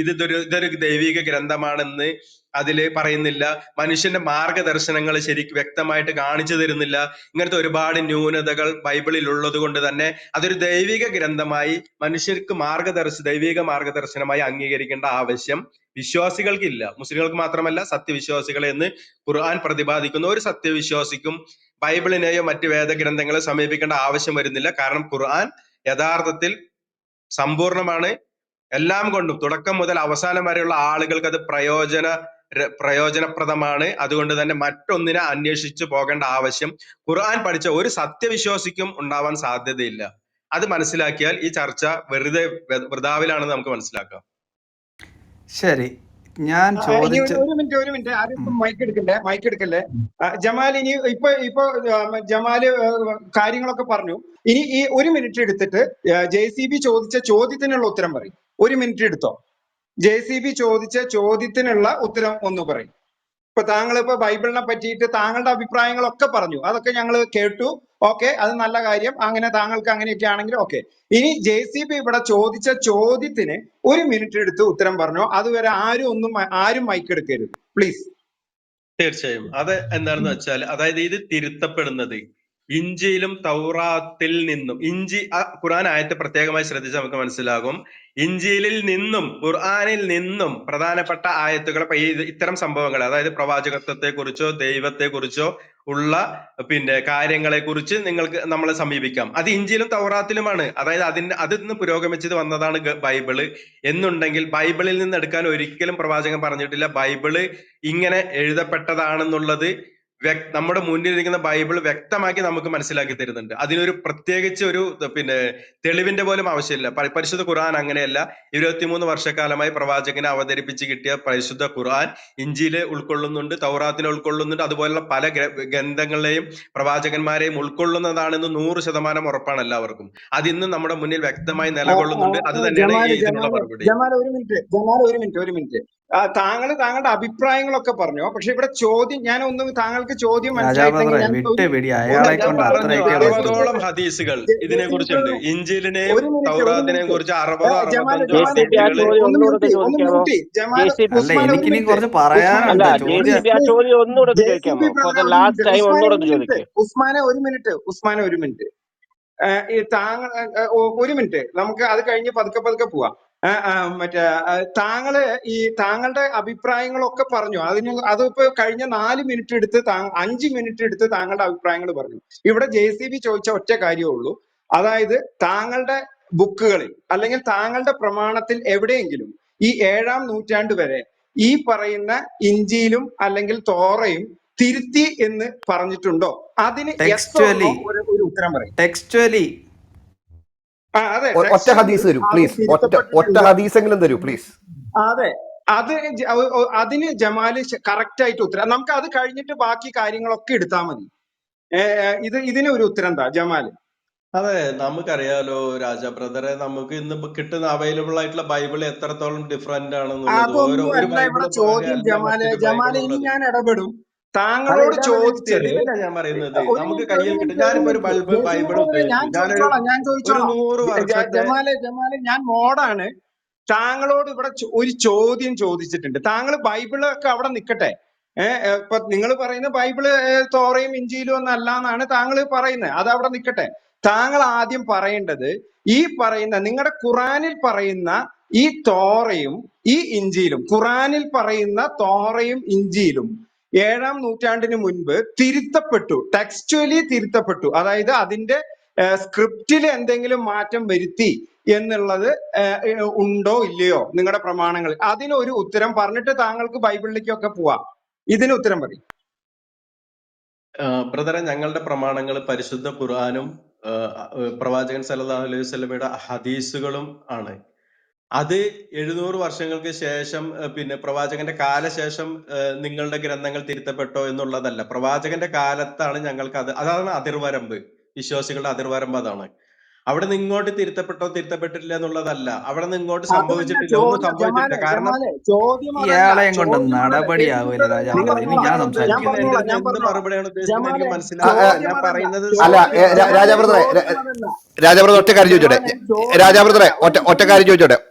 ഇതൊരു ദൈവിക ഗ്രന്ഥമാണെന്ന് അതില് പറയുന്നില്ല. മനുഷ്യന്റെ മാർഗദർശനങ്ങൾ ശരിക്കും വ്യക്തമായിട്ട് കാണിച്ചു തരുന്നില്ല. ഇങ്ങനത്തെ ഒരുപാട് ന്യൂനതകൾ ബൈബിളിൽ ഉള്ളത് കൊണ്ട് തന്നെ അതൊരു ദൈവിക ഗ്രന്ഥമായി മനുഷ്യർക്ക് ദൈവിക മാർഗദർശനമായി അംഗീകരിക്കേണ്ട ആവശ്യം വിശ്വാസികൾക്കില്ല. മുസ്ലിങ്ങൾക്ക് മാത്രമല്ല, സത്യവിശ്വാസികളെ എന്ന് ഖുർആൻ പ്രതിപാദിക്കുന്ന ഒരു സത്യവിശ്വാസിക്കും ബൈബിളിനെയോ മറ്റ് വേദഗ്രന്ഥങ്ങളെ സമീപിക്കേണ്ട ആവശ്യം വരുന്നില്ല. കാരണം ഖുർആൻ യഥാർത്ഥത്തിൽ സമ്പൂർണമാണ്. എല്ലാം കൊണ്ടും തുടക്കം മുതൽ അവസാനം വരെയുള്ള ആളുകൾക്ക് അത് പ്രയോജനപ്രദമാണ്. അതുകൊണ്ട് തന്നെ മറ്റൊന്നിനെ അന്വേഷിച്ചു പോകേണ്ട ആവശ്യം ഖുർആൻ പഠിച്ച ഒരു സത്യവിശ്വാസിക്കും ഉണ്ടാവാൻ സാധ്യതയില്ല. അത് മനസ്സിലാക്കിയാൽ ഈ ചർച്ച വെറുതെ വൃഥാവിലാണെന്ന് നമുക്ക് മനസ്സിലാക്കാം. ശരി, ഞാൻ ഒരു മിനിറ്റ് ആരും മൈക്ക് എടുക്കല്ലേ. ജമാൽ ഇനി ഇപ്പൊ ജമാല് കാര്യങ്ങളൊക്കെ പറഞ്ഞു. ഇനി ഈ 1 മിനിറ്റ് എടുത്തിട്ട് JCB ചോദിച്ച ചോദ്യത്തിനുള്ള ഉത്തരം പറയും. 1 മിനിറ്റ് എടുത്തോ. JCB ചോദിച്ച ചോദ്യത്തിനുള്ള ഉത്തരം ഒന്ന് പറയും. ഇപ്പൊ താങ്കൾ ഇപ്പൊ ബൈബിളിനെ പറ്റിയിട്ട് താങ്കളുടെ അഭിപ്രായങ്ങളൊക്കെ പറഞ്ഞു, അതൊക്കെ ഞങ്ങൾ കേട്ടു. ഓക്കെ, അത് നല്ല കാര്യം. അങ്ങനെ താങ്കൾക്ക് അങ്ങനെയൊക്കെ ആണെങ്കിൽ ഓക്കെ. ഇനി JCB ഇവിടെ ചോദിച്ച ചോദ്യത്തിന് 1 മിനിറ്റ് എടുത്ത് ഉത്തരം പറഞ്ഞു. അതുവരെ ആരും മൈക്ക് എടുക്കരുത് പ്ലീസ്. തീർച്ചയായും. അത് എന്താണെന്ന് വെച്ചാൽ, അതായത് ഇത് തിരുത്തപ്പെടുന്നത് ഇഞ്ചിയിലും തൗറാത്തിൽ നിന്നും ഖുർആൻ ആയത്ത് പ്രത്യേകമായി ശ്രദ്ധിച്ചാൽ നമുക്ക് മനസ്സിലാകും. ഇഞ്ചിയിലിൽ നിന്നും ഖുർആനിൽ നിന്നും പ്രധാനപ്പെട്ട ആയത്തുകൾ, ഇത്തരം സംഭവങ്ങൾ, അതായത് പ്രവാചകത്വത്തെ കുറിച്ചോ ദൈവത്തെ കുറിച്ചോ ഉള്ള കാര്യങ്ങളെ കുറിച്ച് നമ്മളെ സമീപിക്കാം. അത് ഇഞ്ചിയിലും തൗറാത്തിലുമാണ്. അതായത് അതിന്ന് പുരോഗമിച്ചത് വന്നതാണ് ബൈബിള് എന്നുണ്ടെങ്കിൽ ബൈബിളിൽ നിന്ന് എടുക്കാൻ ഒരിക്കലും പ്രവാചകൻ പറഞ്ഞിട്ടില്ല ബൈബിള് ഇങ്ങനെ എഴുതപ്പെട്ടതാണെന്നുള്ളത്. നമ്മുടെ മുന്നിലിരിക്കുന്ന ബൈബിൾ വ്യക്തമാക്കി നമുക്ക് മനസ്സിലാക്കി തരുന്നുണ്ട്. അതിനൊരു പ്രത്യേകിച്ച് ഒരു തെളിവിന്റെ പോലും ആവശ്യമില്ല. പരിശുദ്ധ ഖുർആൻ അങ്ങനെയല്ല. 23 വർഷക്കാലമായി പ്രവാചകനെ അവതരിപ്പിച്ച് കിട്ടിയ പരിശുദ്ധ ഖുർആൻ ഇഞ്ചിയിലെ ഉൾക്കൊള്ളുന്നുണ്ട്, തൗറാത്തിനെ ഉൾക്കൊള്ളുന്നുണ്ട്. അതുപോലുള്ള പല ഗ്രന്ഥങ്ങളെയും പ്രവാചകന്മാരെയും ഉൾക്കൊള്ളുന്നതാണെന്ന് 100% ഉറപ്പാണ് എല്ലാവർക്കും. അതിന്ന് നമ്മുടെ മുന്നിൽ വ്യക്തമായി നിലകൊള്ളുന്നുണ്ട്. അത് തന്നെയാണ് ഇതിനുള്ള മറുപടി. ഒരു മിനിറ്റ്. താങ്കളുടെ അഭിപ്രായങ്ങളൊക്കെ പറഞ്ഞു. പക്ഷെ ഇവിടെ ചോദ്യം, ഞാൻ ഒന്നും താങ്കൾക്ക് ചോദ്യം മനസ്സിലായിട്ടെങ്കിൽ ഞാൻ പറഞ്ഞു 60ഓളം ഹദീസുകൾ ഇതിനെ കുറിച്ചുണ്ട്. ഇഞ്ചിലിനെയും തൗറാത്തിനെയും കുറിച്ച് 60-65 ഉസ്മാനെ ഒരു മിനിറ്റ്. താങ്കൾ ഒരു മിനിറ്റ്, നമുക്ക് അത് കഴിഞ്ഞ് പതുക്കെ പോവാം. താങ്കളുടെ അഭിപ്രായങ്ങളൊക്കെ പറഞ്ഞു. അതിപ്പോ കഴിഞ്ഞ 4 മിനിറ്റ് എടുത്ത് 5 മിനിറ്റ് എടുത്ത് താങ്കളുടെ അഭിപ്രായങ്ങൾ പറഞ്ഞു. ഇവിടെ JCB ചോദിച്ച ഒറ്റ കാര്യമേ ഉള്ളൂ. അതായത് താങ്കളുടെ ബുക്കുകളിൽ അല്ലെങ്കിൽ താങ്കളുടെ പ്രമാണത്തിൽ എവിടെയെങ്കിലും ഈ 7-ാം നൂറ്റാണ്ട് വരെ ഈ പറയുന്ന ഇഞ്ചിയിലും അല്ലെങ്കിൽ തോറയും തിരുത്തി എന്ന് പറഞ്ഞിട്ടുണ്ടോ? അതിന് ഒരു ഉത്തരം പറയും. ടെക്സ്ച്വലി ഒറ്റ ഹദീസ് തരൂ പ്ലീസ്. ഒറ്റ ഹദീസെങ്കിലും തരൂ പ്ലീസ്. അതെ, അതിന് ജമാല് കറക്റ്റ് ആയിട്ട് ഉത്തരം. നമുക്ക് അത് കഴിഞ്ഞിട്ട് ബാക്കി കാര്യങ്ങളൊക്കെ എടുത്താൽ മതി. ഇതിന് ഒരു ഉത്തരം എന്താ ജമാല്? അതെ, നമുക്കറിയാലോ രാജാ ബ്രദറെ, നമുക്ക് ഇന്ന് കിട്ടുന്ന അവൈലബിൾ ആയിട്ടുള്ള ബൈബിൾ എത്രത്തോളം ഡിഫറെന്റ് ആണെന്നുള്ളത്. അതൊന്നുമല്ല ഇവിടെ ചോദ്യം ജമാല്. ഇനി ഞാൻ ഇടപെടും. താങ്കളോട് ചോദിച്ചത് ഞാൻ പറയുന്നത് നമുക്ക് കയ്യിൽ കിട്ടും. ഞാനിപ്പോ ഒരു ബൈബിൾ ഞാൻ ചോദിച്ചോളാം. ജമാലെ, ഞാൻ മോഡാണ്. താങ്കളോട് ഇവിടെ ഒരു ചോദ്യം ചോദിച്ചിട്ടുണ്ട്. താങ്കൾ ബൈബിളൊക്കെ അവിടെ നിൽക്കട്ടെ. ഇപ്പൊ നിങ്ങൾ പറയുന്ന ബൈബിള് തോറയും ഇഞ്ചിയിലും ഒന്നും അല്ല എന്നാണ് താങ്കൾ പറയുന്നത്. അത് അവിടെ നിൽക്കട്ടെ. താങ്കൾ ആദ്യം പറയേണ്ടത് ഈ പറയുന്ന നിങ്ങളുടെ ഖുറാനിൽ പറയുന്ന ഈ തോറയും ഈ ഇഞ്ചിയിലും, ഖുറാനിൽ പറയുന്ന തോറയും ഇഞ്ചിയിലും 7-ാം നൂറ്റാണ്ടിന് മുൻപ് തിരുത്തപ്പെട്ടു, ടെക്സ്ച്വലി തിരുത്തപ്പെട്ടു. അതായത് അതിന്റെ സ്ക്രിപ്റ്റിൽ എന്തെങ്കിലും മാറ്റം വരുത്തി എന്നുള്ളത് ഉണ്ടോ ഇല്ലയോ നിങ്ങളുടെ പ്രമാണങ്ങളിൽ? അതിനൊരു ഉത്തരം പറഞ്ഞിട്ട് താങ്കൾക്ക് ബൈബിളിലേക്കൊക്കെ പോവാം. ഇതിന് ഉത്തരം പറയും. ബ്രദറെ, ഞങ്ങളുടെ പ്രമാണങ്ങൾ പരിശുദ്ധ ഖുർആനും പ്രവാചകൻ സല്ലല്ലാഹു അലൈഹി വസല്ലമയുടെ ഹദീസുകളും ആണ്. അത് 700 വർഷങ്ങൾക്ക് ശേഷം പ്രവാചകന്റെ കാലശേഷം നിങ്ങളുടെ ഗ്രന്ഥങ്ങൾ തിരുത്തപ്പെട്ടോ എന്നുള്ളതല്ല. പ്രവാചകന്റെ കാലത്താണ് ഞങ്ങൾക്ക് അതാണ് അതിർവരമ്പ്. വിശ്വാസികളുടെ അതിർവരമ്പ് അതാണ്. അവിടെ നിന്ന് ഇങ്ങോട്ട് തിരുത്തപ്പെട്ടോ തിരുത്തപ്പെട്ടില്ല എന്നുള്ളതല്ല. അവിടെ നിന്ന് ഇങ്ങോട്ട് സംഭവിച്ചിട്ടില്ല, ഒന്നും സംഭവിച്ചിട്ടില്ല. കാരണം ഇയാളെയും കൊണ്ട് നടപടിയാവില്ല രാജാ. ഇനി ഞാൻ സംസാരിക്കാം. എന്ത് മറുപടിയാണ് ഉദ്ദേശിക്കുന്നത് എനിക്ക് മനസ്സിലാവില്ല. ഞാൻ പറയുന്നത് അല്ല രാജാബ്രദറെ ഒറ്റ കാര്യം ചോദിച്ചോട്ടെ. രാജാബ്രദറെ ഒറ്റ കാര്യം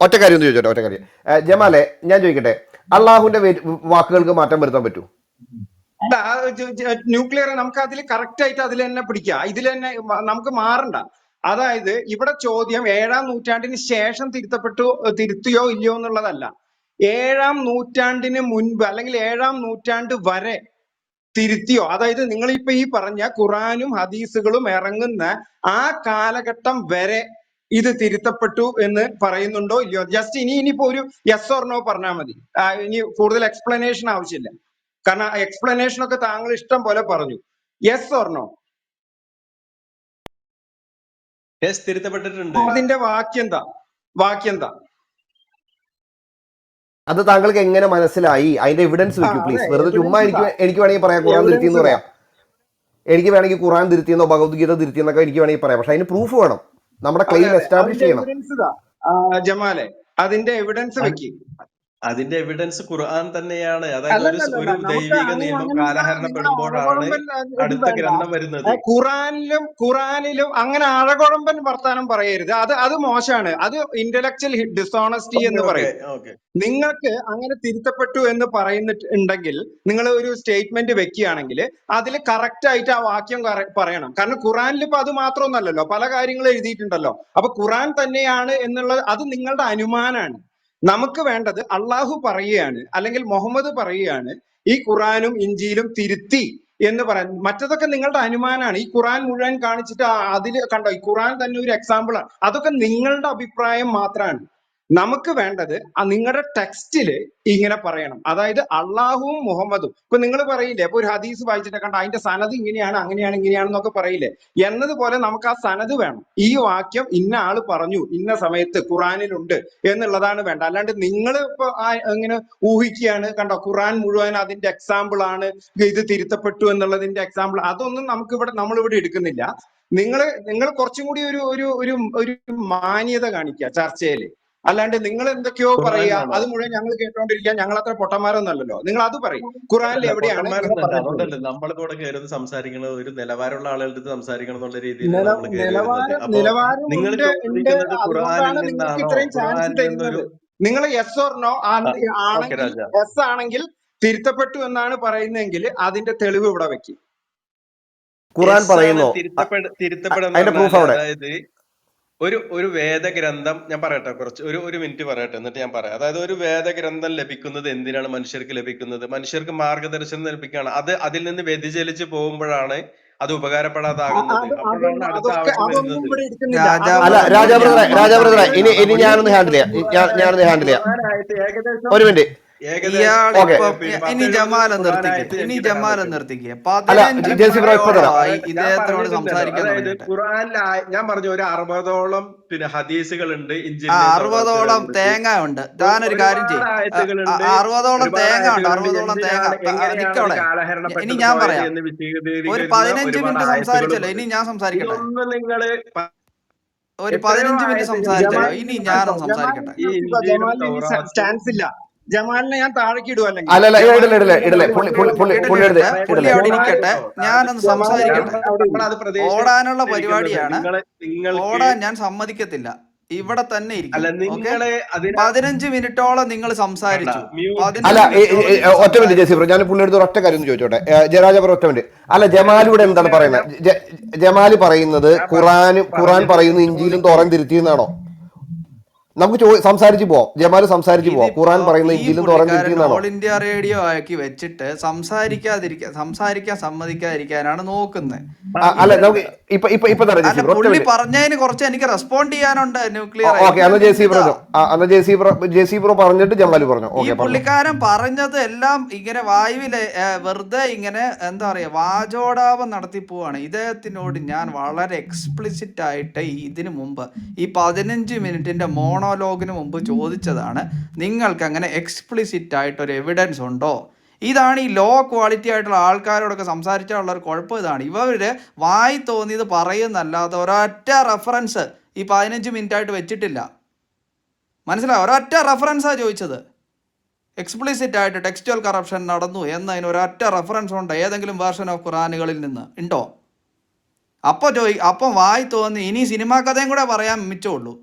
ചോദിച്ചോട്ടെ. ജമാലെ, ഞാൻ ചോദിക്കട്ടെ, അള്ളാഹുവിന്റെ വാക്കുകൾക്ക് മാറ്റം വരുത്താൻ പറ്റൂ? ന്യൂക്ലിയർ നമുക്ക് അതിൽ കറക്റ്റ് ആയിട്ട് അതിൽ തന്നെ പിടിക്കുക. ഇതിൽ തന്നെ നമുക്ക് മാറണ്ട. അതായത് ഇവിടെ ചോദ്യം 7-ാം നൂറ്റാണ്ടിന് ശേഷം തിരുത്തിയോ ഇല്ലയോ എന്നുള്ളതല്ല. 7-ാം നൂറ്റാണ്ടിന് മുൻപ് അല്ലെങ്കിൽ 7-ാം നൂറ്റാണ്ട് വരെ തിരുത്തിയോ? അതായത് നിങ്ങളിപ്പോ ഈ പറഞ്ഞ ഖുറാനും ഹദീസുകളും ഇറങ്ങുന്ന ആ കാലഘട്ടം വരെ ഇത് തിരുത്തപ്പെട്ടു എന്ന് പറയുന്നുണ്ടോ ഇല്ലയോ? ജസ്റ്റ് ഇനിയിപ്പോ ഒരു യെസ് ഓർ നോ പറഞ്ഞാൽ മതി. ഇനി കൂടുതൽ എക്സ്പ്ലനേഷൻ ആവശ്യമില്ല. കാരണം എക്സ്പ്ലനേഷൻ ഒക്കെ താങ്കൾ ഇഷ്ടം പോലെ പറഞ്ഞു. Yes or no? തിരുത്തപ്പെട്ടിട്ടുണ്ട്. അതിന്റെ വാക്യം എന്താ? അത് താങ്കൾക്ക് എങ്ങനെ മനസ്സിലായി? അതിന്റെ എവിഡൻസ് വെക്കൂ പ്ലീസ്. വെറുതെ ചുമ്മാ എനിക്ക് വേണമെങ്കിൽ പറയാം ഖുറാൻ തിരുത്തിയെന്ന് പറയാം. എനിക്ക് വേണമെങ്കിൽ ഖുറാൻ തിരുത്തിയെന്നോ ഭഗവത്ഗീത തിരുത്തിയെന്നൊക്കെ എനിക്ക് വേണമെങ്കിൽ പറയാം. പക്ഷെ അതിന് പ്രൂഫ് വേണം. നമ്മുടെ ക്ലെയിം എസ്റ്റാബ്ലിഷ് ചെയ്യണം. ജമാലെ, അതിന്റെ എവിഡൻസ് വെക്കി. അതിന്റെ എവിഡൻസ് ഖുർആൻ തന്നെയാണ്. അതായത് അല്ലല്ലല്ല ഒരു നമുക്ക് ദൈവിക അങ്ങനെ നിയമം അങ്ങനത്തെ നിങ്ങളെ കാലഹരണപ്പെടുമ്പോഴാണ് അഴകുഴമ്പൻ ഇത് അടുത്ത വേണ്ട. ഗ്രന്ഥം വരുന്നത്. ഖുറാനിലും അങ്ങനെ അഴകുഴമ്പൻ വർത്താനം പറയരുത്. അത് മോശമാണ്. അത് ഇന്റലക്ച്വൽ ഡിസോണസ്റ്റി ഓക്കെ എന്ന് ഓക്കെ പറയും. ഓക്കെ നിങ്ങൾക്ക് അങ്ങനെ തിരുത്തപ്പെട്ടു എന്ന് പറയുന്നുണ്ടെങ്കിൽ നിങ്ങൾ ഒരു സ്റ്റേറ്റ്മെന്റ് വെക്കുകയാണെങ്കിൽ അതിൽ കറക്റ്റ് ആയിട്ട് ആ വാക്യം പറയണം. കാരണം ഖുറാനിൽ ഇപ്പൊ അത് മാത്രമൊന്നല്ലല്ലോ, പല കാര്യങ്ങൾ എഴുതിയിട്ടുണ്ടല്ലോ. അപ്പൊ ഖുറാൻ തന്നെയാണ് എന്നുള്ളത് അത് നിങ്ങളുടെ അനുമാനമാണ്. നമുക്ക് വേണ്ടത് അള്ളാഹു പറയുകയാണ് അല്ലെങ്കിൽ മുഹമ്മദ് പറയുകയാണ് ഈ ഖുറാനും ഇഞ്ചിയിലും തിരുത്തി എന്ന് പറയാൻ. മറ്റതൊക്കെ നിങ്ങളുടെ അനുമാനമാണ്. ഈ ഖുറാൻ മുഴുവൻ കാണിച്ചിട്ട് അതിൽ കണ്ടോ ഈ ഖുറാൻ തന്നെ ഒരു എക്സാമ്പിൾ ആണ്. അതൊക്കെ നിങ്ങളുടെ അഭിപ്രായം മാത്രമാണ്. നമുക്ക് വേണ്ടത് നിങ്ങളുടെ ടെക്സ്റ്റില് ഇങ്ങനെ പറയണം. അതായത് അള്ളാഹുവും മുഹമ്മദും ഇപ്പൊ നിങ്ങൾ പറയില്ലേ, ഇപ്പൊ ഒരു ഹദീസ് വായിച്ചിട്ട് കണ്ട അതിന്റെ സനത് ഇങ്ങനെയാണ് അങ്ങനെയാണ് ഇങ്ങനെയാണെന്നൊക്കെ പറയില്ലേ, എന്നതുപോലെ നമുക്ക് ആ സനത് വേണം. ഈ വാക്യം ഇന്ന ആള് പറഞ്ഞു ഇന്ന സമയത്ത് ഖുറാനിലുണ്ട് എന്നുള്ളതാണ് വേണ്ട. അല്ലാണ്ട് നിങ്ങൾ ഇപ്പൊ ഇങ്ങനെ ഊഹിക്കുകയാണ്, കണ്ടോ ഖുറാൻ മുഴുവൻ അതിന്റെ എക്സാമ്പിൾ ആണ്, ഇത് തിരുത്തപ്പെട്ടു എന്നുള്ളതിന്റെ എക്സാമ്പിൾ, അതൊന്നും നമ്മളിവിടെ എടുക്കുന്നില്ല. നിങ്ങൾ കുറച്ചും കൂടി ഒരു ഒരു ഒരു ഒരു മാന്യത കാണിക്കുക ചർച്ചയില്. അല്ലാണ്ട് നിങ്ങൾ എന്തൊക്കെയോ പറയുക, ഖുർആനിലാണോ? അത് മുഴുവൻ ഞങ്ങൾ കേട്ടോണ്ടിരിക്കുക. ഞങ്ങൾ അത്ര പൊട്ടന്മാരൊന്നല്ലല്ലോ. നിങ്ങൾ അത് പറയും, ഖുറാനിൽ അല്ല എവിടെയാണ് ഇങ്ങനെ പൊട്ടന്മാരൊന്നല്ല. പറഞ്ഞിട്ടുള്ളത്. അതുകൊണ്ടല്ലേ നമ്മളിപ്പോ ഇവിടെ കയറുന്നത് സംസാരിക്കുന്നത് ഒരു നിലവാരമുള്ള ആളുകളുടെ അടുത്ത് സംസാരിക്കണം എന്നുള്ള രീതിയിലാണ് നമ്മൾ കയറി വരുന്നത്. അപ്പോ നിലവാരം നിങ്ങൾ ഉണ്ട്. ചോദിക്കുന്നത് ഖുർആനിൽ അതുകൊണ്ടാണ് നിങ്ങൾക്ക് നിന്നാണോ? ഇത്രയും ചാൻസ് ഖുർആനിൽ തരുന്നത്. നിന്നൊരു നിങ്ങൾ യെസ് ഓർ നോ ഓക്കെ ആണെങ്കിൽ, രാജ. യെസ് ആണെങ്കിൽ തിരുത്തപ്പെട്ടു എന്നാണ് പറയുന്നതെങ്കിൽ അതിന്റെ തെളിവ് ഇവിടെ വെക്കും. ഖുറാൻ എസ് ആണ് പറയുന്നു തിരുത്തപ്പെടുന്ന അതിന്റെ പ്രൂഫ് പറഞ്ഞാല്, അവിടെ. അതായത് ഒരു വേദഗ്രന്ഥം, ഞാൻ പറയട്ടെ, ഒരു മിനിറ്റ് പറയട്ടെ, എന്നിട്ട് ഞാൻ പറയാം. അതായത് ഒരു വേദഗ്രന്ഥം ലഭിക്കുന്നത് എന്തിനാണ് മനുഷ്യർക്ക് ലഭിക്കുന്നത്? മനുഷ്യർക്ക് മാർഗദർശനം ലഭിക്കുകയാണ്. അതിൽ നിന്ന് വ്യതിചലിച്ച് പോകുമ്പോഴാണ് അത് ഉപകാരപ്പെടാതാകുന്നത്. അപ്പോഴാണ് അടുത്ത ആവശ്യം അതൊന്നും വരുന്നത്. ഇവിടെ എടുക്കുന്നില്ല. അല്ല രാജാ അതൊന്നും ബ്രദറെ ഇനി ഞാനൊന്ന് ഹാൻഡിൽ ചെയ്യാം. ഞാനൊന്ന് ഹാൻഡിൽ ചെയ്യാം. ഖുർആനായിട്ട് ഏകദേശം ഒരു മിനിറ്റ്. ഓക്കെ. ഇനി ജമാലം നിർത്തിക്കുക. അല്ല 15 ജെസി ബ്രോ ഇപ്പൊ തരാം. മിനിറ്റോളമായി ഇദ്ദേഹത്തിനോട് സംസാരിക്കാൻ അതായത് തുടങ്ങിയിട്ട്. ഖുർആനിൽ ഞാൻ പറഞ്ഞു ഒരു 60ഓളം ഹദീസുകൾ ഉണ്ട്. 60ഓളം തേങ്ങ ഉണ്ട്. താനൊരു കാര്യം ചെയ്യും, 60ഓളം തേങ്ങ ഉണ്ട്. 60ഓളം തേങ്ങ നിക്കവിടെ. ഇനി ഞാൻ പറയാം. ഒരു 15 മിനിറ്റ് സംസാരിച്ചല്ലോ, ഇനി ഞാൻ സംസാരിക്കട്ടെ. ഇതൊന്നും നിങ്ങള് ഒരു 15 മിനിറ്റ് സംസാരിച്ചല്ലോ, ഇനി ഞാനൊന്ന് സംസാരിക്കട്ടെ. ഈ ഇഞ്ചിയിലും സ്റ്റാൻസ് ഇല്ല. ജമാലിനെ ഞാൻ താഴേക്ക് ഇടുക. അല്ലെങ്കിൽ അല്ലല്ല ഇടല്ലേ പുള്ളി അവിടെ ഇരിക്കട്ടെ, ഞാനൊന്ന് സംസാരിക്കട്ടെ. ഓടാനുള്ള പരിപാടിയാണ്. ഓടാൻ ഞാൻ സമ്മതിക്കത്തില്ല. ഇവിടെ തന്നെ ഇരിക്കും. 15 മിനിറ്റോളം നിങ്ങൾ സംസാരിച്ചു. അല്ല ഒറ്റ മിനിറ്റ് ജെസി ബ്രോ, ഞാൻ പുള്ളിയെടുത്ത് ഒറ്റ കാര്യം ഒന്ന് ചോദിച്ചോട്ടെ. ജയരാജ ബ്രോ ഒറ്റ മിനിറ്റ്. അല്ല ജമാലിവിടെ എന്താണ് പറയുന്നത്? ജമാല് പറയുന്നത് ഖുറാൻ പറയുന്നു ഇഞ്ചിയിലും തോറൻ തിരുത്തിയെന്നാണോ? നമുക്ക് സംസാരിച്ചു പോവാം. ജമാല് സംസാരിച്ചു പോവാം. ഖുറാൻ പറയുന്ന ഇഞ്ചിയിലും തോറൻ തിരുത്തിയെന്നാണോ? ഓൾ ഇന്ത്യ റേഡിയോ ആക്കി വെച്ചിട്ട് സംസാരിക്കാൻ സമ്മതിക്കാതിരിക്കാനാണ് നോക്കുന്നത്. അല്ല നമുക്ക് ഇപ്പൊ പുള്ളി പറഞ്ഞതിന് കുറച്ച് എനിക്ക് റെസ്പോണ്ട് ചെയ്യാനുണ്ട്. ന്യൂക്ലിയർ ജെസി ബ്രോ പറഞ്ഞിട്ട് ജമാല് പറഞ്ഞു. ഈ പുള്ളിക്കാരൻ പറഞ്ഞത് എല്ലാം ഇങ്ങനെ വായുവിലെ വെറുതെ ഇങ്ങനെ എന്താ പറയാ വാചോടാപം നടത്തി പോവാണ്. ഇദ്ദേഹത്തിനോട് ഞാൻ വളരെ എക്സ്പ്ലിസിറ്റ് ആയിട്ട് ഇതിനു മുമ്പ് ഈ 15 മിനിറ്റിന്റെ മോണോലോഗിന് മുമ്പ് ചോദിച്ചതാണ്, നിങ്ങൾക്ക് അങ്ങനെ എക്സ്പ്ലിസിറ്റ് ആയിട്ടൊരു എവിഡൻസ് ഉണ്ടോ? ഇതാണ് ഈ ലോ ക്വാളിറ്റി ആയിട്ടുള്ള ആൾക്കാരോടൊക്കെ സംസാരിച്ചാലുള്ള ഒരു കുഴപ്പം. ഇതാണ് ഇവർ വായി തോന്നിയത് പറയുന്നല്ലാതെ ഒരൊറ്റ റെഫറൻസ് ഈ 15 മിനിറ്റ് ആയിട്ട് വെച്ചിട്ടില്ല. മനസ്സിലായോ? ഒരൊറ്റ റെഫറൻസാണ് ചോദിച്ചത്. എക്സ്പ്ലിസിറ്റ് ആയിട്ട് ടെക്സ്റ്റുവൽ കറപ്ഷൻ നടന്നു എന്നതിന് ഒരൊറ്റ റെഫറൻസ് ഉണ്ടോ ഏതെങ്കിലും വേർഷൻ ഓഫ് ഖുറാനുകളിൽ നിന്ന്? ഉണ്ടോ? അപ്പം വായി തോന്നി ഇനി സിനിമാ കഥയും കൂടെ പറയാൻ മിച്ചമുള്ളൂ.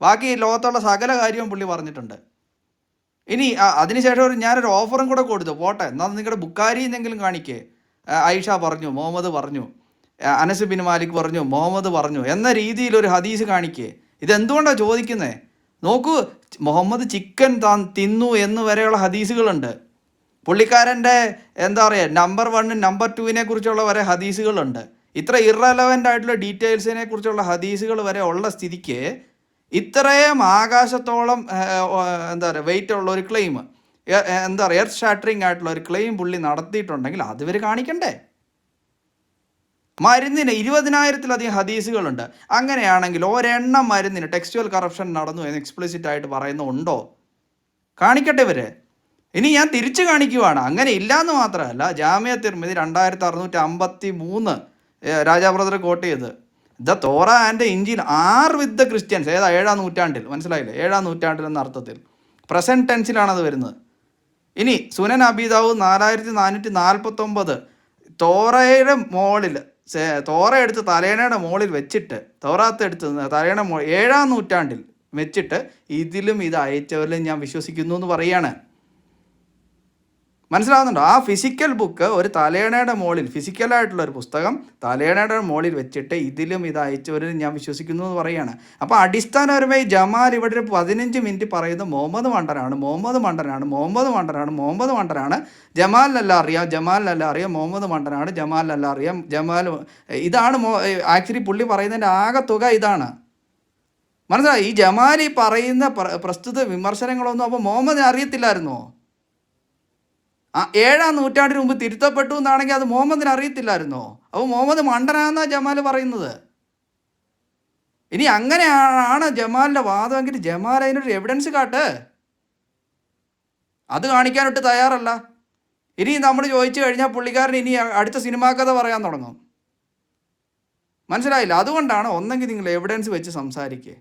ബാക്കി ലോകത്തുള്ള സകല കാര്യവും പുള്ളി പറഞ്ഞിട്ടുണ്ട്. ഇനി അതിനുശേഷം ഞാനൊരു ഓഫറും കൂടെ കൊടുത്തു. പോട്ടെ, എന്നാൽ നിങ്ങളുടെ ബുക്കാരിന്നെങ്കിലും കാണിക്കേ. ആയിഷ പറഞ്ഞു, മുഹമ്മദ് പറഞ്ഞു, അനസ് ബിൻ മാലിക് പറഞ്ഞു, മുഹമ്മദ് പറഞ്ഞു എന്ന രീതിയിൽ ഒരു ഹദീസ് കാണിക്കേ. ഇതെന്തുകൊണ്ടാണ് ചോദിക്കുന്നത്? നോക്കൂ, മുഹമ്മദ് ചിക്കൻ തിന്നു എന്ന് വരെയുള്ള ഹദീസുകളുണ്ട്. പുള്ളിക്കാരൻ്റെ എന്താ പറയുക നമ്പർ 1 നമ്പർ 2 കുറിച്ചുള്ള വരെ ഹദീസുകളുണ്ട്. ഇത്ര ഇറലവൻ്റ് ആയിട്ടുള്ള ഡീറ്റെയിൽസിനെ കുറിച്ചുള്ള ഹദീസുകൾ വരെ ഉള്ള സ്ഥിതിക്ക് ഇത്രയും ആകാശത്തോളം എന്താ പറയുക വെയിറ്റ് ഉള്ള ഒരു ക്ലെയിം, എന്താ പറയുക എർത്ത് ഷാറ്ററിങ് ആയിട്ടുള്ള ഒരു ക്ലെയിം പുള്ളി നടത്തിയിട്ടുണ്ടെങ്കിൽ അതിവർ കാണിക്കണ്ടേ? മരുന്നിന് 20,000-ലധികം ഹദീസുകളുണ്ട്. അങ്ങനെയാണെങ്കിൽ ഒരെണ്ണം മരുന്നിന് ടെക്സ്റ്റുവൽ കറപ്ഷൻ നടന്നു എന്ന് എക്സ്പ്ലിസിറ്റ് ആയിട്ട് പറയുന്നുണ്ടോ? കാണിക്കട്ടെ ഇവര്. ഇനി ഞാൻ തിരിച്ചു കാണിക്കുവാണ്. അങ്ങനെ ഇല്ലയെന്ന് മാത്രമല്ല, ജാമിഅ തിർമിദി 2653 രാജാ ബ്രദർ കോട്ട് ചെയ്ത് the Torah and Injil are with the Christians. 7-ാം നൂറ്റാണ്ടിൽ, മനസ്സിലായില്ലേ? 7-ാം നൂറ്റാണ്ടിൽ എന്ന അർത്ഥത്തിൽ പ്രസന്റ് ടെൻസിലാണ് അത് വരുന്നത്. ഇനി സുനൻ അബീദാവൂദ് 4449 തോറയുടെ മോളിൽ തോറ എടുത്ത് തലേണയുടെ മോളിൽ വെച്ചിട്ട്, തൗറാത്ത് എടുത്ത് തലേണ 7-ാം നൂറ്റാണ്ടിൽ വെച്ചിട്ട് ഇതിലും ഇത് അയച്ചവരിലും ഞാൻ വിശ്വസിക്കുന്നു എന്ന് പറയാണ്. മനസ്സിലാവുന്നുണ്ടോ? ആ ഫിസിക്കൽ ബുക്ക് ഒരു തലേണയുടെ മുകളിൽ, ഫിസിക്കലായിട്ടുള്ള ഒരു പുസ്തകം തലേണയുടെ മുകളിൽ വെച്ചിട്ട് ഇതിലും ഇത് അയച്ചവരിൽ ഞാൻ വിശ്വസിക്കുന്നു എന്ന് പറയുകയാണ്. അപ്പോൾ അടിസ്ഥാനപരമായി ജമാൽ ഇവിടെ ഒരു 15 മിനിറ്റ് പറയുന്നത് മുഹമ്മദ് മണ്ടനാണ്, മുഹമ്മദ് മണ്ടനാണ്, മുഹമ്മദ് മണ്ടനാണ്, മുഹമ്മദ് മണ്ടനാണ്, ജമാലിനല്ല അറിയാം, ജമാലിനല്ല അറിയാം, മുഹമ്മദ് മണ്ടനാണ്, ജമാലിനല്ല അറിയാം, ജമാൽ ഇതാണ് ആക്ച്വലി പുള്ളി പറയുന്നതിൻ്റെ ആകെ തുക ഇതാണ്. മനസ്സിലായി? ഈ ജമാൽ ഈ പറയുന്ന പ്രസ്തുത വിമർശനങ്ങളൊന്നും അപ്പോൾ മുഹമ്മദിനെ അറിയത്തില്ലായിരുന്നോ? 7-ാം നൂറ്റാണ്ടിന് മുമ്പ് തിരുത്തപ്പെട്ടു എന്നാണെങ്കിൽ അത് മുഹമ്മദിന് അറിയത്തില്ലായിരുന്നോ? അപ്പോൾ മുഹമ്മദ് മണ്ടനാന്നാണ് ജമാൽ പറയുന്നത്. ഇനി അങ്ങനെയാണ് ജമാലിൻ്റെ വാദമെങ്കിൽ ജമാൽ അതിനൊരു എവിഡൻസ് കാട്ട്. അത് കാണിക്കാനൊട്ട് തയ്യാറല്ല. ഇനി നമ്മൾ ചോദിച്ചു കഴിഞ്ഞാൽ പുള്ളിക്കാരൻ ഇനി അടുത്ത സിനിമാ കഥ പറയാൻ തുടങ്ങും. മനസ്സിലായില്ല? അതുകൊണ്ടാണ് ഒന്നെങ്കിൽ നിങ്ങൾ എവിഡൻസ് വെച്ച് സംസാരിക്കുക.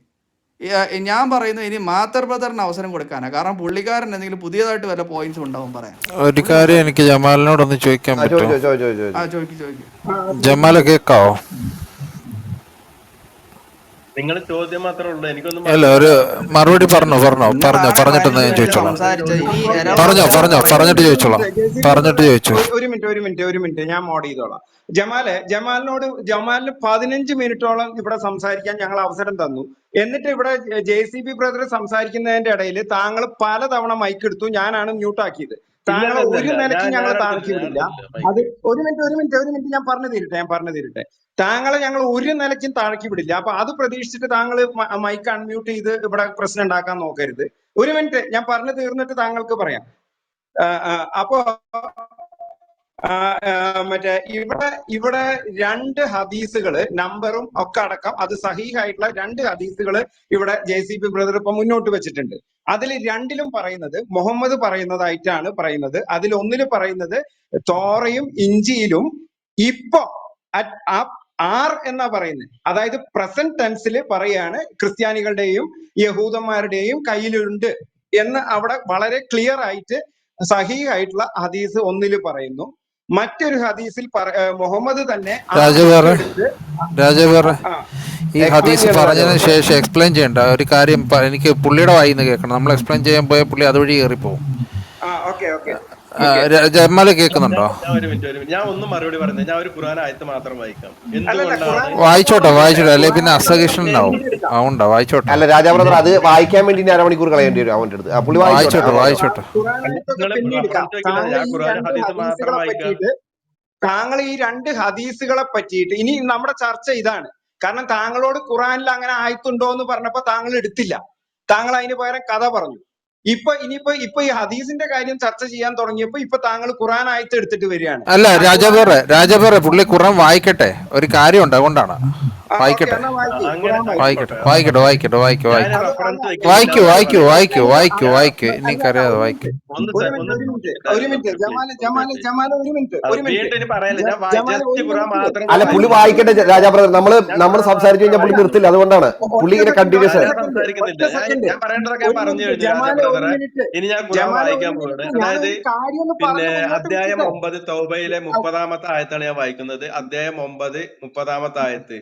ഞാൻ പറയുന്നത് ഇനി മാത്തർ ബ്രദറിന് അവസരം കൊടുക്കാനാണ്. കാരണം പുള്ളിക്കാരൻ എന്തെങ്കിലും പുതിയതായിട്ട് വല്ല പോയിന്റ്സ് ഉണ്ടാവും പറയാൻ. ഒരു കാര്യം എനിക്ക് ജമാലിനോടൊന്ന് ചോദിക്കാൻ പറ്റുമോ? ചോദിക്കും. ജമാല കേക്കാവോ? നിങ്ങൾ ചോദ്യം മാത്രമേ ഉള്ളൂ, എനിക്കൊന്നും അല്ല, ഒരു മറുപടി പറഞ്ഞിട്ട് ഞാൻ ചോദിച്ചോളാം. പറഞ്ഞിട്ട് ചോദിച്ചു. ഒരു മിനിറ്റ് ഞാൻ മോഡ് ചെയ്തോളാം. ജമാലിന് 15 മിനിറ്റോളം ഇവിടെ സംസാരിക്കാൻ ഞങ്ങൾ അവസരം തന്നു. എന്നിട്ട് ഇവിടെ JCB ബ്രദർ സംസാരിക്കുന്നതിന്റെ ഇടയിൽ താങ്കൾ പലതവണ മൈക്ക് എടുത്തു. ഞാനാണ് മ്യൂട്ട് ആക്കിയത്. താങ്കളെ ഒരു നിലയ്ക്ക് ഞങ്ങൾ താഴ്ത്തി വിടില്ല. അത് ഒരു മിനിറ്റ് ഞാൻ പറഞ്ഞു തീരട്ടെ. താങ്കളെ ഞങ്ങൾ ഒരു നിലയ്ക്കും താഴ്ത്തി വിടില്ല. അപ്പൊ അത് പ്രതീക്ഷിച്ചിട്ട് താങ്കൾ മൈക്ക് അൺമ്യൂട്ട് ചെയ്ത് ഇവിടെ പ്രശ്നം ഉണ്ടാക്കാൻ നോക്കരുത്. ഒരു മിനിറ്റ് ഞാൻ പറഞ്ഞു തീർന്നിട്ട് താങ്കൾക്ക് പറയാം. അപ്പോ മറ്റേ ഇവിടെ 2 ഹദീസുകള് നമ്പറും ഒക്കെ അടക്കം അത് സഹീഹായിട്ടുള്ള 2 ഹദീസുകള് ഇവിടെ JCB ബ്രദർ ഇപ്പൊ മുന്നോട്ട് വെച്ചിട്ടുണ്ട്. അതിൽ 2ലും പറയുന്നത് മുഹമ്മദ് പറയുന്നതായിട്ടാണ് പറയുന്നത്. അതിൽ 1 പറയുന്നത് തോറയും ഇഞ്ചിയിലും ഇപ്പൊ ആർ എന്നാ പറയുന്നത്. അതായത് പ്രസന്റ് ടെൻസിൽ പറയാണ് ക്രിസ്ത്യാനികളുടെയും യഹൂദന്മാരുടെയും കയ്യിലുണ്ട് എന്ന് അവിടെ വളരെ ക്ലിയർ ആയിട്ട് സഹീഹായിട്ടുള്ള ഹദീസ് 1 പറയുന്നു. മറ്റൊരു ഹദീസിൽ മുഹമ്മദ് തന്നെ ഈ ഹദീസ് പറഞ്ഞതിന് ശേഷം എക്സ്പ്ലെയിൻ ചെയ്യണ്ട ഒരു കാര്യം എനിക്ക് പുള്ളിയുടെ വായിന്ന് കേൾക്കണം. നമ്മൾ എക്സ്പ്ലെയിൻ ചെയ്യാൻ പോയ പുള്ളി അതുവഴി കയറിപ്പോവും. ജമാല് കേൾക്കുന്നുണ്ടോ? ഒരു മിനിറ്റ് ഞാൻ ഒന്ന് മറുപടി പറഞ്ഞു. ഞാൻ ഒരു ഖുർആൻ ആയത്ത് മാത്രം വായിക്കാം. വായിച്ചോട്ടെ അല്ലെ പിന്നെ അസഹിഷ്ണുണ്ടാവും. അതുകൊണ്ടാ വായിച്ചോട്ടെ. അല്ല രാജാ ബ്രദർ, അത് വായിക്കാൻ വേണ്ടി 1 അരമണിക്കൂർ കളയേണ്ടി വരും അവന്റെ അടുത്ത്. പുള്ളി വായിച്ചോട്ടെ. താങ്കൾ ഈ 2 ഹദീസുകളെ പറ്റിയിട്ട് ഇനി നമ്മുടെ ചർച്ച ഇതാണ്. കാരണം താങ്കളോട് ഖുറാനിൽ അങ്ങനെ ആയത്തുണ്ടോ എന്ന് പറഞ്ഞപ്പോ താങ്കൾ എടുത്തില്ല. താങ്കൾ അതിന് പകരം കഥ പറഞ്ഞു. ഇപ്പൊ ഈ ഹദീസിന്റെ കാര്യം ചർച്ച ചെയ്യാൻ തുടങ്ങിയപ്പോ ഇപ്പൊ താങ്കൾ ഖുറാൻ ആയത്ത് എടുത്തിട്ട് വരികയാണ്. അല്ല രാജാബേറെ പുള്ളി ഖുറാൻ വായിക്കട്ടെ, ഒരു കാര്യമുണ്ട്, അതുകൊണ്ടാണ്. വായിക്കട്ടെ. എനിക്കറിയാതെ വായിക്കും. അല്ല പുള്ളി വായിക്കട്ടെ രാജാ ബ്രദർ. നമ്മൾ സംസാരിച്ചു കഴിഞ്ഞാൽ പുള്ളി നിർത്തില്ല. അതുകൊണ്ടാണ് പുള്ളി ഇങ്ങനെ കണ്ടിന്യൂസ്. ഞാൻ പറയേണ്ടതൊക്കെ പറഞ്ഞു കഴിഞ്ഞു. ഇനി ഞാൻ ഖുർആൻ വായിക്കാൻ പോകുന്നത്. അതായത് പിന്നെ അധ്യായം 9 തൗബയിലെ 30-ാമത്തെ ആയത്താണ് ഞാൻ വായിക്കുന്നത്. അധ്യായം 9 30-ാമത്തെ ആയത്ത്.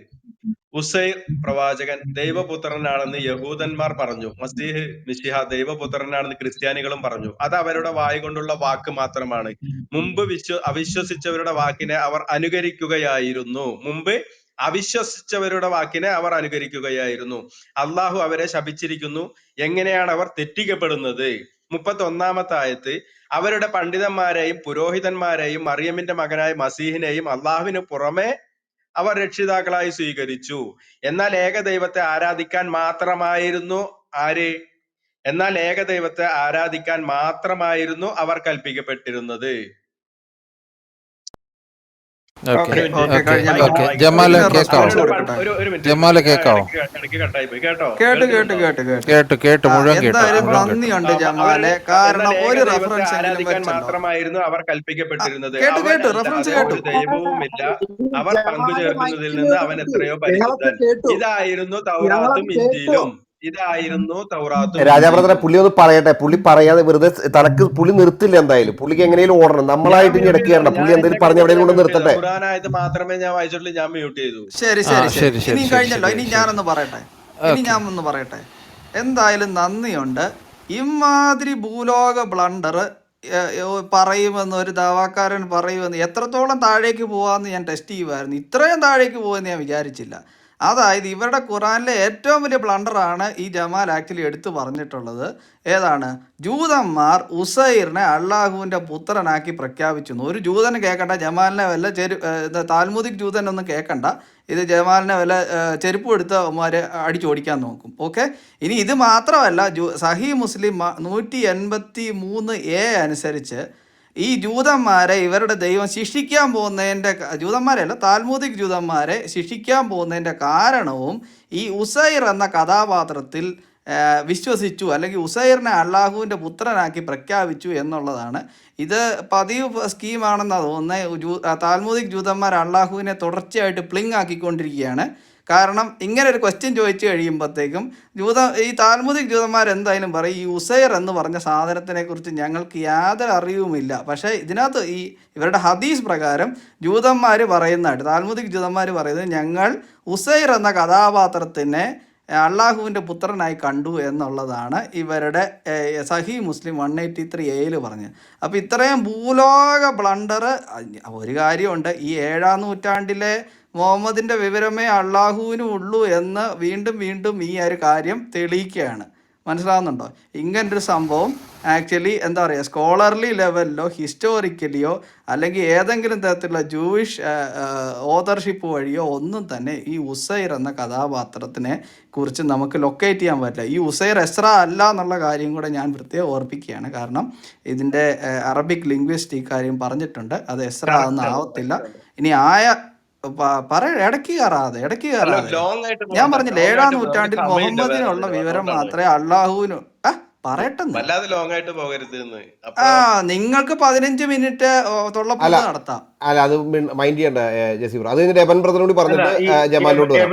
ഉസൈർ പ്രവാചകൻ ദൈവപുത്രനാണെന്ന് യഹൂദന്മാർ പറഞ്ഞു. മസീഹ് മിശിഹ ദൈവപുത്രനാണെന്ന് ക്രിസ്ത്യാനികളും പറഞ്ഞു. അത് അവരുടെ വായി കൊണ്ടുള്ള വാക്ക് മാത്രമാണ്. മുമ്പ് അവിശ്വസിച്ചവരുടെ വാക്കിനെ അവർ അനുകരിക്കുകയായിരുന്നു. അള്ളാഹു അവരെ ശപിച്ചിരിക്കുന്നു. എങ്ങനെയാണ് അവർ തെറ്റിക്കപ്പെടുന്നത്? 31-ാമത്തെ ആയത്ത്. അവരുടെ പണ്ഡിതന്മാരെയും പുരോഹിതന്മാരെയും മറിയമിന്റെ മകനായ മസീഹിനെയും അള്ളാഹുവിന് പുറമെ അവർ രക്ഷിതാക്കളായി സ്വീകരിച്ചു. എന്നാൽ ഏകദൈവത്തെ ആരാധിക്കാൻ മാത്രമായിരുന്നു അവർ കൽപ്പിക്കപ്പെട്ടിരുന്നത്. ജമാല് കേക്കാവോ? കേട്ടു മുഴുവൻ നന്ദിയുണ്ട് ജമാലെ. കാരണം ഒരു റെഫറൻസ് മാത്രമായിരുന്നു അവർ കൽപ്പിക്കപ്പെട്ടിരുന്നത്. ദൈവവുമില്ല, അവർ പങ്കുചേർക്കുന്നതിൽ നിന്ന് അവൻ എത്രയോ പരിശുദ്ധൻ. ഇതായിരുന്നു തൗറാത്തും ഇഞ്ചീലും. ഇതായിരുന്നു തൗറാത്തും രാജാബ്രദറെ ഇഞ്ചീലും. പുള്ളി ഒന്ന് പറയട്ടെ. പുള്ളി പറയാതെ വെറുതെ തനക്ക് പുള്ളി നിർത്തില്ല. എന്തായാലും പുള്ളിക്ക് എങ്ങനെയും ഓടണം. ഞാൻ നമ്മളായിട്ട് ഇനി മ്യൂട്ട് ഇടയ്ക്ക് ചെയ്തോളൂ. കയറണം. ഞാൻ പുള്ളി എന്റെ എന്തെങ്കിലും പറഞ്ഞ കഴിഞ്ഞിട്ട് എവിടെയും ഞാൻ കൊണ്ട് മ്യൂട്ട് ചെയ്തു. നിർത്തട്ടെ. ഖുറാനായത് മാത്രമേ ഞാൻ വായിച്ചിട്ടുള്ളൂ. ഞാൻ മ്യൂട്ട് ചെയ്തു. ശരി ആ ശരി ശരി ശരി ശരി ഇനിയും ശരി കഴിഞ്ഞല്ലോ. ശരി ഇനി ശരി ഞാനൊന്ന് പറയട്ടെ. ഇനി ഓക്കെ. ഞാൻ ഒന്ന് പറയട്ടെ. എന്തായാലും നന്ദിയുണ്ട്. ഇമാതിരി ഭൂലോക ബ്ലണ്ടർ പറയുമെന്ന് ഒരു ദാവാക്കാരൻ പറയുമെന്ന് എത്രത്തോളം താഴേക്ക് പോകാമെന്ന് ഞാൻ ടെസ്റ്റ് ചെയ്യുമായിരുന്നു. ഇത്രയും താഴേക്ക് പോകുമെന്ന് ഞാൻ വിചാരിച്ചില്ല. അതായത് ഇവരുടെ ഖുറാനിലെ ഏറ്റവും വലിയ ബ്ലണ്ടറാണ് ഈ ജമാൽ ആക്ച്വലി എടുത്തു പറഞ്ഞിട്ടുള്ളത്. ഏതാണ്? ജൂതന്മാർ ഉസൈറിനെ അള്ളാഹുവിൻ്റെ പുത്രനാക്കി പ്രഖ്യാപിച്ചു. ഒരു ജൂതന് കേൾക്കണ്ട, ജമാലിനെ വല്ല താൽമുദിക് ജൂതനൊന്നും കേൾക്കണ്ട. ഇത് ജമാലിനെ വല്ല ചെരുപ്പ് എടുത്ത് അവന്മാരെ അടിച്ചോടിക്കാൻ നോക്കും. ഓക്കെ. ഇനി ഇത് മാത്രമല്ല, സഹീ മുസ്ലിം 183A അനുസരിച്ച് ഈ ജൂതന്മാരെ ഇവരുടെ ദൈവം ശിക്ഷിക്കാൻ പോകുന്നതിൻ്റെ, ജൂതന്മാരെയല്ല താൽമുദിക് ജൂതന്മാരെ ശിക്ഷിക്കാൻ പോകുന്നതിൻ്റെ കാരണവും ഈ ഉസൈർ എന്ന കഥാപാത്രത്തിൽ വിശ്വസിച്ചു, അല്ലെങ്കിൽ ഉസൈറിനെ അള്ളാഹുവിൻ്റെ പുത്രനാക്കി പ്രഖ്യാപിച്ചു എന്നുള്ളതാണ്. ഇത് പതിവ് സ്കീമാണെന്നാണ് തോന്നുന്നത്. താൽമുദിക് ജൂതന്മാർ അള്ളാഹുവിനെ തുടർച്ചയായിട്ട് പ്ലിങ് ആക്കിക്കൊണ്ടിരിക്കുകയാണ്. കാരണം ഇങ്ങനെ ഒരു ക്വസ്റ്റ്യൻ ചോദിച്ചു കഴിയുമ്പോഴത്തേക്കും ഈ താൽമുദിക് ജൂതന്മാർ എന്തായാലും പറയും, ഈ ഉസൈർ എന്ന് പറഞ്ഞ സാധനത്തിനെ കുറിച്ച് ഞങ്ങൾക്ക് യാതൊരു അറിവുമില്ല. പക്ഷേ ഇതിനകത്ത് ഇവരുടെ ഹദീസ് പ്രകാരം ജൂതന്മാർ പറയുന്നതായിട്ട്, താൽമുദിക് ജൂതന്മാർ പറയുന്നത്, ഞങ്ങൾ ഉസൈർ എന്ന കഥാപാത്രത്തിനെ അള്ളാഹുവിൻ്റെ പുത്രനായി കണ്ടു എന്നുള്ളതാണ് ഇവരുടെ സഹീ മുസ്ലിം 183A പറഞ്ഞത്. അപ്പോൾ ഇത്രയും ഭൂലോക ബ്ലണ്ടർ. ഒരു കാര്യമുണ്ട്, ഈ 7-ാം നൂറ്റാണ്ടിലെ മുഹമ്മദിൻ്റെ വിവരമേ അള്ളാഹുവിനും ഉള്ളൂ എന്ന് വീണ്ടും വീണ്ടും ഈ ഒരു കാര്യം തെളിയിക്കുകയാണ്. മനസ്സിലാവുന്നുണ്ടോ? ഇങ്ങനൊരു സംഭവം ആക്ച്വലി എന്താ പറയുക, സ്കോളർലി ലെവലിലോ ഹിസ്റ്റോറിക്കലിയോ അല്ലെങ്കിൽ ഏതെങ്കിലും തരത്തിലുള്ള ജൂയിഷ് ഓതർഷിപ്പ് വഴിയോ ഒന്നും തന്നെ ഈ ഉസൈർ എന്ന കഥാപാത്രത്തിനെ കുറിച്ച് നമുക്ക് ലൊക്കേറ്റ് ചെയ്യാൻ പറ്റില്ല. ഈ ഉസൈർ എസ്ര അല്ല എന്നുള്ള കാര്യം കൂടെ ഞാൻ പ്രത്യേകം ഓർപ്പിക്കുകയാണ്. കാരണം ഇതിൻ്റെ അറബിക് ലിംഗ്വിസ്റ്റ് ഈ കാര്യം പറഞ്ഞിട്ടുണ്ട്, അത് എസ്ര ഒന്നും ആവത്തില്ല. ഇനി ഇടയ്ക്ക് കയറാതെ ലോങ് ആയിട്ട് ഞാൻ പോകണ്ട. പറഞ്ഞില്ല, ലോങ് 7-ാം ആയിട്ട് നമുക്ക് നൂറ്റാണ്ടിൽ സമയമില്ല. വേറെ മുഹമ്മദിനുള്ള വിവരം അതുകൊണ്ടാണ് മാത്രമേ അള്ളാഹുവിന് പറയട്ടെന്ന്. വല്ലാതെ ലോങ് ആയിട്ട് പോകരുത് എന്ന്. ആ, നിങ്ങൾക്ക് 15 മിനിറ്റ് തൊള്ളപ്പുറത്ത് നടത്താം. അല്ല അത് മൈൻഡ് ചെയ്യണ്ട ജസീർ. അത് കഴിഞ്ഞിട്ട് എബൻ ബ്രദറിനോട് അല്ല പറഞ്ഞിട്ട് ഈ ജമാലിനോട് വരാം.